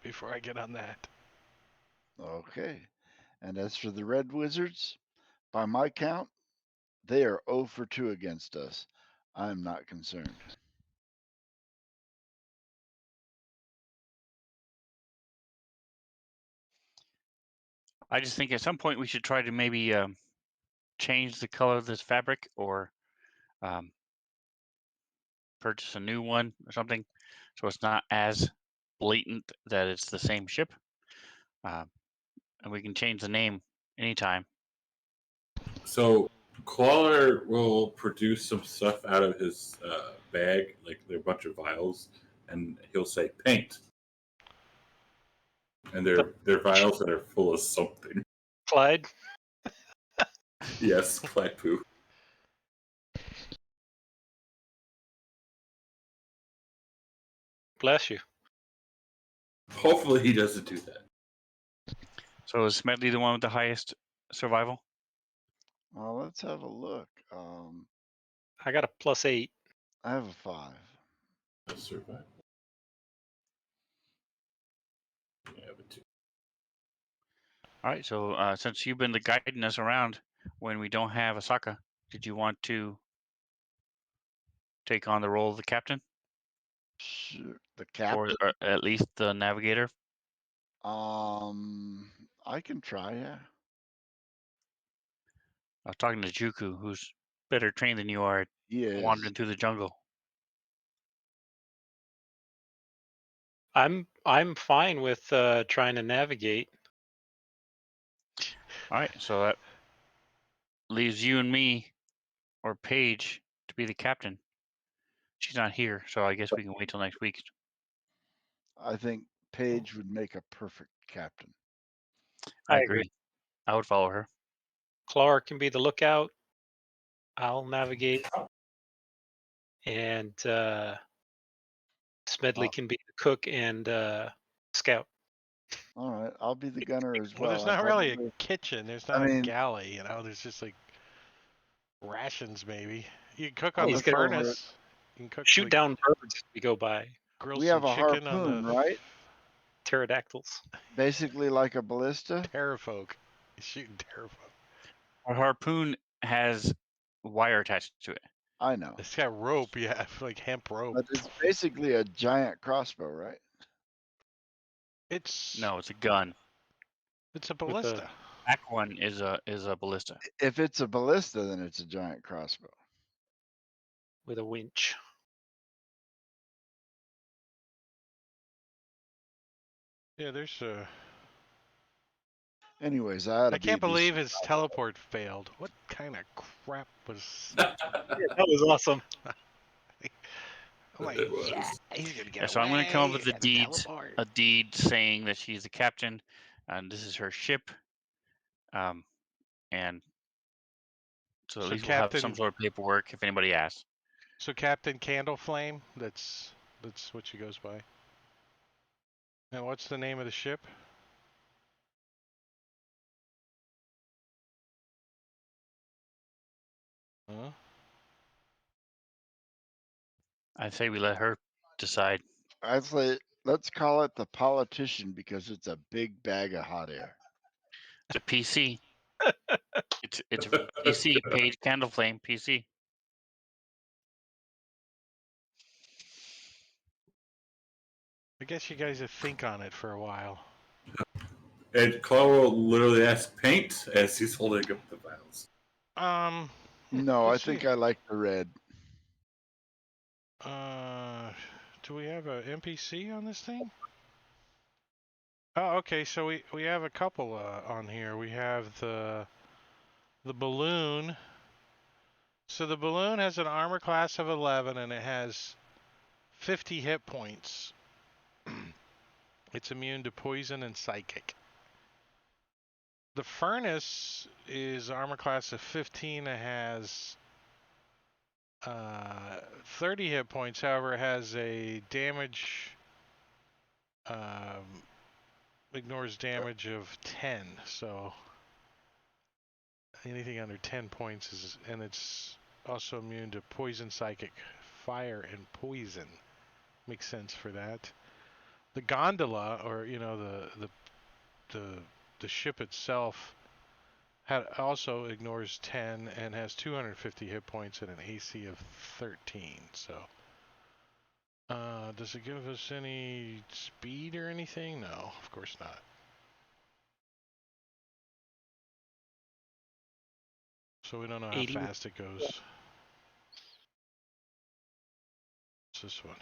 before I get on that. Okay. And as for the Red Wizards, by my count, they are 0 for 2 against us. I'm not concerned. I just think at some point we should try to maybe change the color of this fabric or purchase a new one or something, so it's not as blatant that it's the same ship. And we can change the name anytime. So Qualler will produce some stuff out of his bag, like there are a bunch of vials, and he'll say paint. And they're vials that are full of something. Clyde, Yes, Clyde poo. bless you. Hopefully he doesn't do that. So is Smedley the one with the highest survival? Well, let's have a look. I got a +8. I have a 5. Survival. Yeah, but two. All right. So since you've been guiding us around when we don't have Asaka, did you want to take on the role of the captain, Sure. The or, captain. at least the navigator? I can try. Yeah. I was talking to Juku, who's better trained than you are at He is. wandering through the jungle. I'm fine with trying to navigate. All right. So that leaves you and me, or Paige, to be the captain. She's not here, so I guess we can wait till next week. I think Paige would make a perfect captain. I agree. I would follow her. Clark can be the lookout. I'll navigate, and Smedley can be the cook and scout. All right, I'll be the gunner as well. Well, there's not really a kitchen. There's not a galley. You know, there's just like rations maybe. You can cook on the furnace. You can cook. Shoot like, down birds as we go by. Grill we some have a chicken harpoon, on the right? Pterodactyls. Basically like a ballista. Terrafolk. Shooting terrafolk. Our harpoon has wire attached to it. I know. It's got rope, yeah, like hemp rope. But it's basically a giant crossbow, right? No, it's a gun. It's a ballista. Back one is a ballista. If it's a ballista, then it's a giant crossbow with a winch. Yeah, there's a. Anyways, I can't believe his teleport failed. What kind of crap was? Yeah, that was awesome. I'm like, yeah, he's gonna get away. So I'm gonna come up with a deed saying that she's the captain, and this is her ship, and so at least we'll have some sort of paperwork if anybody asks. So Captain Candleflame, that's what she goes by. And what's the name of the ship? Huh? I say we let her decide. I'd say let's call it the politician because it's a big bag of hot air. It's a PC. it's a PC. Paige Candleflame PC. I guess you guys would think on it for a while. And Claw will literally ask paint as he's holding up the vials. No, I think I like the red. Do we have a NPC on this thing? Oh, okay. So we have a couple on here. We have the balloon. So the balloon has an armor class of 11 and it has 50 hit points. It's immune to poison and psychic. The furnace is armor class of 15. It has 30 hit points. However, it has a damage. Ignores damage of 10. So anything under 10 points is, and it's also immune to poison, psychic, fire, and poison. Makes sense for that. The gondola, or you know, the ship itself, also ignores 10 and has 250 hit points and an AC of 13. So, does it give us any speed or anything? No, of course not. So we don't know how 80. fast it goes. What's this one?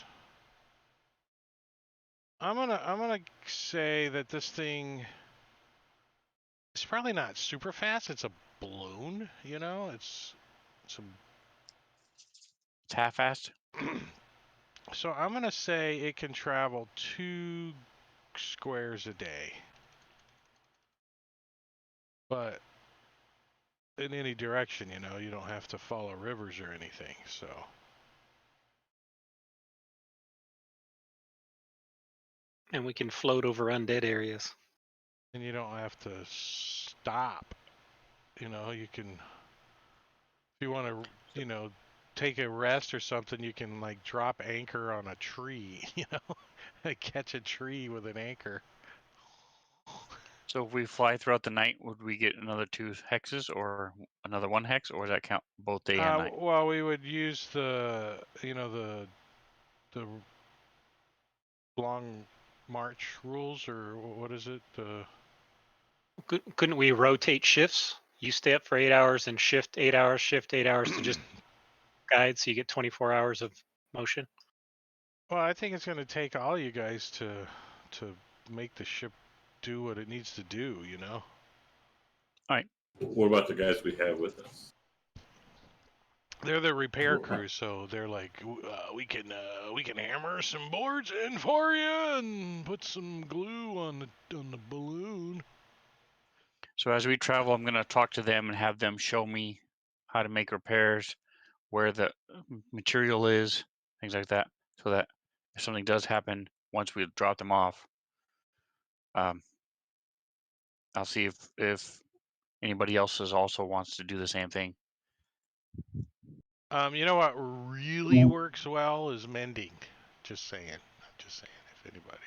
I'm gonna say that this thing is probably not super fast. It's a balloon, you know. It's a It's half-assed. So I'm gonna say it can travel 2 squares a day, but in any direction, you know. You don't have to follow rivers or anything. So And we can float over undead areas. and you don't have to stop. You know, you can if you want to, you know, take a rest or something, you can like drop anchor on a tree, you know, like catch a tree with an anchor. So if we fly throughout the night, would we get another 2 hexes or another 1 hex, or does that count both day and night? Well, we would use the, you know, the long march rules, or what is it? Couldn't we rotate shifts? You stay up for 8 hours and shift 8 hours, shift 8 hours to just guide, so you get 24 hours of motion. Well, I think it's going to take all you guys to make the ship do what it needs to do, you know. What about the guys we have with us? They're the repair crew, so they're like, we can hammer some boards in for you and put some glue on the balloon. So as we travel, I'm going to talk to them and have them show me how to make repairs, where the material is, things like that, so that if something does happen once we drop them off, I'll see if anybody else also wants to do the same thing. You know what really works well is mending. Just saying. If anybody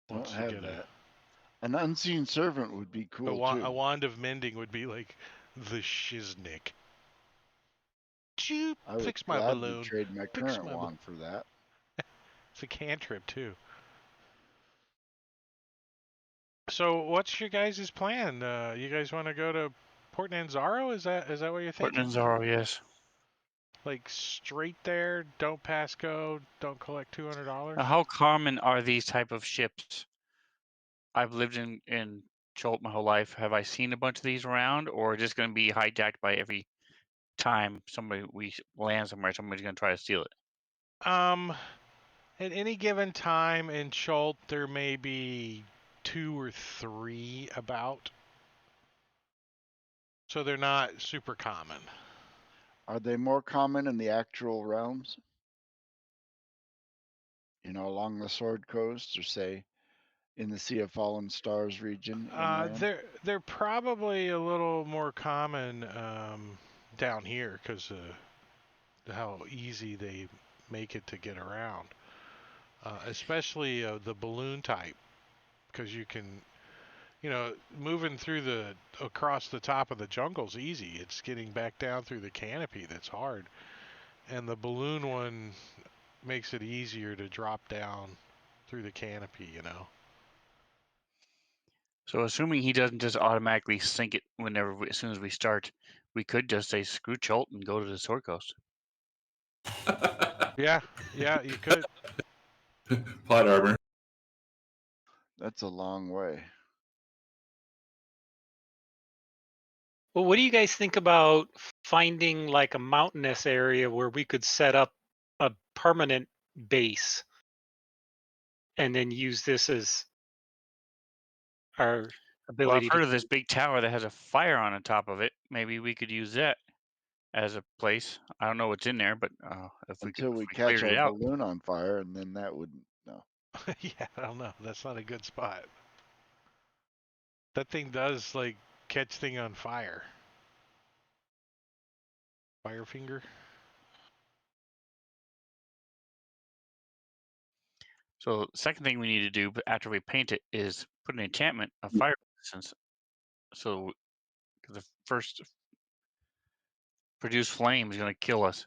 Don't wants to have get that. An unseen servant would be cool a too. wand of mending would be like the shiznick. Choop, I would fix my gladly balloon. trade my Fix current my wand for that. It's a cantrip too. So what's your guys' plan? You guys want to go to Port Nanzaro? Is that what you're Port thinking? Nanzaro, yes. Like straight there, don't pass go, don't collect $200. Now, how common are these type of ships? I've lived in Chult my whole life. Have I seen a bunch of these around, or just going to be hijacked by every time we land somewhere? Somebody's going to try to steal it. At any given time in Chult, there may be 2 or 3 about. So they're not super common. Are they more common in the actual realms? You know, along the Sword Coast, or say in the Sea of Fallen Stars region inland? They're probably a little more common down here because how easy they make it to get around. Especially the balloon type, because you can, you know, moving through across the top of the jungle's easy. It's getting back down through the canopy that's hard, and the balloon one makes it easier to drop down through the canopy, you know. So assuming he doesn't just automatically sink it as soon as we start, we could just say screw Chult and go to the Sword Coast. Yeah, you could. Plot armor. That's a long way. Well, what do you guys think about finding like a mountainous area where we could set up a permanent base and then use this as our Well, I've ability to? heard of this big tower that has a fire on the top of it. Maybe we could use that as a place. I don't know what's in there, but if Until we we catch cleared our it out. balloon on fire, and then that wouldn't. No. Yeah, I don't know. That's not a good spot. That thing does like catch thing on fire. Firefinger. So second thing we need to do after we paint it is put an enchantment of fire resistance. So the first produced flame is going to kill us.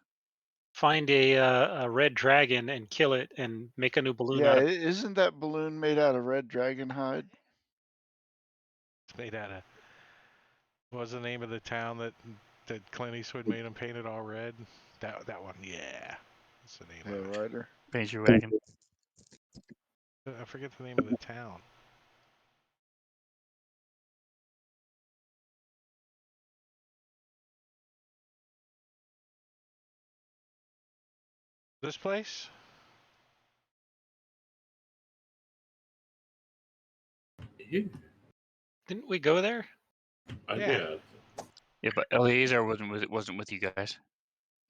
Find a red dragon and kill it and make a new balloon Yeah, out of it. isn't that balloon made out of red dragon hide? It's made out of What was the name of the town that Clint Eastwood made him paint it all red? That one, yeah. That's the name Hey, of it. Ryder. Paint your wagon. I forget the name of the town. This place? Yeah. Didn't we go there? Yeah. Yeah, but Eleazar wasn't with you guys.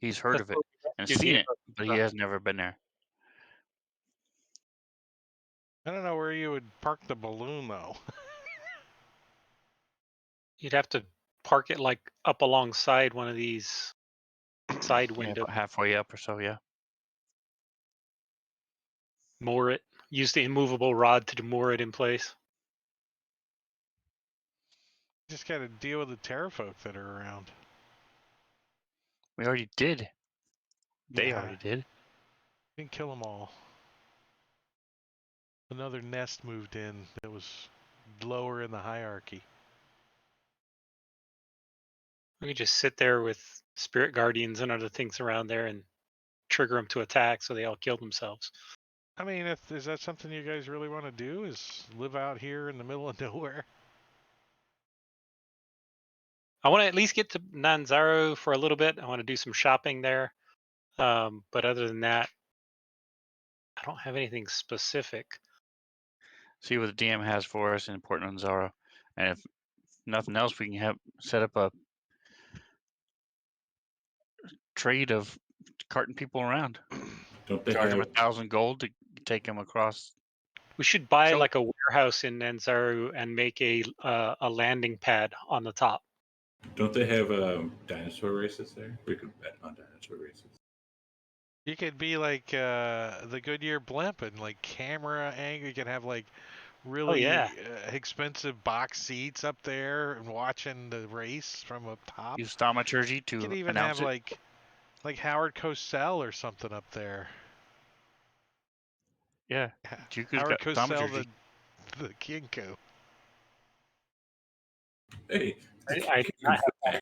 He's heard of it and You seen gave it, but he has never been there. I don't know where you would park the balloon though. You'd have to park it like up alongside one of these side Yeah, windows. about halfway up or so. Yeah. Moor it. Use the immovable rod to moor it in place. Just got to deal with the terrafolk that are around. We already did. They Yeah. already did. Didn't kill them all. Another nest moved in that was lower in the hierarchy. We could just sit there with spirit guardians and other things around there and trigger them to attack so they all kill themselves. I mean, is that something you guys really want to do? Is live out here in the middle of nowhere? I want to at least get to Nanzaro for a little bit. I want to do some shopping there. But other than that, I don't have anything specific. See what the DM has for us in Port Nanzaro, and if nothing else, we can have set up a trade of carting people around. Don't they Charge them have? 1,000 gold to take them across. We should buy Chult. like a warehouse in Nanzaro and make a landing pad on the top. Don't they have dinosaur races there? We could bet on dinosaur races. You could be like the Goodyear blimp and like camera angle. You could have like really yeah. expensive box seats up there and watching the race from up top. Use thaumaturgy You to could even announce have it. like Howard Cosell or something up there. Yeah, Juku's Howard got Cosell, thaumaturgy. the Kinko. Hey, I do not have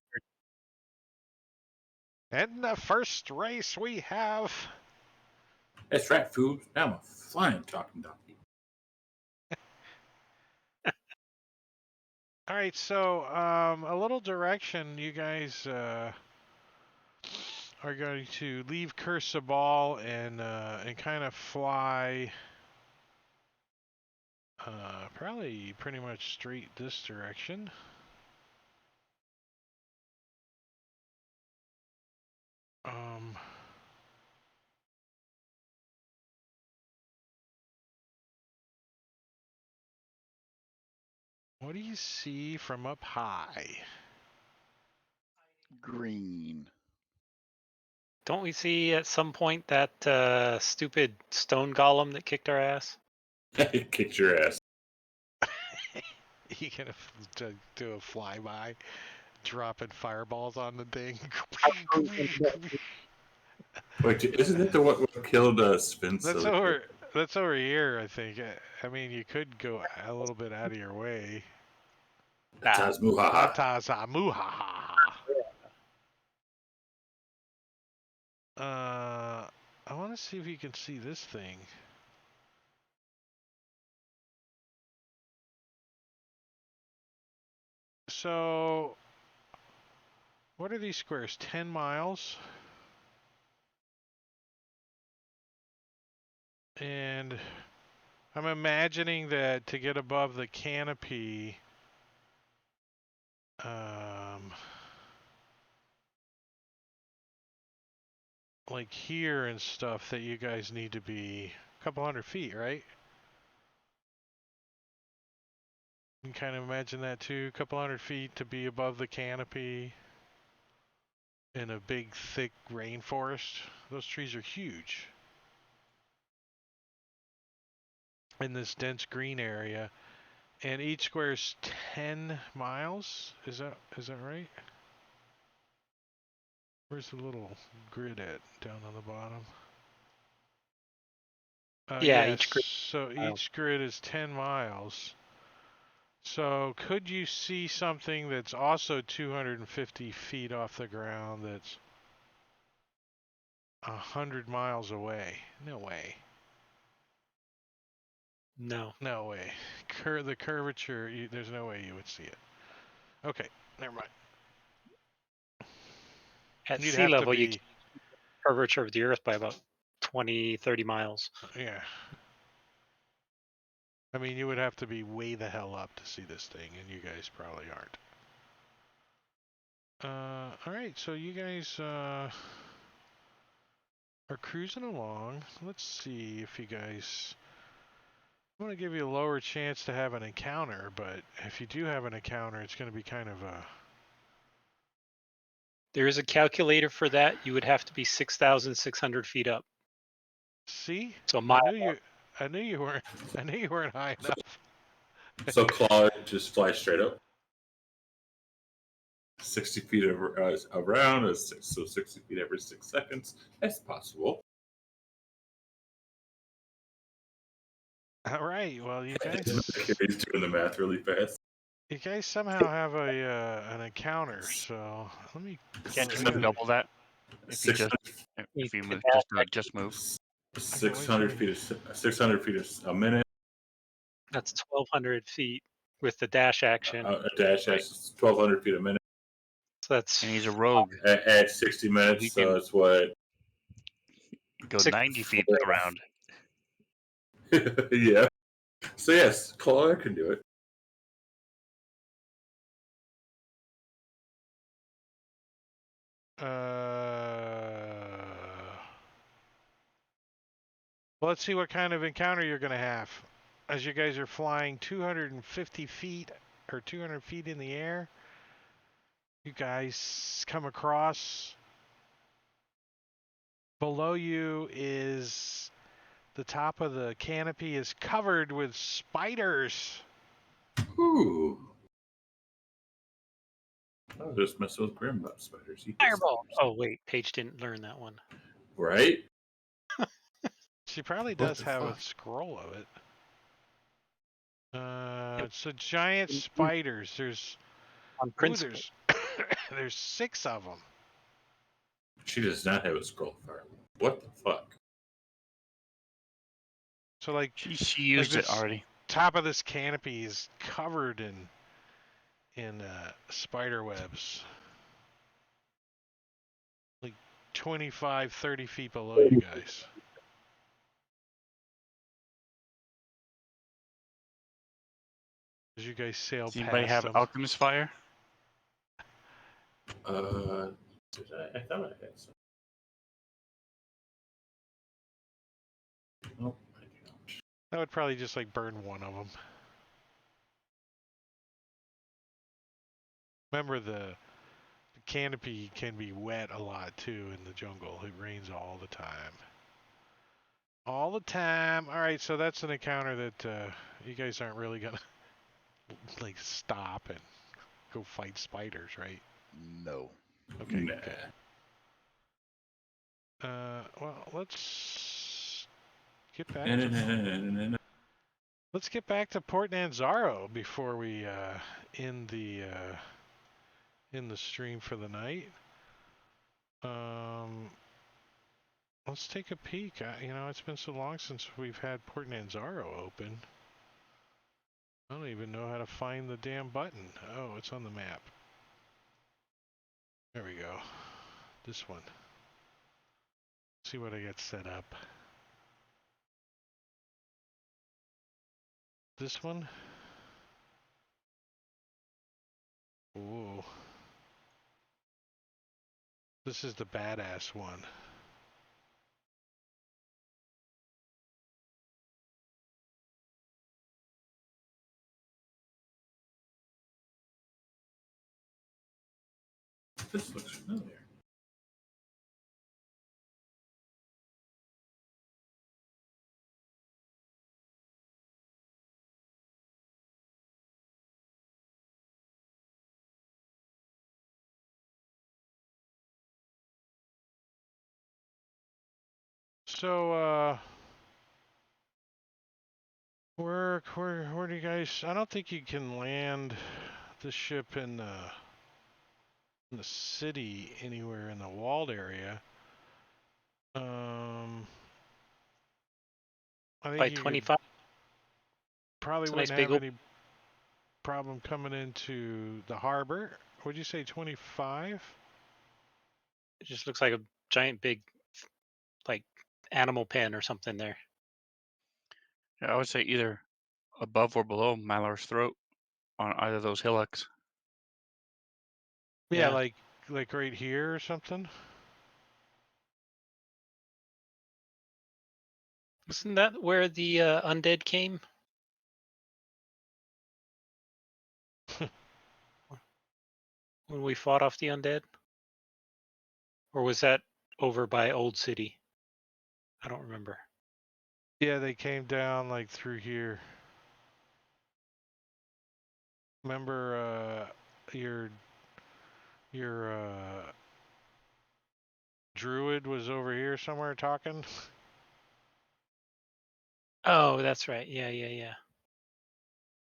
And the first race we have. that's right, food. Now I'm a flying talking donkey. All right, so a little direction. You guys are going to leave Cursabal and kind of fly probably pretty much straight this direction. What do you see from up high? Green. Don't we see at some point that stupid stone golem that kicked our ass? Kicked your ass. You gonna do a flyby, dropping fireballs on the thing? Wait, isn't that the one what killed Sphinx? That's over. That's over here, I think. I mean, you could go a little bit out of your way. Taz Muhaha. Ataza muhaha. I want to see if you can see this thing. So, what are these squares? 10 miles. And I'm imagining that to get above the canopy, like here and stuff, that you guys need to be a couple 100 feet, right? You can kind of imagine that too, a couple 100 feet to be above the canopy in a big, thick rainforest. Those trees are huge. In this dense green area, and each square is 10 miles. Is that right? Where's the little grid at down on the bottom? Yeah, yes, each grid. so each grid is 10 miles. So could you see something that's also 250 feet off the ground that's 100 miles away? No way. No. No way. The curvature, there's no way you would see it. Okay, never mind. At You'd sea have to level, you be, can curvature of the Earth by about 20, 30 miles. yeah. I mean, you would have to be way the hell up to see this thing, and you guys probably aren't. All right, so you guys are cruising along. Let's see if you guys. I'm going to give you a lower chance to have an encounter, but if you do have an encounter, it's going to be kind of a. There is a calculator for that. You would have to be 6,600 feet up. See, So a mile. I knew you weren't. I knew you weren't high enough. So Claw just flies straight up. 60 feet around, so 60 feet every 6 seconds. That's possible. All right. Well, you guys. He's doing the math really fast. You guys somehow have an encounter. So let me. Can't I you gotta- double that? If you 600, just move. 600 feet, 600 feet a minute. That's 1,200 feet with the dash action. A dash Right. has 1,200 feet a minute. So that's And he's a rogue. At 60 minutes, he so can- it's what? Go 90 feet 4. around. Yeah. So yes, Claw can do it. Well, let's see what kind of encounter you're going to have. As you guys are flying 250 feet or 200 feet in the air, you guys come across. Below you is the top of the canopy is covered with spiders. Ooh. I was just messing with Grim about spiders. He hates fireball. spiders. Oh wait, Paige didn't learn that one. Right? She probably What does the have a fuck? scroll of it. So giant spiders. There's On principle. there's 6 of them. She does not have a scroll fire. What the fuck? So like She used it this already. top of this canopy is covered in spider webs. Like 25, 30 feet below you guys. As you guys sail Does anybody past have them. alchemist fire? Did I thought I had some. Nope, I do not. That would probably just like burn one of them. Remember the canopy can be wet a lot too in the jungle. It rains all the time. All the time. All right, so that's an encounter that you guys aren't really gonna like stop and go fight spiders, right? No. Okay. Nah. Good. Well, let's get back to let's get back to Port Nanzaro before we end the stream for the night. Let's take a peek. You know, it's been so long since we've had Port Nanzaro open. I don't even know how to find the damn button. Oh, it's on the map. There we go. This one. See what I got set up. This one. Ooh. This is the badass one. This looks familiar. So, Where do you guys? I don't think you can land the ship in the city anywhere in the walled area. I think By you could 25. probably It's a nice wouldn't big have any problem coming into the harbor. Would you say 25? It just looks like a giant big like animal pen or something there. Yeah, I would say either above or below Malor's throat on either of those hillocks. Yeah, Yeah. like right here or something. Isn't that where the undead came? When we fought off the undead? Or was that over by Old City? I don't remember. Yeah, they came down like through here. Remember your druid was over here somewhere talking? Oh, that's right. Yeah.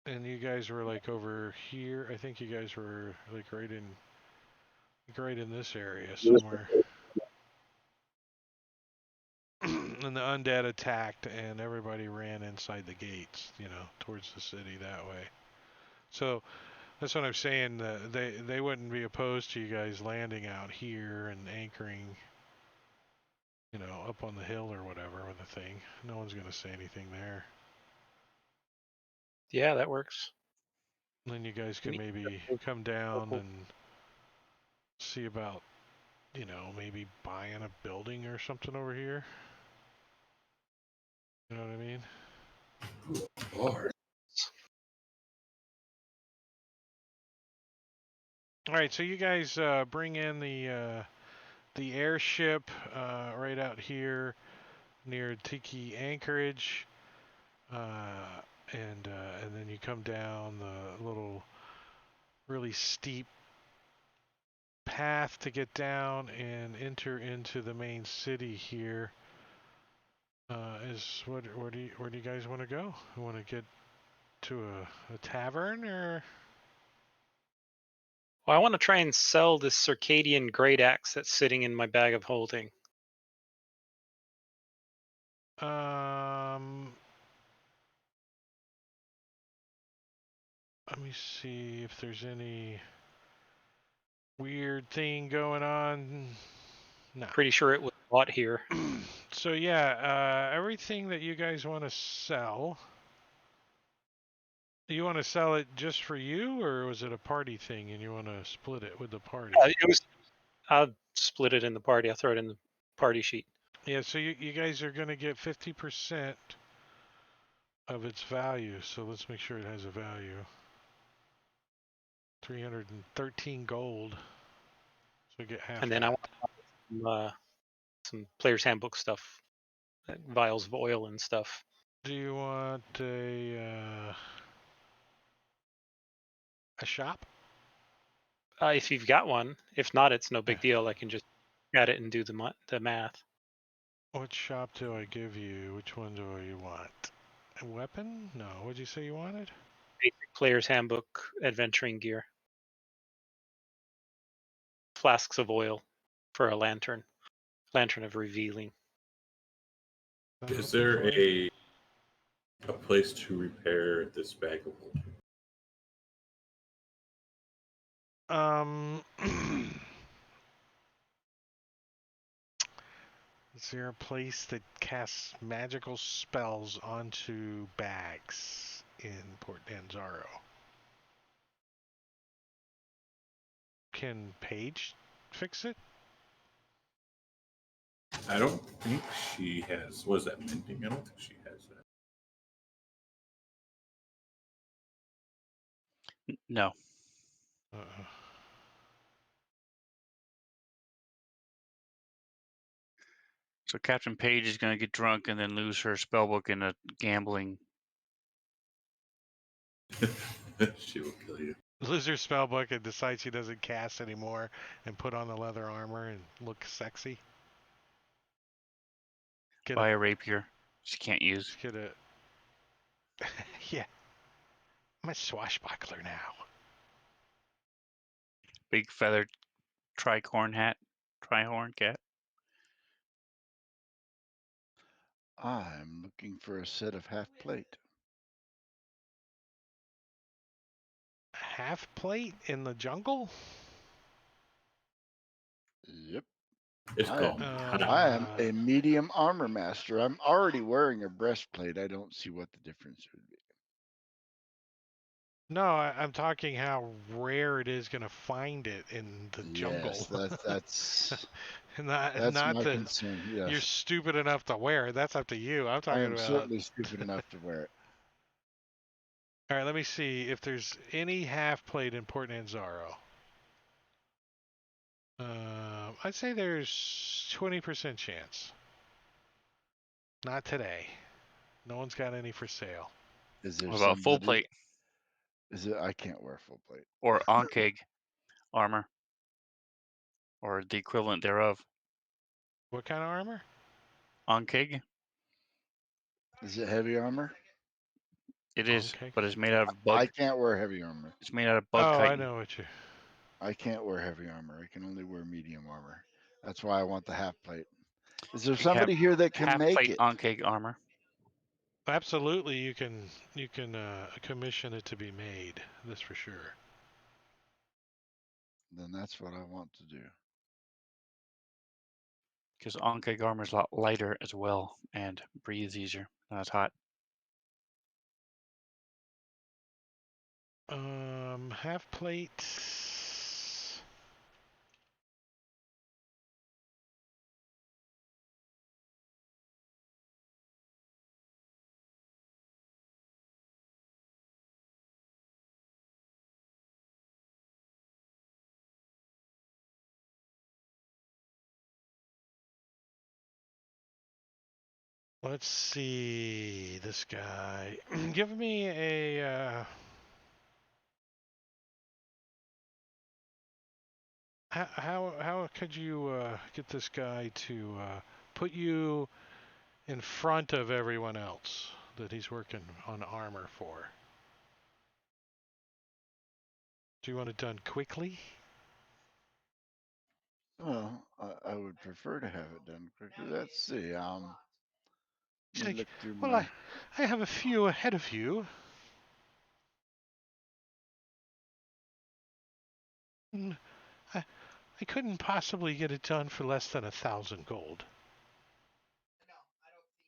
And you guys were like over here. I think you guys were like right in this area somewhere. And the undead attacked and everybody ran inside the gates, towards the city that way. So that's what I'm saying. They wouldn't be opposed to you guys landing out here and anchoring, up on the hill or whatever with a thing. No one's gonna say anything there. Yeah, that works. And then you guys can We- maybe come down and see about, maybe buying a building or something over here. You know what I mean? Lord. All right, so you guys bring in the airship right out here near Tiki Anchorage, and then you come down the little really steep path to get down and enter into the main city here. Where do you guys want to go? You want to get to a tavern or? Well, I want to try and sell this circadian great axe that's sitting in my bag of holding. Let me see if there's any weird thing going on. No. Pretty sure it was bought here. So yeah, everything that you guys want to sell. You want to sell it just for you, or was it a party thing and you want to split it with the party? I'll split it in the party. I'll throw it in the party sheet. Yeah, so you guys are going to get 50% of its value. So let's make sure it has a value. 313 gold. So we get half. And then I want some player's handbook stuff, like vials of oil and stuff. Do you want a shop? If you've got one. If not, it's no big deal. I can just add it and do the math. What shop do I give you? Which one do you want? A weapon? No. What'd you say you wanted? Basic player's handbook, adventuring gear. Flasks of oil for a lantern. Lantern of revealing. Is there a place to repair this bag of holding? Is there a place that casts magical spells onto bags in Port Danzaro? Can Paige fix it? I don't think she has. Was that mending? I don't think she has that. No. So Captain Page is going to get drunk and then lose her spellbook in a gambling. She will kill you. Lose her spellbook and decide she doesn't cast anymore and put on the leather armor and look sexy. Buy a rapier she can't use. Get a Yeah. I'm a swashbuckler now. Big feathered tricorn hat, trihorn cat. I'm looking for a set of half plate. Half plate in the jungle? Yep. It's I called am, hot. I am a medium armor master. I'm already wearing a breastplate. I don't see what the difference would be. No, I'm talking how rare it is going to find it in the jungle. Yes, that's not that's not my that concern. you're Yes, stupid enough to wear it. That's up to you. I'm I talking am about. certainly stupid enough to wear it. All right, let me see if there's any half plate in Port Anzaro. I'd say there's 20% chance. Not today. No one's got any for sale. Is there What about full somebody? plate Is it? I can't wear full plate. or Ankeg armor, or the equivalent thereof? What kind of armor? Ankeg. Is it heavy armor? It is, Okay. but it's made out of I bug. can't wear heavy armor. It's made out of bug Oh, I chitin. know what you. I can't wear heavy armor. I can only wear medium armor. That's why I want the half plate. Is there You have somebody here that can half make plate it? Ankeg armor. Absolutely, you can commission it to be made. That's for sure. Then that's what I want to do. Because Ankeg armor is a lot lighter as well and breathes easier. Not as hot. Half plate. Let's see this guy. Give me a. How could you get this guy to put you in front of everyone else that he's working on armor for? Do you want it done quickly? Well, I would prefer to have it done quickly. Let's see. He's Let me like, look through well, my. I have a few ahead of you. Mm, I couldn't possibly get it done for less than 1,000 gold.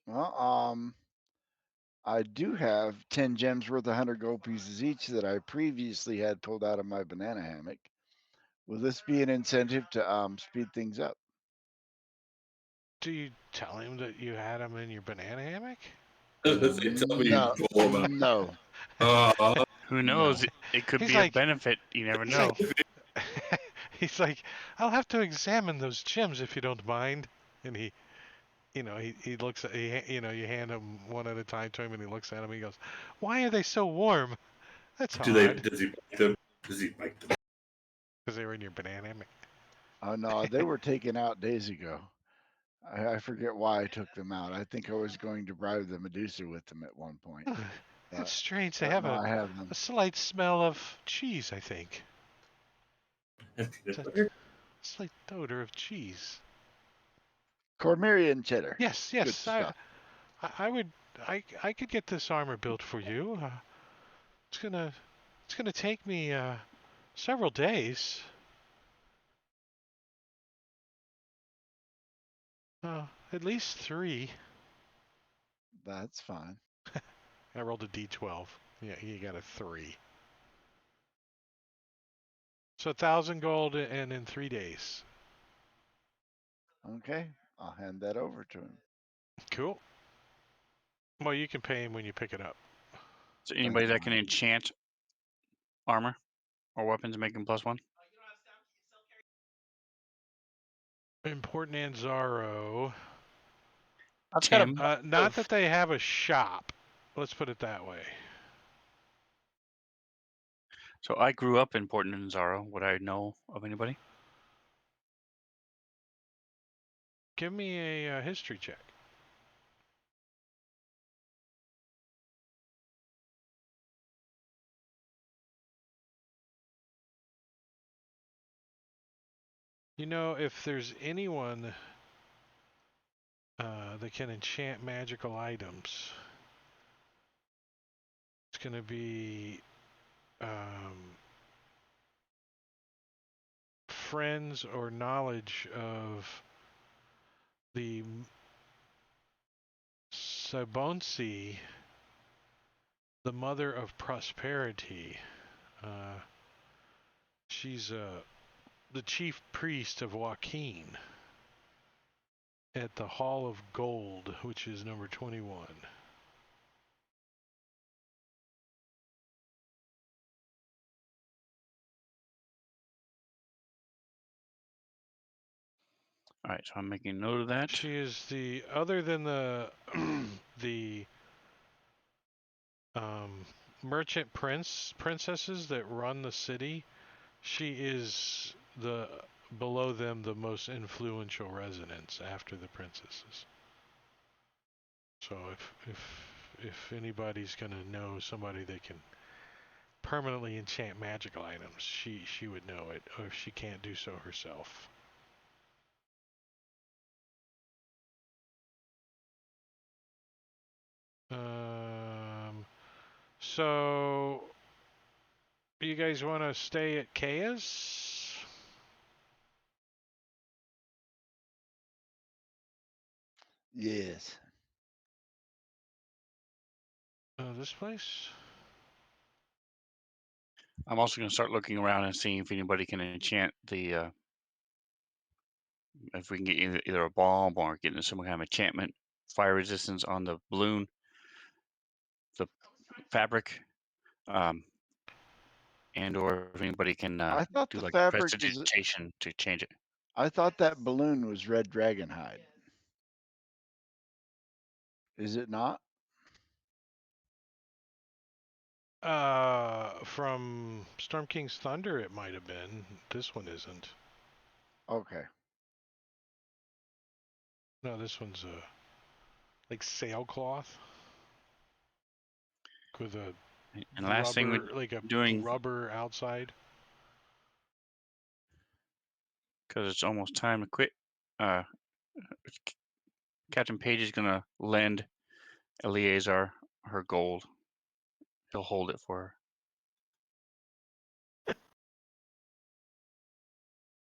Well, I do have 10 gems worth 100 gold pieces each that I previously had pulled out of my banana hammock. Will this be an incentive to speed things up? Do you tell him that you had him in your banana hammock? They tell me No, you pull them no, out. Who no. knows? It could He's be a like, benefit. You never he's know. like, he's like, I'll have to examine those gems if you don't mind. And he looks at, you hand him one at a time to him, and he looks at him. And he goes, "Why are they so warm? That's odd." Does he bite them? Does he bite them? Because they were in your banana hammock. Oh no, they were taken out days ago. I forget why I took them out. I think I was going to bribe the Medusa with them at one point. That's But, strange. They but have no, I have them. a slight smell of cheese, I think. And It's peanut a butter? slight odor of cheese. Cormyrean cheddar. Yes, Good yes. stuff. I would. I could get this armor built for you. It's gonna take me several days. At least 3. That's fine. I rolled a d12. Yeah, you got a 3. So 1,000 gold and in 3 days. Okay, I'll hand that over to him. Cool. Well, you can pay him when you pick it up. Is there anybody that can enchant armor or weapons and make them +1? In Port Anzaro. I've got a Tim? Not that they have a shop. Let's put it that way. So I grew up in Port Anzaro. Would I know of anybody? Give me a history check. You know, if there's anyone that can enchant magical items, it's going to be friends or knowledge of the Sabonsi, the mother of prosperity. She's the chief priest of Joaquin at the Hall of Gold, which is number 21. All right, so I'm making note of that. She is the, other than the the merchant princesses that run the city, she is the below them the most influential residents after the princesses. So if anybody's gonna know somebody that can permanently enchant magical items, she would know it, or if she can't do so herself. So you guys want to stay at Kaya's? Yes. This place? I'm also going to start looking around and seeing if anybody can enchant the, if we can get either a bomb or getting some kind of enchantment, fire resistance on the balloon, the fabric, and or if anybody can I thought do the like fabric was. prestidigitation to change it. I thought that balloon was red dragon hide. Is it not? From Storm King's Thunder, it might have been. This one isn't. Okay. No, this one's like sailcloth with a And last thing rubber, we're like a doing, rubber outside. because it's almost time to quit, Captain Page is going to lend Eleazar her gold. He'll hold it for her.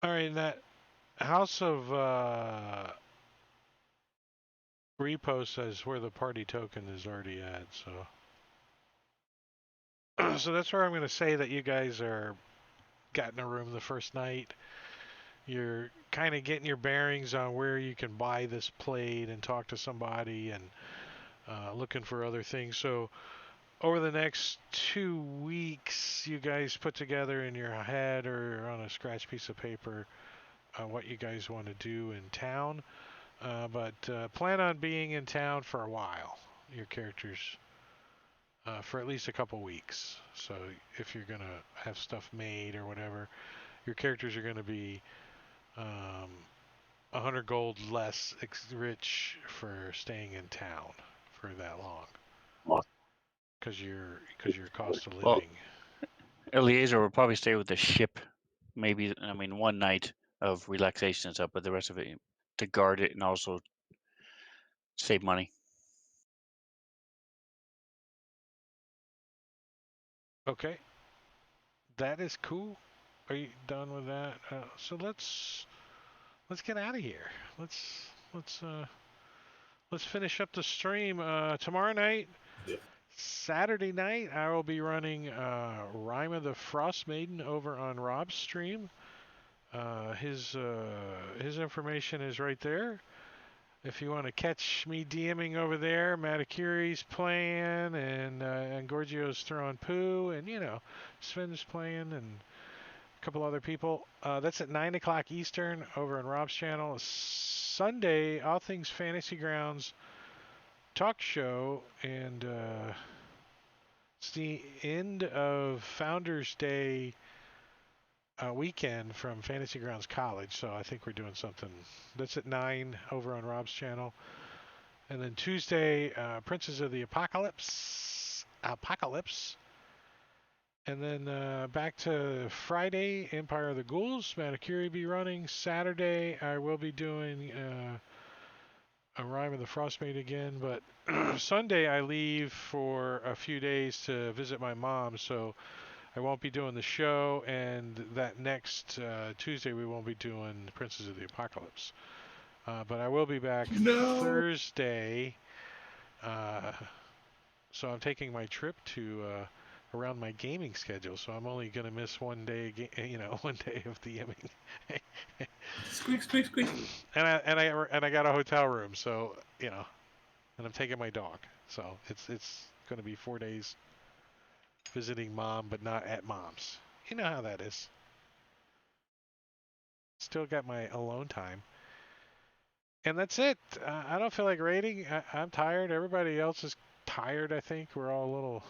All right, that House of Repo says where the party token is already at, so so that's where I'm going to say that you guys are got in a room the first night. You're kind of getting your bearings on where you can buy this plate and talk to somebody and looking for other things. So over the next 2 weeks, you guys put together in your head or on a scratch piece of paper what you guys want to do in town. But plan on being in town for a while. Your characters for at least a couple weeks. So if you're gonna have stuff made or whatever, your characters are gonna be 100 gold less rich for staying in town for that long. Because your cost of Well, living. Eleazar will probably stay with the ship. Maybe, I mean, one night of relaxation and stuff, but the rest of it to guard it and also save money. Okay, that is cool. Are you done with that? So let's get out of here. Let's let's finish up the stream. Tomorrow night, Yeah. Saturday night, I will be running Rhyme of the Frost Maiden over on Rob's stream. His information is right there. If you want to catch me DMing over there, Matakiri's playing and Gorgio's throwing poo, and Sven's playing and a couple other people. That's at 9 o'clock Eastern over on Rob's channel. Sunday, All Things Fantasy Grounds talk show, and it's the end of Founders Day weekend from Fantasy Grounds College, so I think we're doing something. That's at 9 over on Rob's channel. And then Tuesday, Princes of the Apocalypse. And then back to Friday, Empire of the Ghouls. Matakiri be running. Saturday, I will be doing a Rime of the Frostmaid again. But Sunday, I leave for a few days to visit my mom, so I won't be doing the show. And that next Tuesday, we won't be doing Princes of the Apocalypse. But I will be back Thursday. So I'm taking my trip to around my gaming schedule. So I'm only going to miss one day, one day of DMing. Squeak, squeak, squeak. And I got a hotel room, so and I'm taking my dog. So it's going to be 4 days visiting mom, but not at mom's. You know how that is. Still got my alone time. And that's it. I don't feel like raiding. I'm tired. Everybody else is tired, I think. We're all a little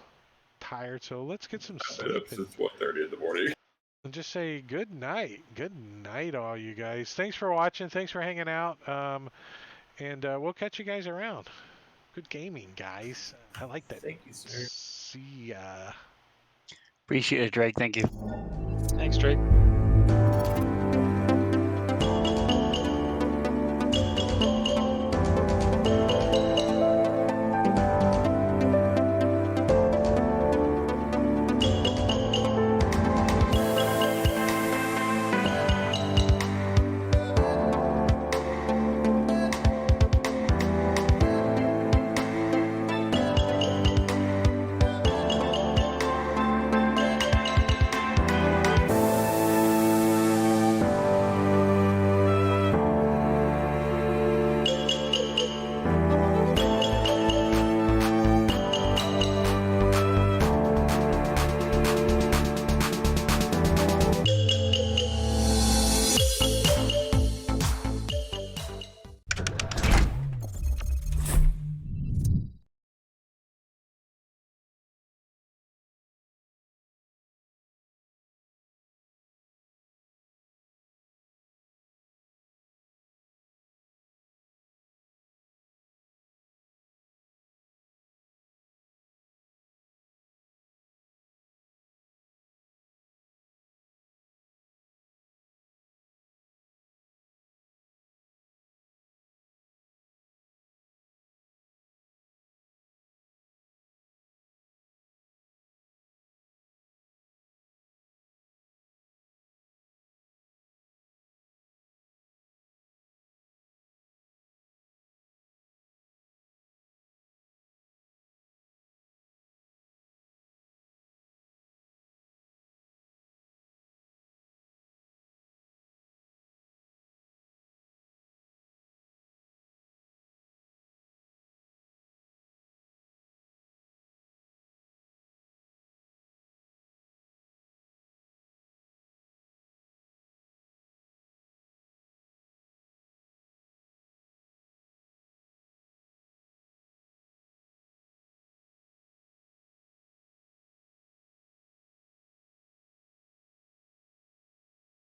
tired, so let's get some I've been sleep. up since 1:30 in the morning. And just say good night. Good night, all you guys. Thanks for watching. Thanks for hanging out. And we'll catch you guys around. Good gaming, guys. I like that. Thank you, sir. See ya. Appreciate it, Drake. Thank you. Thanks, Drake.